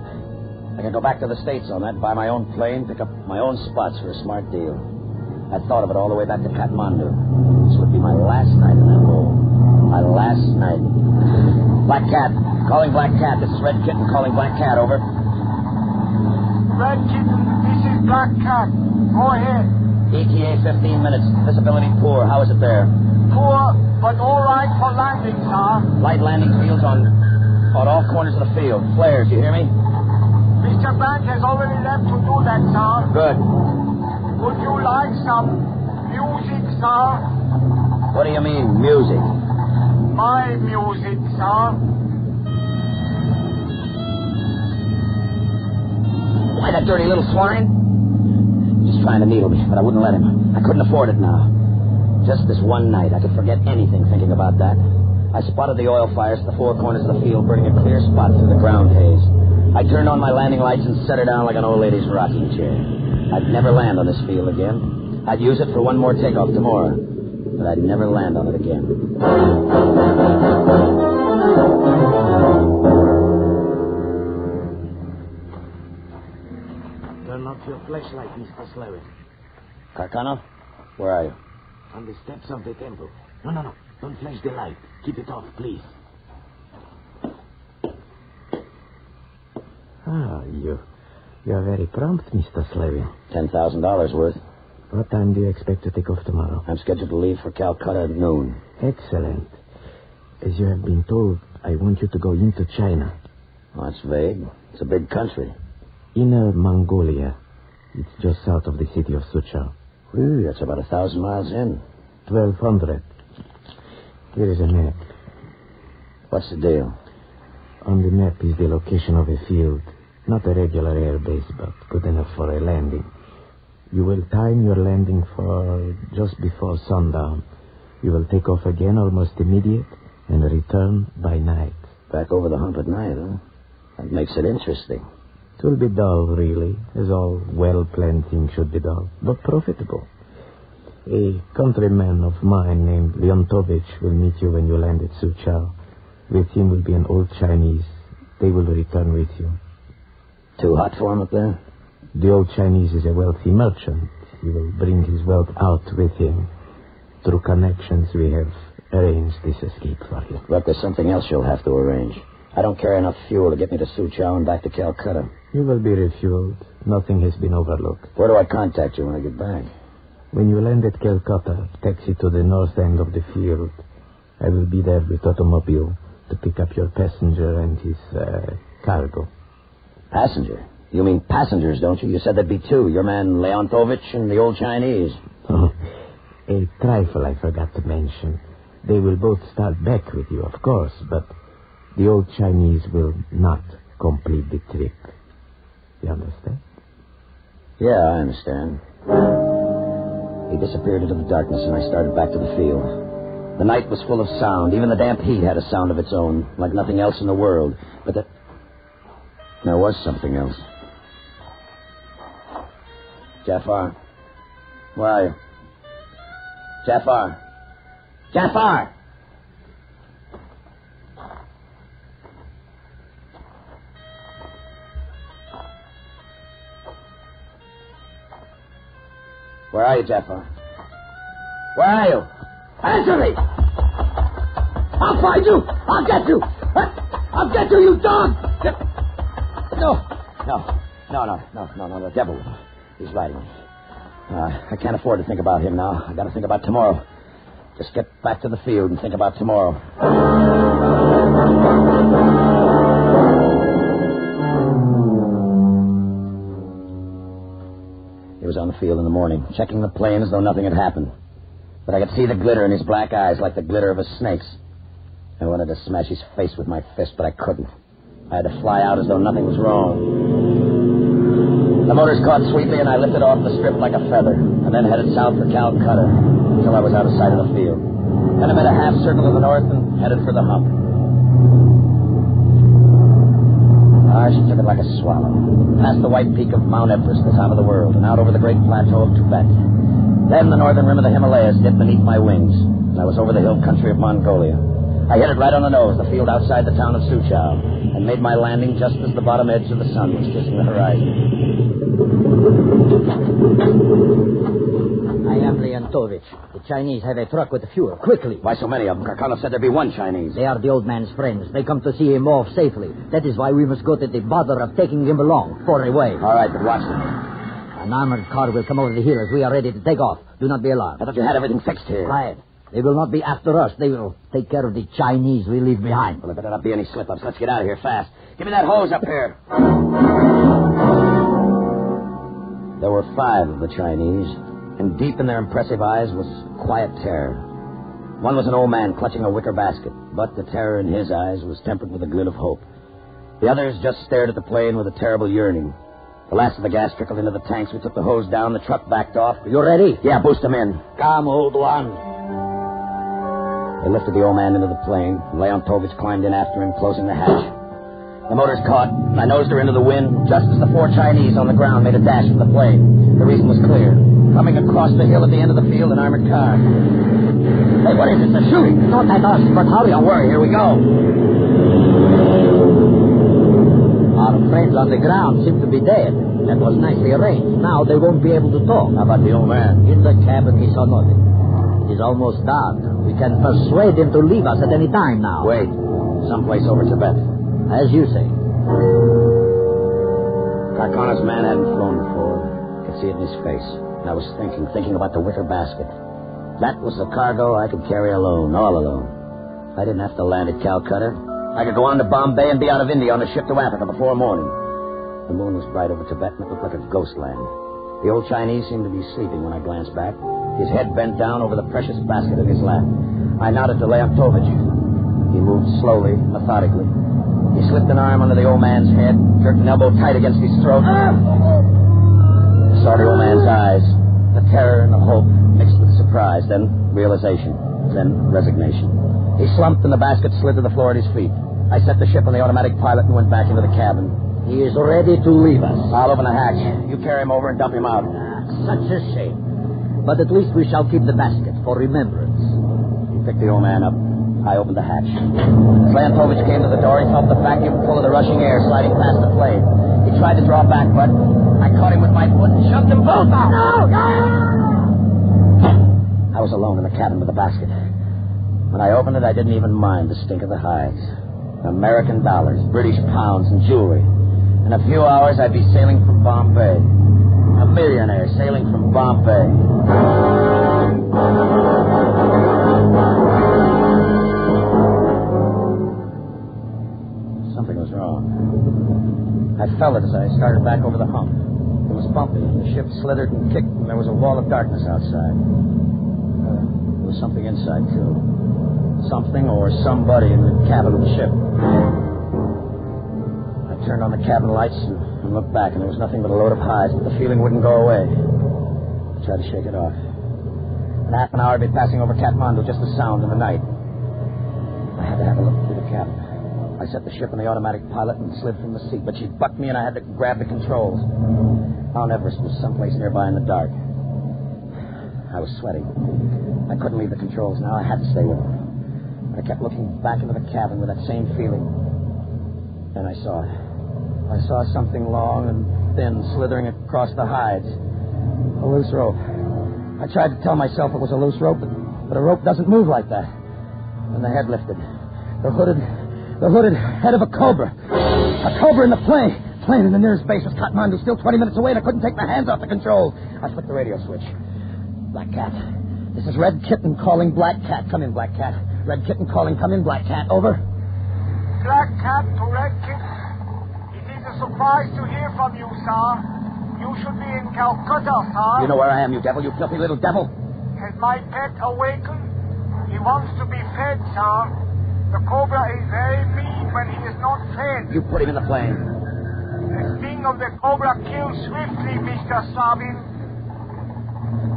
I can go back to the States on that, buy my own plane, pick up my own spots for a smart deal. I thought of it all the way back to Kathmandu. This would be my last night in that hole. My last night. Black Cat. Calling Black Cat. This is Red Kitten calling Black Cat, over. Red Kitten, this is Black Cat. Go ahead. ETA 15 minutes. Visibility poor. How is it there? Poor, but all right for landing, sir. Light landing fields on all corners of the field. Flares, you hear me? Mr. Bank has already left to do that, sir. Good. Would you like some music, sir? What do you mean, music? My music, sir. Why, that dirty little swine? Just trying to needle me, but I wouldn't let him. I couldn't afford it now. Just this one night, I could forget anything thinking about that. I spotted the oil fires at the four corners of the field, burning a clear spot through the ground haze. I turned on my landing lights and set her down like an old lady's rocking chair. I'd never land on this field again. I'd use it for one more takeoff tomorrow, but I'd never land on it again. Turn off your flashlight, Mr. Slevin. Carcano, where are you? On the steps of the temple. No. Don't flash the light. Keep it off, please. You're very prompt, Mr. Slevin. $10,000 worth. What time do you expect to take off tomorrow? I'm scheduled to leave for Calcutta at noon. Excellent. As you have been told, I want you to go into China. Oh, that's vague. It's a big country. Inner Mongolia. It's just south of the city of Suchao. Ooh, that's about 1,000 miles in. 1,200. Here is a map. What's the deal? On the map is the location of a field. Not a regular air base, but good enough for a landing. You will time your landing for just before sundown. You will take off again almost immediate and return by night. Back over the hump at night, huh? That makes it interesting. It will be dull, really, as all well-planned things should be dull, but profitable. A countryman of mine named Leontovich will meet you when you land at Suchao. With him will be an old Chinese. They will return with you. Too hot for him up there? The old Chinese is a wealthy merchant. He will bring his wealth out with him. Through connections, we have arranged this escape for you. But there's something else you'll have to arrange. I don't carry enough fuel to get me to Suchao and back to Calcutta. You will be refueled. Nothing has been overlooked. Where do I contact you when I get back? When you land at Calcutta, taxi to the north end of the field. I will be there with automobile to pick up your passenger and his cargo. Passenger? You mean passengers, don't you? You said there'd be two. Your man Leontovich and the old Chinese. Oh, a trifle I forgot to mention. They will both start back with you, of course, but the old Chinese will not complete the trip. You understand? Yeah, I understand. He disappeared into the darkness, and I started back to the field. The night was full of sound. Even the damp heat had a sound of its own, like nothing else in the world. But there was something else. Jafar. Where are you? Jafar. Jafar! Where are you, Jafar? Where are you? Answer me! I'll find you! I'll get you! I'll get you, you dog! No, the devil. He's riding me. I can't afford to think about him now. I got to think about tomorrow. Just get back to the field and think about tomorrow. He was on the field in the morning, checking the plane as though nothing had happened. But I could see the glitter in his black eyes like the glitter of a snake's. I wanted to smash his face with my fist, but I couldn't. I had to fly out as though nothing was wrong. The motors caught sweetly, and I lifted off the strip like a feather, and then headed south for Calcutta until I was out of sight of the field. Then I made a half circle to the north and headed for the hump. She took it like a swallow. Past the white peak of Mount Everest, the top of the world, and out over the great plateau of Tibet. Then the northern rim of the Himalayas dipped beneath my wings, and I was over the hill country of Mongolia. I hit it right on the nose, the field outside the town of Suchao, and made my landing just as the bottom edge of the sun was kissing the horizon. I am Leontovich. The Chinese have a truck with fuel. Quickly. Why so many of them? Carcano said there'd be one Chinese. They are the old man's friends. They come to see him off safely. That is why we must go to the bother of taking him along, far away. All right, but watch them. An armored car will come over the hill as we are ready to take off. Do not be alarmed. I thought you had everything fixed here. Quiet. They will not be after us. They will take care of the Chinese we leave behind. Well, there better not be any slip-ups. Let's get out of here fast. Give me that hose up here. There were 5 of the Chinese, and deep in their impressive eyes was quiet terror. One was an old man clutching a wicker basket, but the terror in his eyes was tempered with a glint of hope. The others just stared at the plane with a terrible yearning. The last of the gas trickled into the tanks. We took the hose down. The truck backed off. You ready? Yeah, boost them in. Come, old one. They lifted the old man into the plane. Leontovich climbed in after him, closing the hatch. The motors caught. I nosed her into the wind just as the 4 Chinese on the ground made a dash for the plane. The reason was clear. Coming across the hill at the end of the field, an armored car. Hey, what is it? They're shooting. Not at us, but hurry. Don't worry. Here we go. Our friends on the ground seem to be dead. That was nicely arranged. Now they won't be able to talk. How about the old man? In the cabin, he saw nothing. It is almost dark. We can persuade him to leave us at any time now. Wait. Someplace over Tibet. As you say. Karkana's man hadn't flown before. I could see it in his face. And I was thinking about the wicker basket. That was the cargo I could carry alone, all alone. I didn't have to land at Calcutta. I could go on to Bombay and be out of India on a ship to Africa before morning. The moon was bright over Tibet, and it looked like a ghost land. The old Chinese seemed to be sleeping when I glanced back, his head bent down over the precious basket in his lap. I nodded to Leontovich. He moved slowly, methodically. He slipped an arm under the old man's head, jerked an elbow tight against his throat. I saw the old man's eyes, the terror and the hope mixed with surprise, then realization, then resignation. He slumped and the basket slid to the floor at his feet. I set the ship on the automatic pilot and went back into the cabin. He is ready to leave us. I'll open the hatch. You carry him over and dump him out. Such a shame. But at least we shall keep the basket for remembrance. He picked the old man up. I opened the hatch. As Leontovich came to the door, he felt the vacuum full of the rushing air sliding past the plane. He tried to draw back, but I caught him with my foot and shoved them both out. No! I was alone in the cabin with the basket. When I opened it, I didn't even mind the stink of the hides. American dollars, British pounds, and jewelry. In a few hours, I'd be sailing from Bombay. A millionaire sailing from Bombay. Something was wrong. I felt it as I started back over the hump. It was bumpy, and the ship slithered and kicked, and there was a wall of darkness outside. There was something inside, too. Something or somebody in the cabin of the ship. I turned on the cabin lights and looked back, and there was nothing but a load of hides, but the feeling wouldn't go away. I tried to shake it off. In half an hour, I'd be passing over Kathmandu, just the sound in the night. I had to have a look through the cabin. I set the ship on the automatic pilot and slid from the seat, but she bucked me, and I had to grab the controls. Mount Everest was someplace nearby in the dark. I was sweating. I couldn't leave the controls now. I had to stay with her. I kept looking back into the cabin with that same feeling. Then I saw it. I saw something long and thin slithering across the hides. A loose rope. I tried to tell myself it was a loose rope, but a rope doesn't move like that. And the head lifted. The hooded head of a Cobra. A Cobra in the plane. Plane in the nearest base was Kathmandu, still 20 minutes away, and I couldn't take my hands off the controls. I flipped the radio switch. Black Cat. This is Red Kitten calling Black Cat. Come in, Black Cat. Red Kitten calling. Come in, Black Cat. Over. Black Cat to Red Kitten. It is a surprise to hear from you, sir. You should be in Calcutta, sir. You know where I am, you devil, you filthy little devil. Has my pet awakened? He wants to be fed, sir. The Cobra is very mean when he is not fed. You put him in the plane. The sting of the Cobra kills swiftly, Mr. Sabin.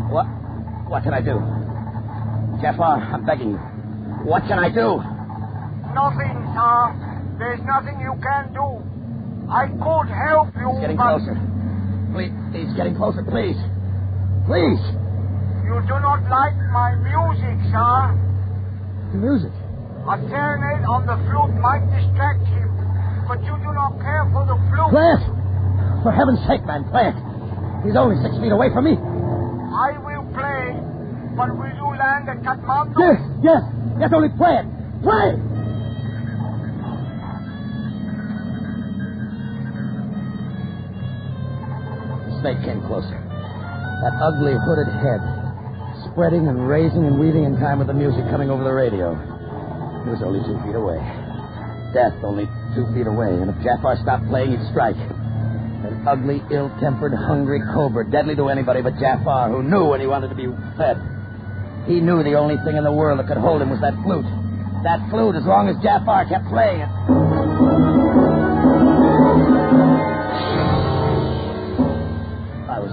What can I do? Jafar, I'm begging you. What can I do? Nothing, sir. There's nothing you can do. I could help you, He's getting but... closer. Please, he's getting closer, please. Please. You do not like my music, sir. Music? A serenade on the flute might distract him, but you do not care for the flute. Play it! For heaven's sake, man, play it. He's only 6 feet away from me. I will play, but will you land at Kathmandu? Yes, only play it. Play! The snake came closer. That ugly hooded head, spreading and raising and weaving in time with the music coming over the radio. He was only 2 feet away. Death only 2 feet away, and if Jafar stopped playing, he'd strike. An ugly, ill-tempered, hungry Cobra, deadly to anybody but Jafar, who knew when he wanted to be fed. He knew the only thing in the world that could hold him was that flute. That flute, as long as Jafar kept playing it.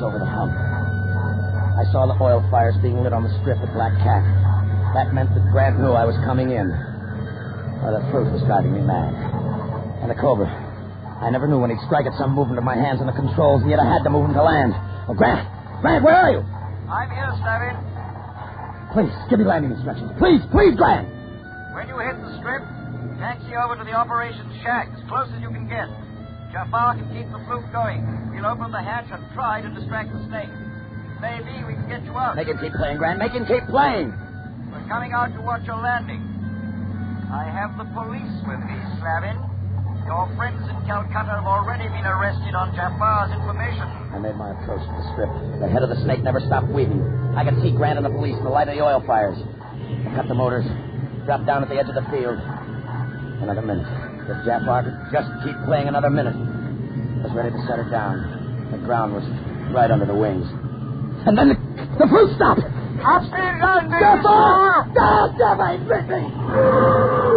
over the hump. I saw the oil fires being lit on the strip at Black Cat. That meant that Grant knew I was coming in. Oh, the fruit was driving me mad. And the Cobra. I never knew when he'd strike at some movement of my hands on the controls, and yet I had to move him to land. Oh, Grant! Grant, where are you? I'm here, Slavin. Please, give me landing instructions. Please, Grant! When you hit the strip, taxi over to the operations shack, as close as you can get. Jafar can keep the flute going. We'll open the hatch and try to distract the snake. Maybe we can get you out. Make him keep playing, Grant. Make him keep playing. We're coming out to watch your landing. I have the police with me, Slavin. Your friends in Calcutta have already been arrested on Jafar's information. I made my approach to the strip. The head of the snake never stopped weaving. I could see Grant and the police in the light of the oil fires. I cut the motors, dropped down at the edge of the field. Another minute. If Jafar could just keep playing another minute. I was ready to set her down. The ground was right under the wings. And then the fruit stopped. Up speed landing! Jafar! God, Jafar, he's missing!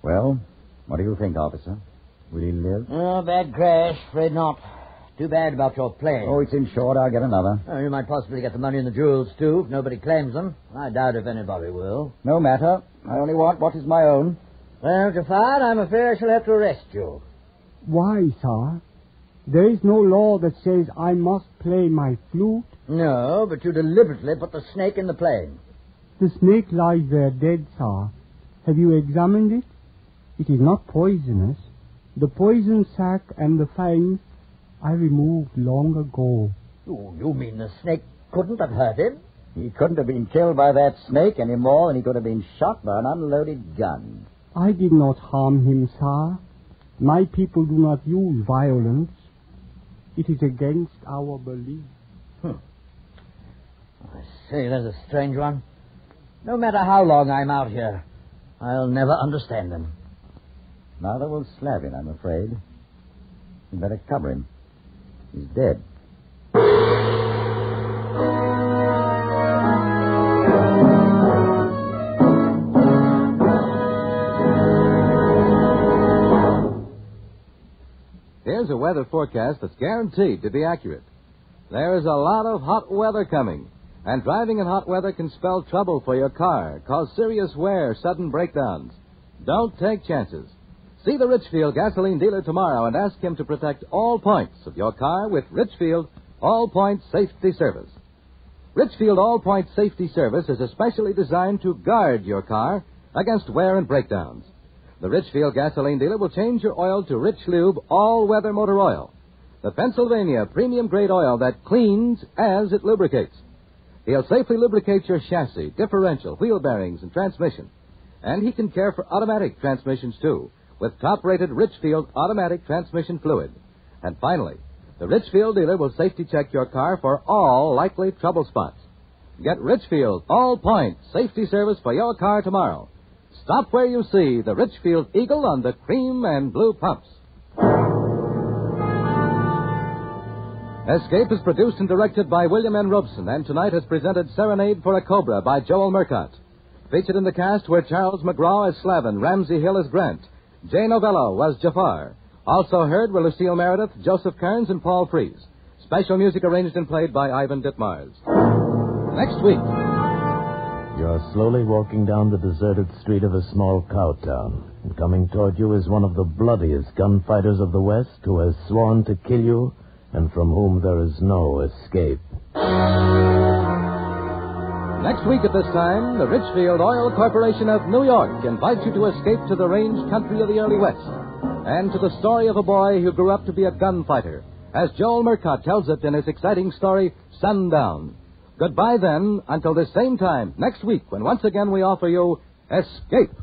Well, what do you think, officer? Will he live? Oh, bad crash. Afraid not. Too bad about your plane. Oh, it's insured. I'll get another. Oh, you might possibly get the money and the jewels, too, if nobody claims them. I doubt if anybody will. No matter. I only want what is my own. Well, Jafar, I'm afraid I shall have to arrest you. Why, sir? There is no law that says I must play my flute. No, but you deliberately put the snake in the plane. The snake lies there dead, sir. Have you examined it? It is not poisonous. The poison sac and the fangs I removed long ago. Oh, you mean the snake couldn't have hurt him? He couldn't have been killed by that snake any more than he could have been shot by an unloaded gun. I did not harm him, sir. My people do not use violence. It is against our belief. I say, that's a strange one. No matter how long I'm out here, I'll never understand him. Neither will Slavin, I'm afraid. You'd better cover him. He's dead. Here's a weather forecast that's guaranteed to be accurate. There is a lot of hot weather coming, and driving in hot weather can spell trouble for your car, cause serious wear, sudden breakdowns. Don't take chances. See the Richfield gasoline dealer tomorrow and ask him to protect all points of your car with Richfield All Point Safety Service. Richfield All Point Safety Service is especially designed to guard your car against wear and breakdowns. The Richfield gasoline dealer will change your oil to Rich Lube all-weather motor oil, the Pennsylvania premium-grade oil that cleans as it lubricates. He'll safely lubricate your chassis, differential, wheel bearings, and transmission. And he can care for automatic transmissions, too, with top-rated Richfield automatic transmission fluid. And finally, the Richfield dealer will safety check your car for all likely trouble spots. Get Richfield all-point safety service for your car tomorrow. Stop where you see the Richfield Eagle on the cream and blue pumps. Escape is produced and directed by William N. Robeson, and tonight has presented Serenade for a Cobra by Joel Murcott. Featured in the cast were Charles McGraw as Slavin, Ramsey Hill as Grant. Jay Novello was Jafar. Also heard were Lucille Meredith, Joseph Kearns, and Paul Frees. Special music arranged and played by Ivan Ditmars. Next week. You're slowly walking down the deserted street of a small cow town, and coming toward you is one of the bloodiest gunfighters of the West who has sworn to kill you and from whom there is no escape. Next week at this time, the Richfield Oil Corporation of New York invites you to escape to the range country of the early West and to the story of a boy who grew up to be a gunfighter, as Joel Murcott tells it in his exciting story, Sundown. Goodbye, then, until this same time next week, when once again we offer you Escape.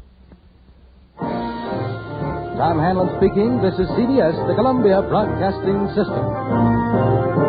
Tom Hanlon speaking. This is CBS, the Columbia Broadcasting System.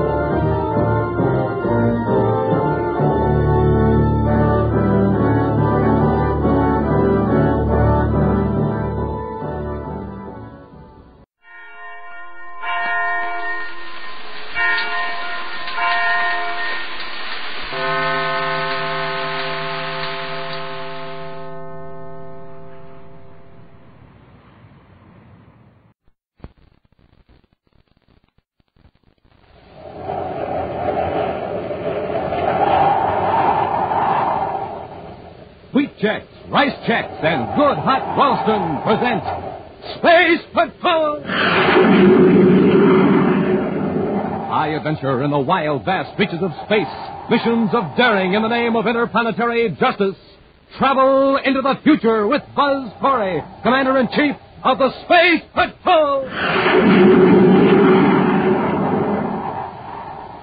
Chex, Rice Chex, and Good Hot Ralston present Space Patrol! High adventure in the wild, vast reaches of space. Missions of daring in the name of interplanetary justice. Travel into the future with Buzz Corey, Commander-in-Chief of the Space Patrol!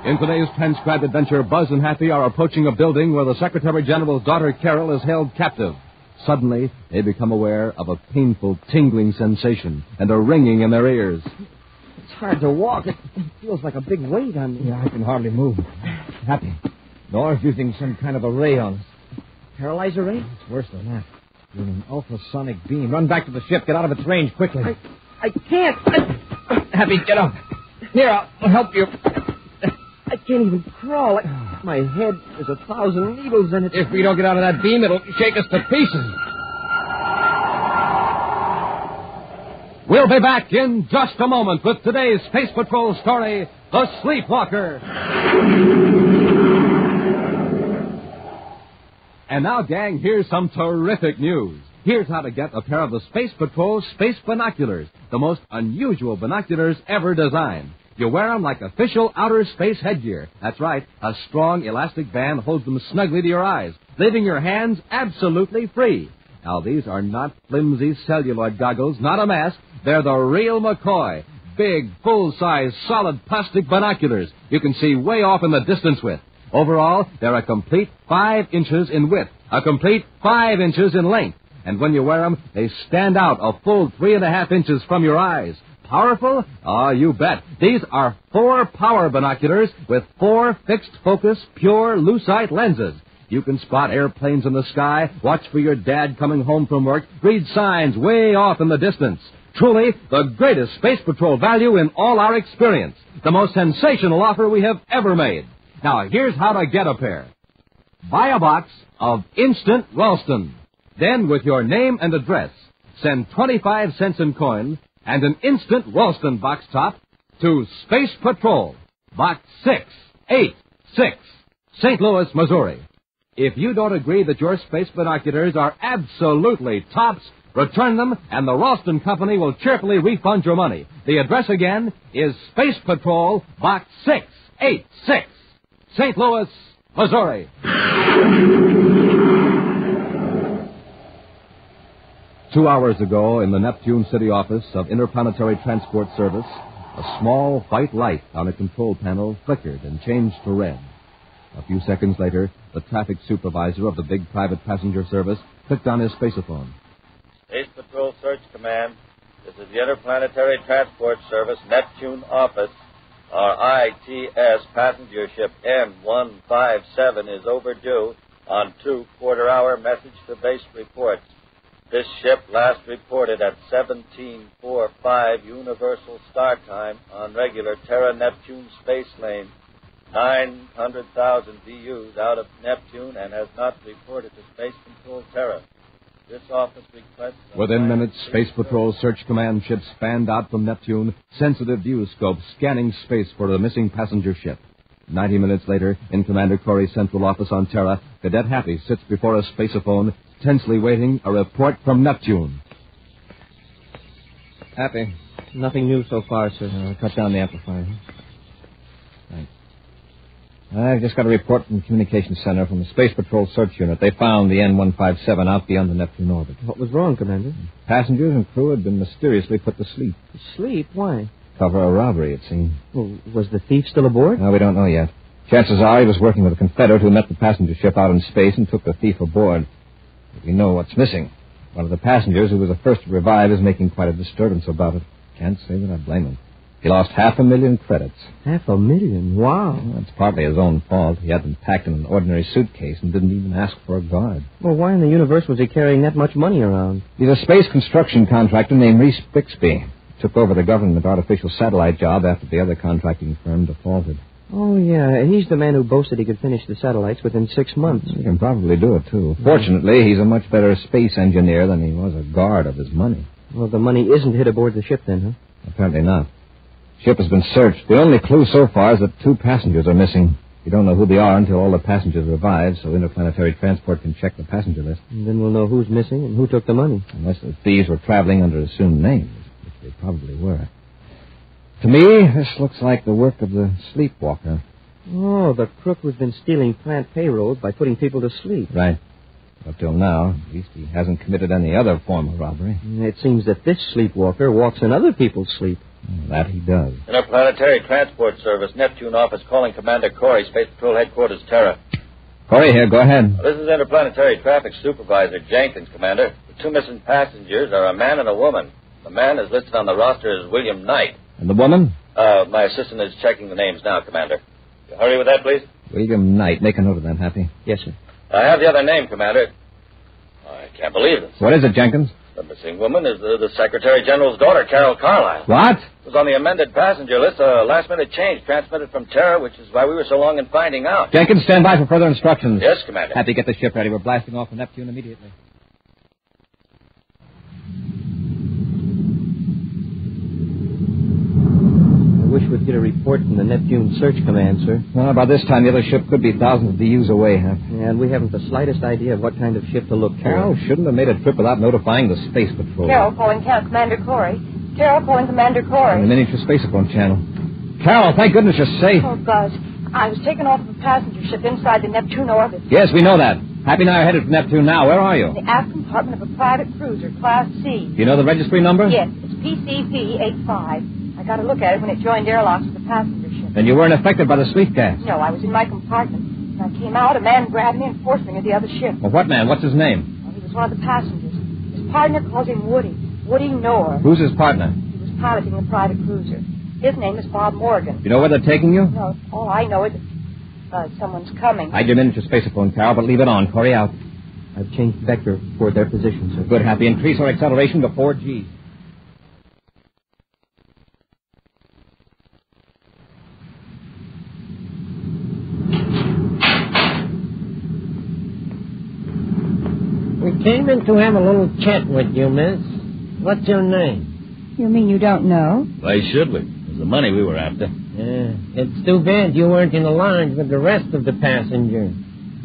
In today's transcribed adventure, Buzz and Happy are approaching a building where the Secretary General's daughter, Carol, is held captive. Suddenly, they become aware of a painful, tingling sensation and a ringing in their ears. It's hard to walk. It feels like a big weight on me. Yeah, I can hardly move. Happy. Nora's using some kind of a ray on us. Paralyzer ray? It's worse than that. Using an ultrasonic beam. Run back to the ship. Get out of its range quickly. I can't. Happy, get up. Here, I'll help you. I can't even crawl. My head is 1,000 needles in it. If we don't get out of that beam, it'll shake us to pieces. We'll be back in just a moment with today's Space Patrol story, The Sleepwalker. And now, gang, here's some terrific news. Here's how to get a pair of the Space Patrol Space Binoculars, the most unusual binoculars ever designed. You wear them like official outer space headgear. That's right. A strong elastic band holds them snugly to your eyes, leaving your hands absolutely free. Now, these are not flimsy celluloid goggles, not a mask. They're the real McCoy. Big, full-size, solid plastic binoculars you can see way off in the distance with. Overall, they're a complete 5 inches in width, a complete 5 inches in length. And when you wear them, they stand out a full 3.5 inches from your eyes. Powerful? Oh, you bet. These are 4 power binoculars with 4 fixed-focus, pure lucite lenses. You can spot airplanes in the sky, watch for your dad coming home from work, read signs way off in the distance. Truly, the greatest Space Patrol value in all our experience. The most sensational offer we have ever made. Now, here's how to get a pair. Buy a box of Instant Ralston. Then, with your name and address, send 25 cents in coin and an Instant Ralston box top to Space Patrol, Box 686, St. Louis, Missouri. If you don't agree that your space binoculars are absolutely tops, return them and the Ralston Company will cheerfully refund your money. The address again is Space Patrol, Box 686, St. Louis, Missouri. 2 hours ago, in the Neptune City office of Interplanetary Transport Service, a small white light on a control panel flickered and changed to red. A few seconds later, the traffic supervisor of the big private passenger service clicked on his spaceophone. Space Patrol Search Command. This is the Interplanetary Transport Service Neptune office. Our ITS passenger ship N157 is overdue on 2 quarter-hour message-to-base reports. This ship last reported at 17:45 Universal Star Time on regular Terra-Neptune space lane, 900,000 DUs out of Neptune, and has not reported to Space Control Terra. This office requests... Within minutes, Space Patrol Search Command ships fanned out from Neptune, sensitive viewscopes scanning space for the missing passenger ship. 90 minutes later, in Commander Corey's central office on Terra, Cadet Happy sits before a spaceophone, tensely waiting a report from Neptune. Happy. Nothing new so far, sir. Cut down the amplifier. Thanks. I've just got a report from the Communications Center from the Space Patrol Search Unit. They found the N157 out beyond the Neptune orbit. What was wrong, Commander? Passengers and crew had been mysteriously put to sleep. Sleep? Why? Cover a robbery, it seemed. Well, was the thief still aboard? No, we don't know yet. Chances are he was working with a Confederate who met the passenger ship out in space and took the thief aboard. But we know what's missing. One of the passengers, who was the first to revive, is making quite a disturbance about it. Can't say that I blame him. He lost 500,000 credits. 500,000? Wow. Well, that's partly his own fault. He had them packed in an ordinary suitcase and didn't even ask for a guard. Well, why in the universe was he carrying that much money around? He's a space construction contractor named Reese Bixby. Took over the government artificial satellite job after the other contracting firm defaulted. Oh, yeah. He's the man who boasted he could finish the satellites within 6 months. He can probably do it, too. Fortunately, he's a much better space engineer than he was a guard of his money. Well, the money isn't hid aboard the ship, then, huh? Apparently not. Ship has been searched. The only clue so far is that 2 passengers are missing. You don't know who they are until all the passengers arrive, so interplanetary transport can check the passenger list. And then we'll know who's missing and who took the money. Unless the thieves were traveling under assumed names, which they probably were. To me, this looks like the work of the sleepwalker. Oh, the crook who's been stealing plant payrolls by putting people to sleep. Right. Up till now, at least he hasn't committed any other form of robbery. It seems that this sleepwalker walks in other people's sleep. That he does. Interplanetary Transport Service, Neptune office, calling Commander Corey, Space Patrol Headquarters, Terra. Corey here, go ahead. This is Interplanetary Traffic Supervisor Jenkins, Commander. The two missing passengers are a man and a woman. The man is listed on the roster as William Knight. And the woman? My assistant is checking the names now, Commander. Hurry with that, please. William Knight. Make a note of that, Happy. Yes, sir. I have the other name, Commander. I can't believe this. What is it, Jenkins? The missing woman is the Secretary General's daughter, Carol Carlisle. What? It was on the amended passenger list, a last-minute change transmitted from Terra, which is why we were so long in finding out. Jenkins, stand by for further instructions. Yes, Commander. Happy, get the ship ready. We're blasting off from Neptune immediately. I wish we'd get a report from the Neptune Search Command, sir. Well, by this time, the other ship could be thousands of DUs away, huh? And we haven't the slightest idea of what kind of ship to look for. Carol shouldn't have made a trip without notifying the Space Patrol. Carol calling Commander Corey. Carol calling Commander Corey. On the miniature spacephone channel. Carol, thank goodness you're safe. Oh, Buzz. I was taken off of a passenger ship inside the Neptune orbit. Yes, we know that. Happy and I are headed for Neptune now. Where are you? In the aft compartment of a private cruiser, Class C. Do you know the registry number? Yes, it's PCV85. I got a look at it when it joined airlocks with the passenger ship. Then you weren't affected by the sleep gas? No, I was in my compartment. When I came out, a man grabbed me and forced me to the other ship. Well, what man? What's his name? Well, he was one of the passengers. His partner calls him Woody. Woody Knorr. Who's his partner? He was piloting the private cruiser. His name is Bob Morgan. You know where they're taking you? No, all I know is someone's coming. Hide your miniature spacephone, Carol, but leave it on. Corey out. I've changed vector toward their position, sir. Good, Happy. Increase our acceleration to 4G. We came in to have a little chat with you, miss. What's your name? You mean you don't know? Why should we? It was the money we were after. Yeah, it's too bad you weren't in the lounge with the rest of the passengers.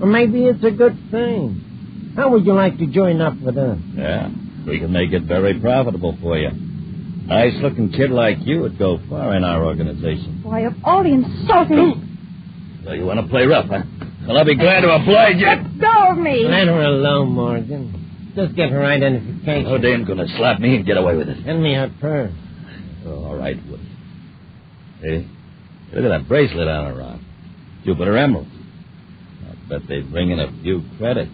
Or maybe it's a good thing. How would you like to join up with us? Yeah, we can make it very profitable for you. Nice-looking kid like you would go far in our organization. Why, of all the insulting... So you want to play rough, huh? Well, I'll be glad to oblige you. Let go of me. Let her alone, Morgan. Just get her identification. No dame's going to slap me and get away with it. Send me her purse. Oh, all right, Woody. Hey, look at that bracelet on her arm. Jupiter Emerald. I bet they bring in a few credits.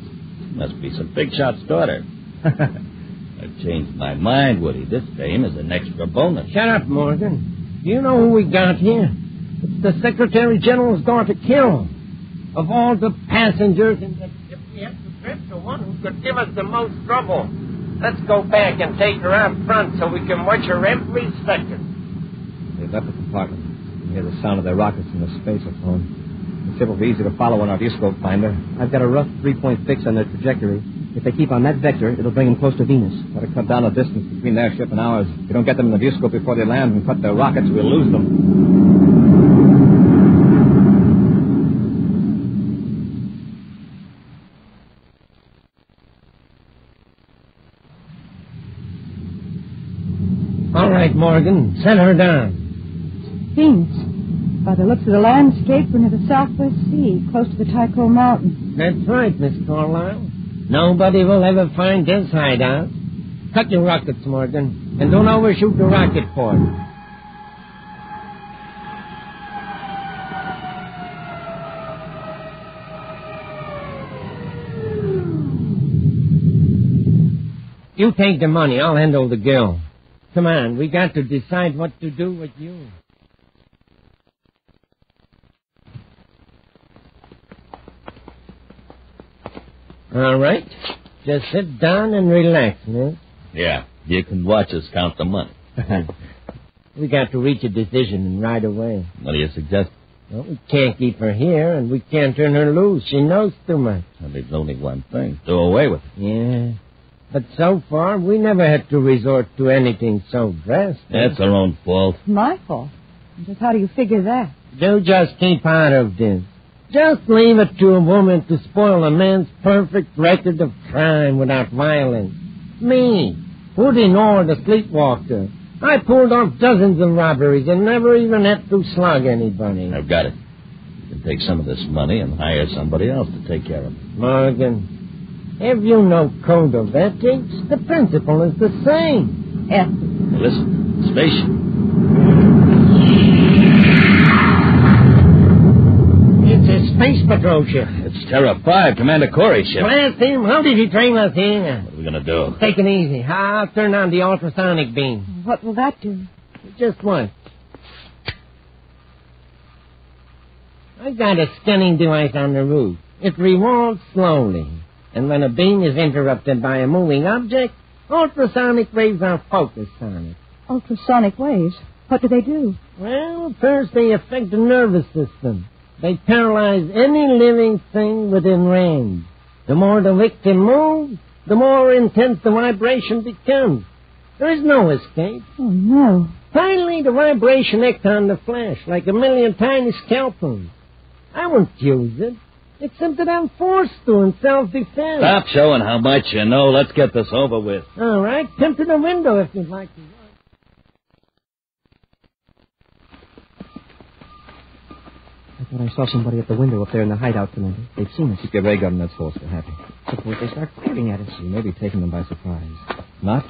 Must be some big shot's daughter. I've changed my mind, Woody. This dame is an extra bonus. Shut up, Morgan. Do you know who we got here? It's the Secretary General's daughter, Carol. Of all the passengers in the ship, we have to grab the one who could give us the most trouble. Let's go back and take her out front so we can watch her every second. They've left the compartment. You can hear the sound of their rockets in the spacephone. The ship will be easy to follow on our viewscope finder. I've got a rough 3-point fix on their trajectory. If they keep on that vector, it'll bring them close to Venus. Got to cut down the distance between their ship and ours. If we don't get them in the viewscope before they land and cut their rockets, we'll lose them. All right, Morgan, set her down. Venus. By the looks of the landscape, we're near the Southwest Sea, close to the Tycho Mountain. That's right, Miss Carlisle. Nobody will ever find this hideout. Cut your rockets, Morgan, and don't overshoot the rocket port. You take the money. I'll handle the girl. Come on, we got to decide what to do with you. All right. Just sit down and relax, miss. Yeah, you can watch us count the money. We got to reach a decision right away. What do you suggest? Well, we can't keep her here, and we can't turn her loose. She knows too much. Well, there's only one thing. Do away with it. Yeah. But so far, we never had to resort to anything so drastic. That's our own fault. My fault. Just how do you figure that? Do just keep out of this. Just leave it to a woman to spoil a man's perfect record of crime without violence. Me, Woody Nor, the sleepwalker. I pulled off dozens of robberies and never even had to slug anybody. I've got it. You can take some of this money and hire somebody else to take care of it. Morgan, if you know code of ethics, the principle is the same. Hey, listen, spaceship. It's a space patrol ship. It's Terra 5, Commander Corey's ship. Blast him. How did he train us here? What are we going to do? Take it easy. I'll turn on the ultrasonic beam. What will that do? Just one. I got a scanning device on the roof. It revolves slowly. And when a beam is interrupted by a moving object, ultrasonic waves are focused on it. Ultrasonic waves? What do they do? Well, first they affect the nervous system. They paralyze any living thing within range. The more the victim moves, the more intense the vibration becomes. There is no escape. Oh, no. Finally, the vibration acts on the flesh like a million tiny scalpels. I won't use it, except that I'm forced to in self-defense. Stop showing how much you know. Let's get this over with. All right, come to the window if you'd like to. I thought I saw somebody at the window up there in the hideout, Commander. They've seen us. Keep your ray gun, that's false. They're happy. Suppose they start firing at us. You may be taking them by surprise. Not?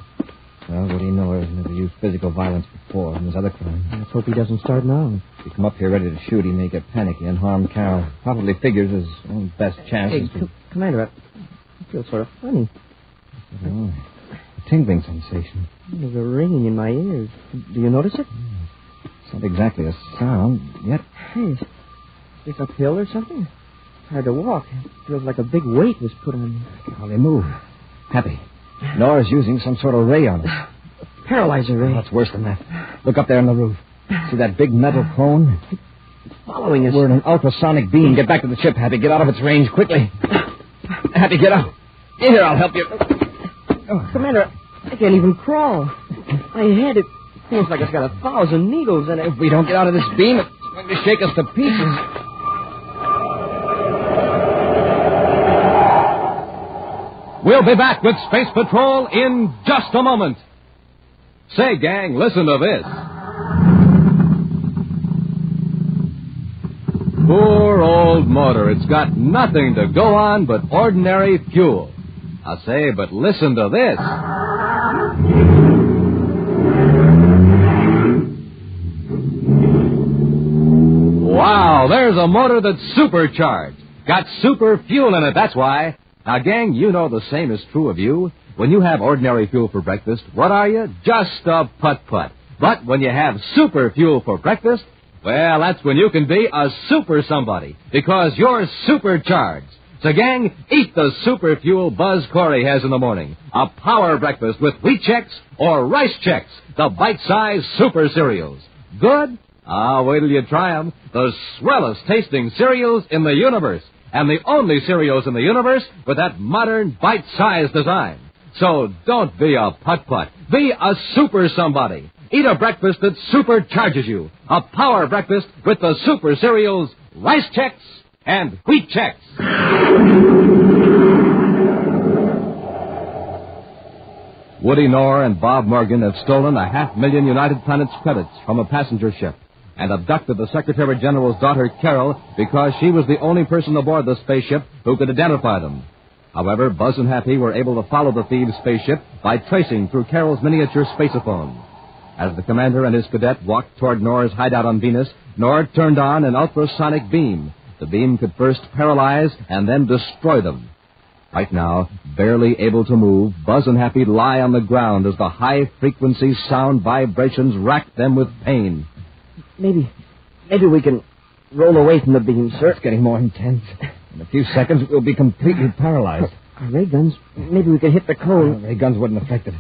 Well, what do you know? He's never used physical violence before in his other crimes. Let's hope he doesn't start now. If you come up here ready to shoot, he may get panicky and harm Carol. Probably figures his own best chance is to... Commander, I feel sort of funny. Oh, a tingling sensation. There's a ringing in my ears. Do you notice it? It's not exactly a sound, yet... Hey, is this a pill or something? It's hard to walk. It feels like a big weight was put on me. Hardly move. Happy. Nora's using some sort of ray on us. Paralyzer ray. Oh, it's worse than that. Look up there on the roof. See that big metal cone? It's following us. We're in an ultrasonic beam. Get back to the ship, Happy. Get out of its range quickly. Happy, get out. Here, I'll help you. Commander, I can't even crawl. My head, it feels like it's got 1,000 needles in it. If we don't get out of this beam, it's going to shake us to pieces. We'll be back with Space Patrol in just a moment. Say, gang, listen to this. Poor old motor. It's got nothing to go on but ordinary fuel. I say, but listen to this. Wow, there's a motor that's supercharged. Got super fuel in it, that's why. Now, gang, you know the same is true of you. When you have ordinary fuel for breakfast, what are you? Just a putt-putt. But when you have super fuel for breakfast, well, that's when you can be a super somebody, because you're supercharged. So, gang, eat the super fuel Buzz Corey has in the morning. A power breakfast with Wheat Chex or Rice Chex, the bite-sized super cereals. Good? Ah, wait till you try them. The swellest tasting cereals in the universe. And the only cereals in the universe with that modern, bite-sized design. So don't be a putt-putt. Be a super somebody. Eat a breakfast that supercharges you. A power breakfast with the super cereals Rice Chex and Wheat Chex. Woody Knorr and Bob Morgan have stolen 500,000 United Planets credits from a passenger ship and abducted the Secretary General's daughter, Carol, because she was the only person aboard the spaceship who could identify them. However, Buzz and Happy were able to follow the thieves' spaceship by tracing through Carol's miniature spaceophone. As the commander and his cadet walked toward Knorr's hideout on Venus, Knorr turned on an ultrasonic beam. The beam could first paralyze and then destroy them. Right now, barely able to move, Buzz and Happy lie on the ground as the high-frequency sound vibrations rack them with pain. Maybe we can roll away from the beam, sir. It's getting more intense. In a few seconds, we'll be completely paralyzed. Our ray guns, maybe we can hit the cone. Ray guns wouldn't affect it.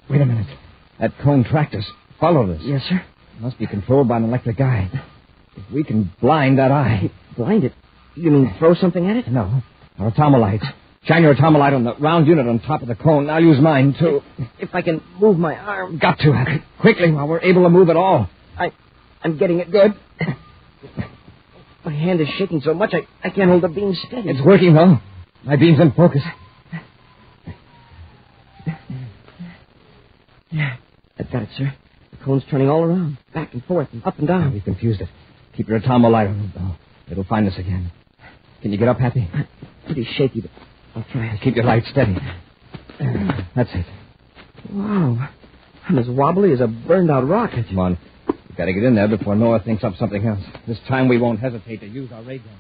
Wait a minute. That cone tracked us. Followed us. Yes, sir. It must be controlled by an electric eye. If we can blind that eye. Blind it? You mean throw something at it? No. Our atomolites. Shine your atomolite on the round unit on top of the cone. I'll use mine, too. If I can move my arm. Got to, Happy. Quickly, while we're able to move at all. I'm getting it good. My hand is shaking so much I can't hold the beam steady. It's working, though. My beam's in focus. I've got it, sir. The cone's turning all around, back and forth and up and down. We've confused it. Keep your atomo light on, though. It'll find us again. Can you get up, Happy? Pretty shaky, but I'll try it. Keep your light steady. That's it. Wow. I'm as wobbly as a burned-out rocket. Come on. We've got to get in there before Noah thinks up something else. This time we won't hesitate to use our ray gun.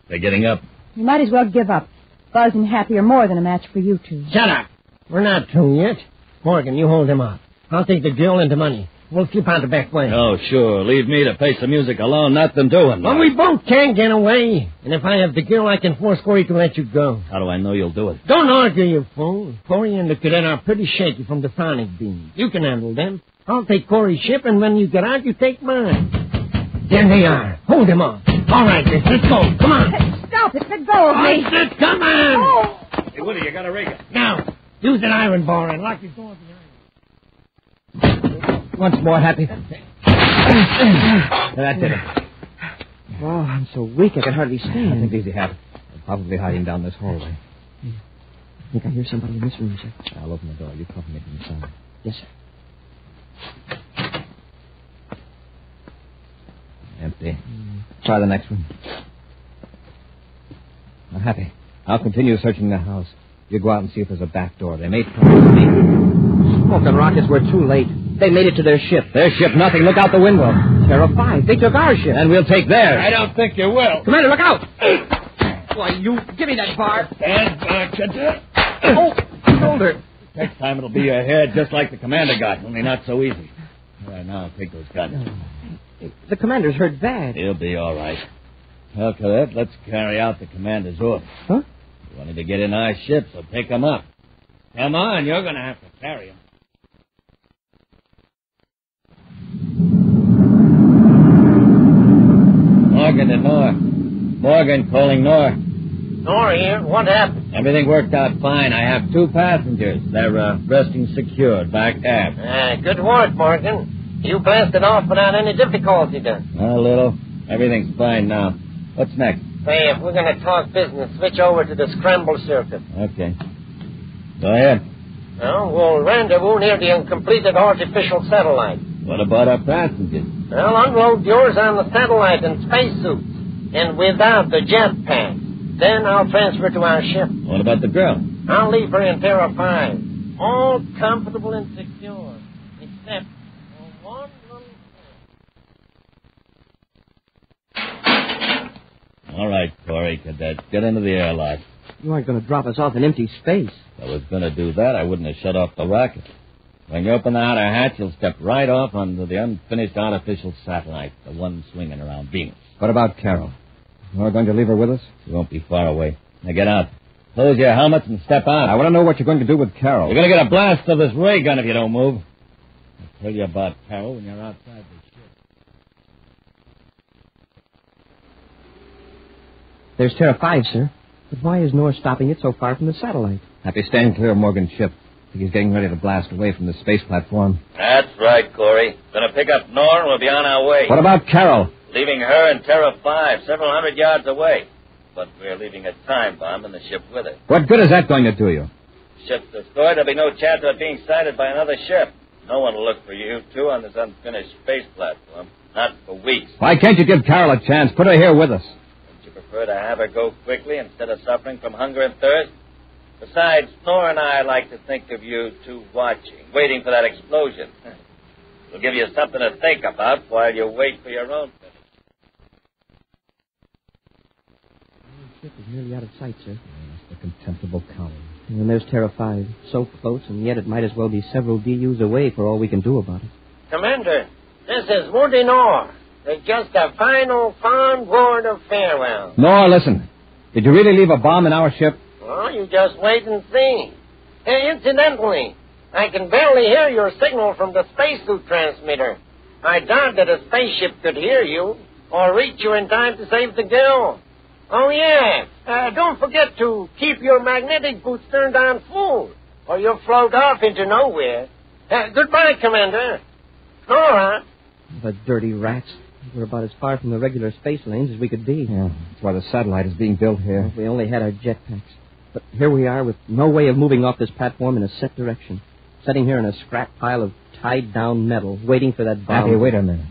They're getting up. You might as well give up. Buzz and Happy are more than a match for you two. Shut up. We're not through yet. Morgan, you hold them up. I'll take the drill and the money. We'll slip out the back way. Oh, sure. Leave me to face the music alone, not them doing Well, we both can't get away. And if I have the girl, I can force Corey to let you go. How do I know you'll do it? Don't argue, you fool. Corey and the cadet are pretty shaky from the sonic beam. You can handle them. I'll take Corey's ship, and when you get out, you take mine. There they are. Hold them off. All right, miss, let's go. Come on. Stop it. Let go of me. I said, come on. Oh. Hey, Woody, you got a rig. Now, use that iron bar and lock your door behind you. Once more, Happy. That did it. Oh, I'm so weak I can hardly stand. I think easy, Happy. They're probably hiding down this hallway. I think I hear somebody in this room, sir. I'll open the door. You cover me from the side. Yes, sir. Empty. Try the next one. Now, Happy, I'll continue searching the house. You go out and see if there's a back door. They may come to me. Smoke and rockets were too late. They made it to their ship. Their ship, nothing. Look out the window. Terra 5. They took our ship. And we'll take theirs. I don't think you will. Commander, look out! Why, you... Give me that bar. Stand back, Cadet. Oh, shoulder. Next time it'll be your head, just like the commander got, only not so easy. All right, now take those guns. The commander's hurt bad. He'll be all right. Well, Cadet, let's carry out the commander's order. Huh? You wanted to get in our ship, so pick him up. Come on, you're going to have to carry him. Morgan to Nor. Morgan calling Nor. Nor here. What happened? Everything worked out fine. I have 2 passengers. They're resting secured back aft. Good work, Morgan. You blasted off without any difficulty then. A little. Everything's fine now. What's next? Say, if we're going to talk business, switch over to the scramble circuit. Okay. Go ahead. Well, we'll rendezvous near the uncompleted artificial satellite. What about our passengers? Well, unload yours on the satellite in spacesuits. And without the jetpack. Then I'll transfer to our ship. What about the girl? I'll leave her in Terra 5. All comfortable and secure. Except for one little thing. All right, Corey, Cadet. Get into the airlock. You aren't going to drop us off in empty space. If I was going to do that, I wouldn't have shut off the rocket. When you open the outer hatch, you'll step right off onto the unfinished artificial satellite, the one swinging around Venus. What about Carol? You're going to leave her with us? She won't be far away. Now get out. Close your helmets and step out. I want to know what you're going to do with Carol. You're going to get a blast of this ray gun if you don't move. I'll tell you about Carol when you're outside the ship. There's Terra 5, sir. But why is Nor stopping it so far from the satellite? Happy, stand clear of Morgan's ship. I think he's getting ready to blast away from the space platform. That's right, Corey. Gonna pick up Nor and we'll be on our way. What about Carol? Leaving her in Terra 5, several hundred yards away. But we're leaving a time bomb in the ship with her. What good is that going to do you? Ship's destroyed, there'll be no chance of it being sighted by another ship. No one will look for you two on this unfinished space platform. Not for weeks. Why can't you give Carol a chance? Put her here with us. Would you prefer to have her go quickly instead of suffering from hunger and thirst? Besides, Nor and I like to think of you two watching, waiting for that explosion. We'll give you something to think about while you wait for your own finish. The ship is nearly out of sight, sir. That's the contemptible coward. And there's Terra 5, so close, and yet it might as well be several DUs away for all we can do about it. Commander, this is Woody Nor. It's just a final fond word of farewell. Nor, listen. Did you really leave a bomb in our ship? Well, you just wait and see. Hey, incidentally, I can barely hear your signal from the spacesuit transmitter. I doubt that a spaceship could hear you or reach you in time to save the girl. Oh, yeah. Don't forget to keep your magnetic boots turned on full, or you'll float off into nowhere. Goodbye, Commander. Nora. The dirty rats. We're about as far from the regular space lanes as we could be. Yeah, that's why the satellite is being built here. If we only had our jetpacks. But here we are with no way of moving off this platform in a set direction. Sitting here in a scrap pile of tied-down metal, waiting for that bomb. Happy, wait a minute.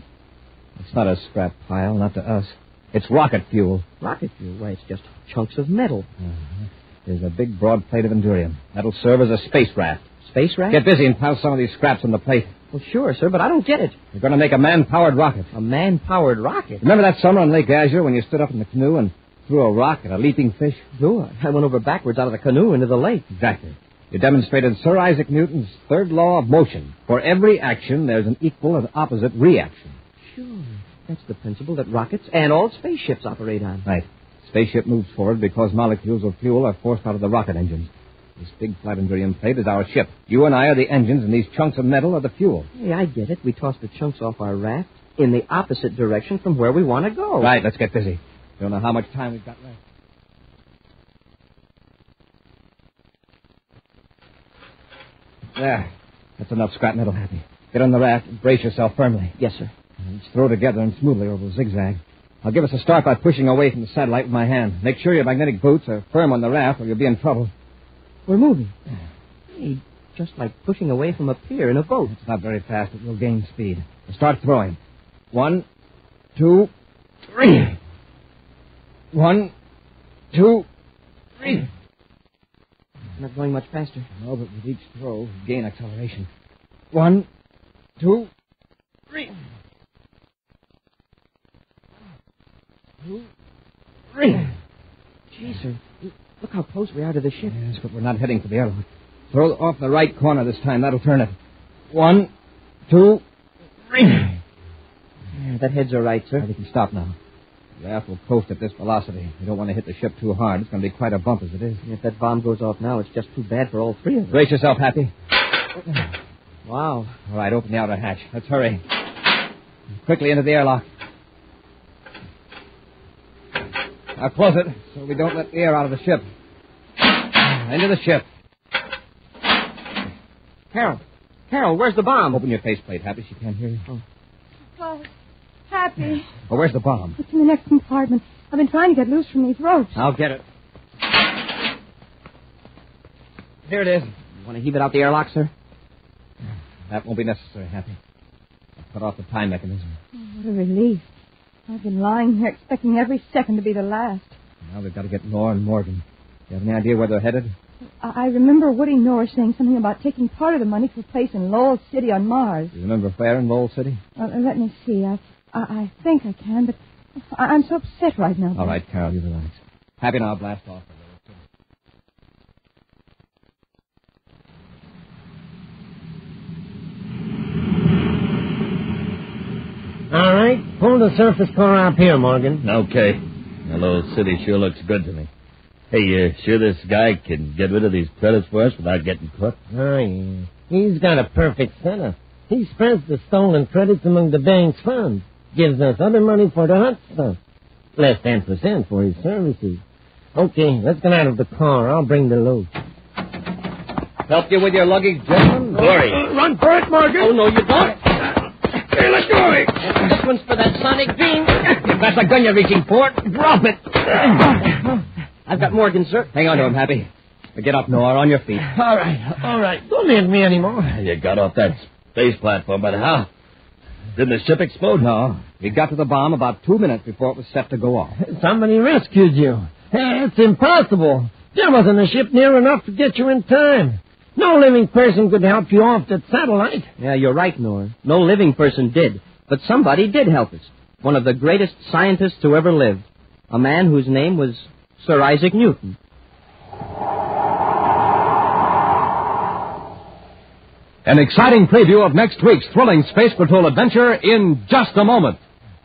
It's not a scrap pile, not to us. It's rocket fuel. Rocket fuel? Why, it's just chunks of metal. Uh-huh. There's a big, broad plate of endurium. That'll serve as a space raft. Space raft? Get busy and pile some of these scraps on the plate. Well, sure, sir, but I don't get it. We're going to make a man-powered rocket. A man-powered rocket? Remember that summer on Lake Azure when you stood up in the canoe and threw a rock at a leaping fish? Sure. I went over backwards out of the canoe into the lake. Exactly. You demonstrated Sir Isaac Newton's third law of motion. For every action, there's an equal and opposite reaction. Sure. That's the principle that rockets and all spaceships operate on. Right. Spaceship moves forward because molecules of fuel are forced out of the rocket engines. This big flat endurium plate is our ship. You and I are the engines, and these chunks of metal are the fuel. Hey, I get it. We toss the chunks off our raft in the opposite direction from where we want to go. Right, let's get busy. Don't know how much time we've got left. There. That's enough scrap metal, Happy. Get on the raft and brace yourself firmly. Yes, sir. Let's throw together and smoothly over a zigzag. I'll give us a start by pushing away from the satellite with my hand. Make sure your magnetic boots are firm on the raft or you'll be in trouble. We're moving. Hey, just like pushing away from a pier in a boat. It's not very fast, but we'll gain speed. We'll start throwing. 1, 2, 3. 1, 2, 3. Not going much faster. No, but with each throw, we gain acceleration. 1, 2, 3. 2, 3. Gee, sir, look how close we are to the ship. Yes, but we're not heading for the airlock. Throw off the right corner this time. That'll turn it. 1, 2, 3. Yeah, that head's all right, sir. We can stop now. The raft will coast at this velocity. We don't want to hit the ship too hard. It's going to be quite a bump as it is. If that bomb goes off now, it's just too bad for all three of us. Brace yourself, Happy. Wow. All right, open the outer hatch. Let's hurry. Quickly into the airlock. Now close it so we don't let the air out of the ship. Into the ship. Carol, where's the bomb? Open your faceplate, Happy. She can't hear you. Oh, Happy. Oh, where's the bomb? It's in the next compartment. I've been trying to get loose from these ropes. I'll get it. Here it is. You want to heave it out the airlock, sir? That won't be necessary, Happy. I'll cut off the time mechanism. Oh, what a relief. I've been lying here expecting every second to be the last. Now we've got to get Nor and Morgan. Do you have any idea where they're headed? I remember Woody Norris saying something about taking part of the money to a place in Lowell City on Mars. Do you remember where in Lowell City? Let me see. I think I can, but I'm so upset right now. All right, Carol, you relax. Happy now, blast off. All right, pull the surface car up here, Morgan. Okay. Hello, city sure looks good to me. Hey, sure this guy can get rid of these credits for us without getting caught? Oh, yeah. He's got a perfect setup. He spreads the stolen credits among the bank's funds. Gives us other money for the hot stuff. Less 10% for his services. Okay, let's get out of the car. I'll bring the load. Help you with your luggage, gentlemen? Glory. Run for it, Morgan. Oh, no, you don't. Hey, let go of it. This one's for that sonic beam. If that's a gun you're reaching for, drop it. I've got Morgan, sir. Hang on to him, Happy. Get up, Noah, on your feet. All right. Don't hit me anymore. You got off that space platform, but how? Didn't the ship explode? No. We got to the bomb about 2 minutes before it was set to go off. Somebody rescued you. It's impossible. There wasn't a ship near enough to get you in time. No living person could help you off that satellite. Yeah, you're right, Nora. No living person did. But somebody did help us. One of the greatest scientists who ever lived. A man whose name was Sir Isaac Newton. An exciting preview of next week's thrilling Space Patrol adventure in just a moment.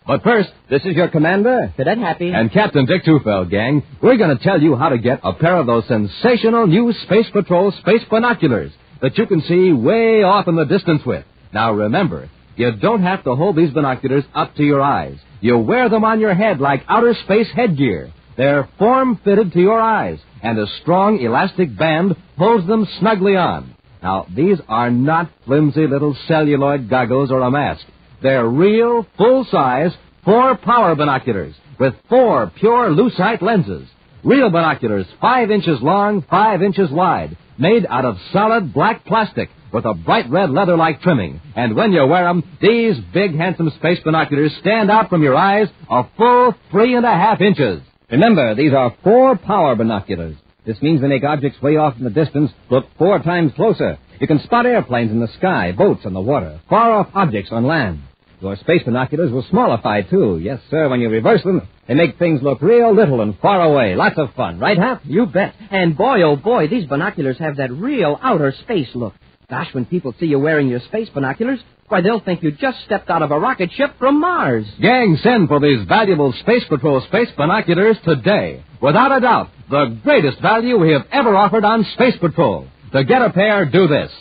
But first, this is your commander, Cadet Happy, and Captain Dick Tufeld, gang. We're going to tell you how to get a pair of those sensational new Space Patrol space binoculars that you can see way off in the distance with. Now, remember, you don't have to hold these binoculars up to your eyes. You wear them on your head like outer space headgear. They're form-fitted to your eyes, and a strong elastic band holds them snugly on. Now, these are not flimsy little celluloid goggles or a mask. They're real, full-size, 4 power binoculars with 4 pure lucite lenses. Real binoculars 5 inches long, 5 inches wide, made out of solid black plastic with a bright red leather-like trimming. And when you wear them, these big, handsome space binoculars stand out from your eyes a full 3.5 inches. Remember, these are 4 power binoculars. This means they make objects way off in the distance look 4 times closer. You can spot airplanes in the sky, boats on the water, far-off objects on land. Your space binoculars will smallify, too. Yes, sir, when you reverse them, they make things look real little and far away. Lots of fun, right, Hap? You bet. And boy, oh boy, these binoculars have that real outer space look. Gosh, when people see you wearing your space binoculars, why, they'll think you just stepped out of a rocket ship from Mars. Gang, send for these valuable Space Patrol space binoculars today. Without a doubt, the greatest value we have ever offered on Space Patrol. To get a pair, do this.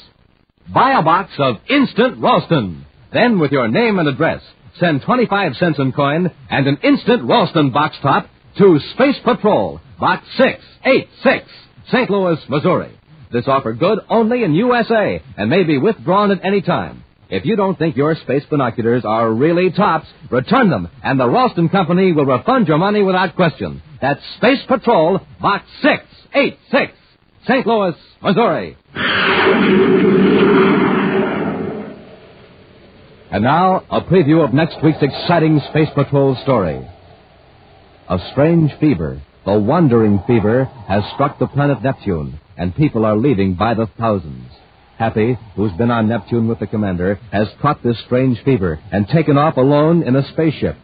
Buy a box of Instant Ralston. Then, with your name and address, send 25 cents in coin and an Instant Ralston box top to Space Patrol, Box 686, St. Louis, Missouri. This offer good only in USA and may be withdrawn at any time. If you don't think your space binoculars are really tops, return them, and the Ralston Company will refund your money without question. That's Space Patrol, Box 686, St. Louis, Missouri. And now, a preview of next week's exciting Space Patrol story. A strange fever, the wandering fever, has struck the planet Neptune, and people are leaving by the thousands. Happy, who's been on Neptune with the commander, has caught this strange fever and taken off alone in a spaceship.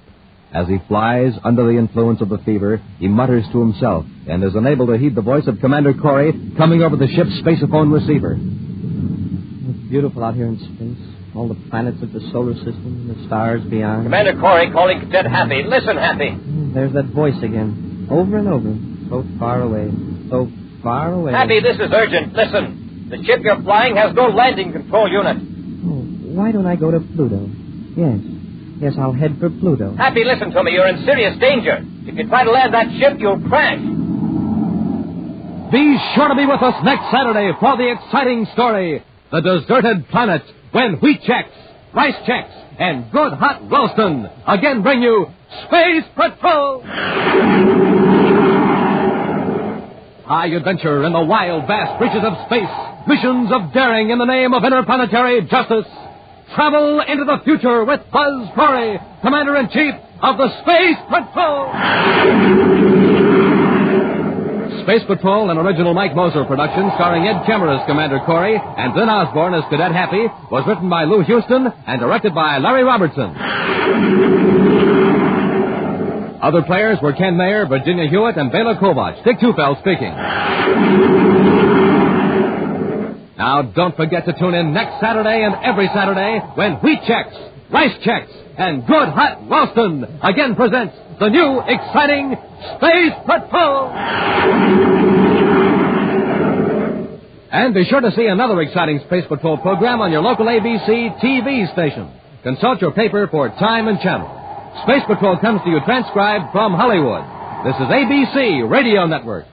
As he flies under the influence of the fever, he mutters to himself and is unable to heed the voice of Commander Corey coming over the ship's spaceophone receiver. It's beautiful out here in space. All the planets of the solar system, the stars beyond. Commander Corey calling Cadet Happy. Listen, Happy. There's that voice again, over and over. So far away, so far away. Happy, this is urgent. Listen, the ship you're flying has no landing control unit. Oh, why don't I go to Pluto? Yes, I'll head for Pluto. Happy, listen to me. You're in serious danger. If you try to land that ship, you'll crash. Be sure to be with us next Saturday for the exciting story, The Deserted Planet, when wheat checks, rice checks, and good hot Ralston again bring you Space Patrol! High adventure in the wild, vast reaches of space. Missions of daring in the name of interplanetary justice. Travel into the future with Buzz Corey, Commander-in-Chief of the Space Patrol! Space Patrol, an original Mike Moser production starring Ed Kemmer as Commander Corey and Glenn Osborne as Cadet Happy, was written by Lou Houston and directed by Larry Robertson. Other players were Ken Mayer, Virginia Hewitt, and Bela Kovac. Dick Tufeld speaking. Now, don't forget to tune in next Saturday and every Saturday when wheat checks, rice checks, and good hot Ralston again presents the new exciting Space Patrol! And be sure to see another exciting Space Patrol program on your local ABC TV station. Consult your paper for time and channel. Space Patrol comes to you transcribed from Hollywood. This is ABC Radio Network.